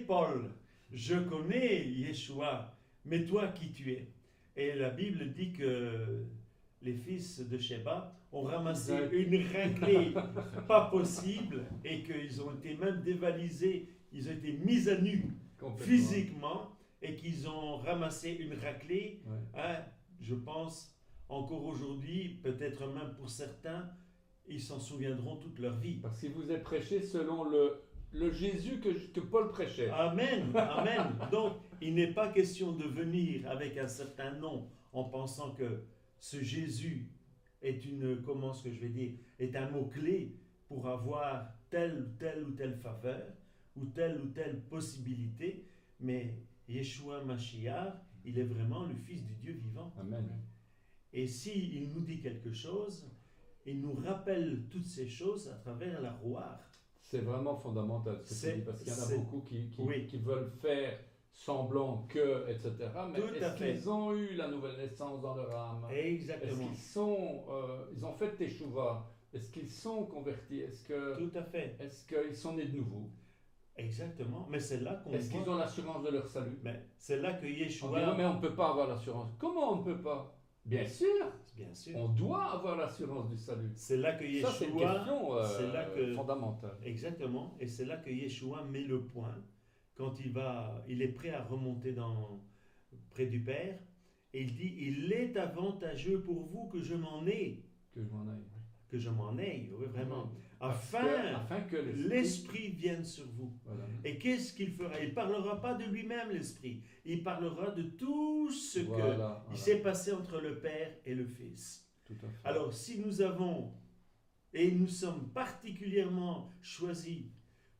Paul, je connais Yeshua, mais toi qui tu es? Et la Bible dit que les fils de Sheba ont ramassé Exact. une raclée pas possible et qu'ils ont été même dévalisés, ils ont été mis à nu Complètement. physiquement et qu'ils ont ramassé une raclée. Ouais. Je pense encore aujourd'hui, peut-être même pour certains, ils s'en souviendront toute leur vie. Parce qu'il vous est prêché selon le Jésus que Paul prêchait. Amen, amen. Donc, il n'est pas question de venir avec un certain nom en pensant que ce Jésus est est un mot-clé pour avoir telle ou telle faveur ou telle possibilité, mais Yeshua Mashiach, il est vraiment le Fils du Dieu vivant. Amen. Et s'il nous dit quelque chose, il nous rappelle toutes ces choses à travers la rouar. C'est vraiment fondamental ce que C'est- tu dis, parce qu'il y en a c'est- beaucoup oui. qui veulent faire semblant que, etc. Mais Tout à est-ce fait. qu'ils ont eu la nouvelle naissance dans leur âme? Est-ce Exactement. ils ont fait teshuva? Est-ce qu'ils sont convertis? Tout à fait. Est-ce qu'ils sont nés de nouveau? Exactement. Mais c'est là qu'on Est-ce qu'ils voit. ont l'assurance de leur salut? Mais c'est là que On Yeshua. dirait, mais on ne peut pas avoir l'assurance. Comment on ne peut pas? Bien sûr, Bien sûr. on doit avoir l'assurance du salut. C'est là que Ça, c'est une Yeshua. question c'est là que- fondamentale. Exactement. Et c'est là que Yeshua met le point quand il est prêt à remonter près du Père. Et il dit, il est avantageux pour vous que je m'en aille. Que je m'en aille. Que je m'en aille, oui, vraiment. Parce Afin que l'Esprit vienne sur vous. Voilà. Et qu'est-ce qu'il fera? Il ne parlera pas de lui-même, l'Esprit. Il parlera de tout ce Voilà, il s'est passé entre le Père et le Fils. Tout à fait. Alors, si nous avons, et nous sommes particulièrement choisis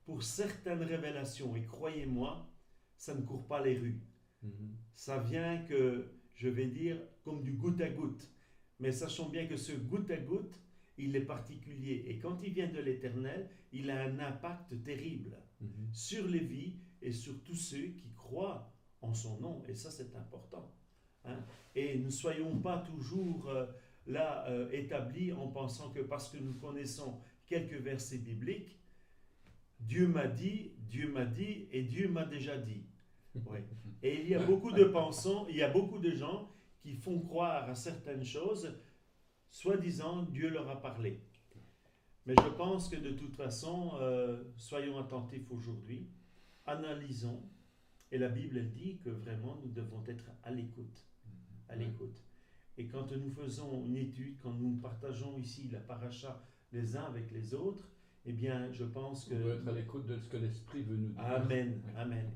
pour certaines révélations, et croyez-moi, ça ne court pas les rues. Mhm. Ça vient que, je vais dire, comme du goutte à goutte. Mais sachons bien que ce goutte à goutte, il est particulier. Et quand il vient de l'Éternel, il a un impact terrible Mhm. sur les vies et sur tous ceux qui croient en son nom, et ça c'est important. Hein. Et ne soyons pas toujours là établis en pensant que parce que nous connaissons quelques versets bibliques, Dieu m'a dit et Dieu m'a déjà dit. Oui. Et il y a beaucoup de pensants, il y a beaucoup de gens qui font croire à certaines choses, soi-disant Dieu leur a parlé. Mais je pense que de toute façon, soyons attentifs aujourd'hui, analysons, et la Bible elle dit que vraiment nous devons être à l'écoute. À l'écoute. Et quand nous faisons une étude, quand nous partageons ici la paracha les uns avec les autres, eh bien je pense que... On doit être à l'écoute de ce que l'Esprit veut nous dire. Amen, Oui. amen.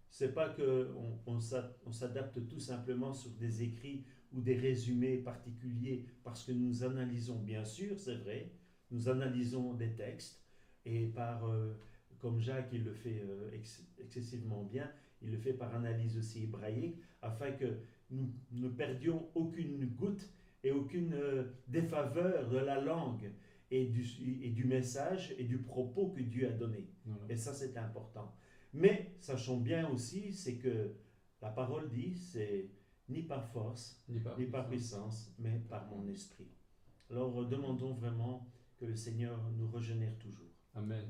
C'est pas qu'on s'adapte tout simplement sur des écrits ou des résumés particuliers parce que nous analysons, bien sûr, c'est vrai, nous analysons des textes et comme Jacques il le fait excessivement bien, il le fait par analyse aussi hébraïque afin que nous ne perdions aucune goutte et aucune défaveur de la langue et du message et du propos que Dieu a donné. Voilà. Et ça c'est important. Mais sachons bien aussi, c'est que la parole dit, c'est ni par force, ni par puissance, mais par mon esprit. Alors demandons vraiment que le Seigneur nous régénère toujours. Amen.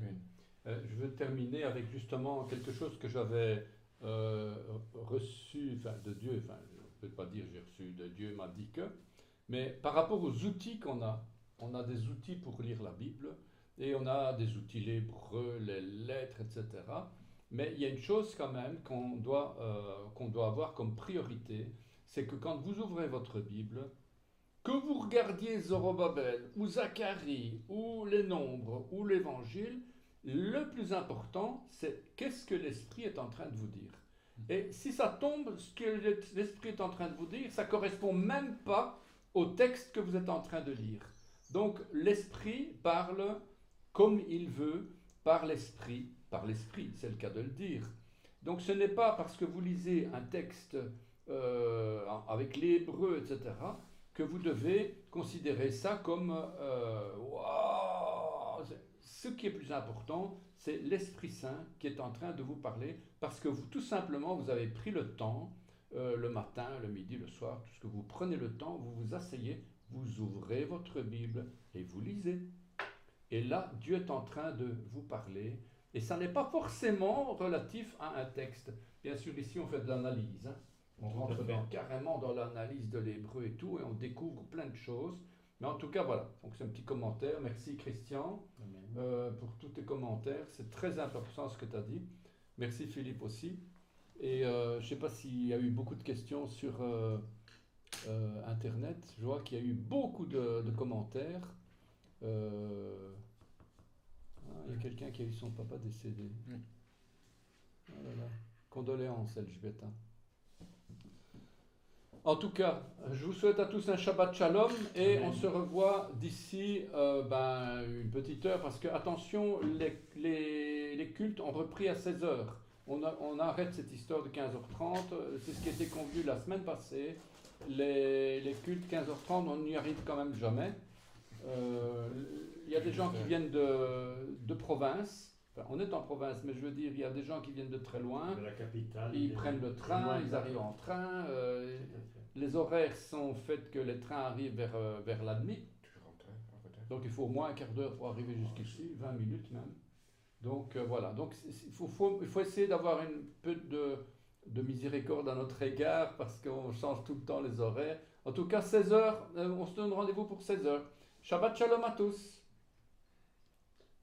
Amen. Je veux terminer avec justement quelque chose que j'avais reçu de Dieu, je ne peux pas dire j'ai reçu de Dieu, m'a dit que, mais par rapport aux outils qu'on a, on a des outils pour lire la Bible, et on a des outils, l'hébreu, les lettres, etc. Mais il y a une chose quand même qu'on doit avoir comme priorité, c'est que quand vous ouvrez votre Bible, que vous regardiez Zorobabel, ou Zacharie, ou les Nombres, ou l'Évangile, le plus important, c'est qu'est-ce que l'Esprit est en train de vous dire. Et si ça tombe, ce que l'Esprit est en train de vous dire, ça ne correspond même pas au texte que vous êtes en train de lire. Donc l'Esprit parle comme il veut, par l'Esprit, c'est le cas de le dire. Donc ce n'est pas parce que vous lisez un texte avec l'hébreu, etc., que vous devez considérer ça comme wow. Ce qui est plus important, c'est l'Esprit Saint qui est en train de vous parler, parce que vous, tout simplement, vous avez pris le temps, le matin, le midi, le soir, tout ce que vous prenez le temps, vous vous asseyez, vous ouvrez votre Bible et vous lisez. Et là, Dieu est en train de vous parler, et ça n'est pas forcément relatif à un texte. Bien sûr, ici, on fait de l'analyse, hein. On rentre carrément dans l'analyse de l'hébreu et tout, et on découvre plein de choses. Mais en tout cas, voilà. Donc, c'est un petit commentaire. Merci, Christian, pour tous tes commentaires. C'est très important ce que tu as dit. Merci, Philippe, aussi. Et je ne sais pas s'il y a eu beaucoup de questions sur Internet. Je vois qu'il y a eu beaucoup de commentaires. Il y a quelqu'un qui a eu son papa décédé. Oh là là. Condoléances, Elžběta. En tout cas, je vous souhaite à tous un Shabbat Shalom et on se revoit d'ici une petite heure parce que, attention, les cultes ont repris à 16h. On arrête cette histoire de 15h30, c'est ce qui était convenu la semaine passée. Les cultes 15h30, on n'y arrive quand même jamais. Il y a des gens qui viennent de province. Enfin, on est en province, mais je veux dire, il y a des gens qui viennent de très loin. De la capitale. Ils prennent le train, ils arrivent en train. Les horaires sont faits que les trains arrivent vers la nuit. Donc il faut au moins un quart d'heure pour arriver jusqu'ici, 20 minutes même. Donc voilà. Donc il faut essayer d'avoir un peu de miséricorde à notre égard parce qu'on change tout le temps les horaires. En tout cas, 16h, on se donne rendez-vous pour 16h. Shabbat Shalom à tous.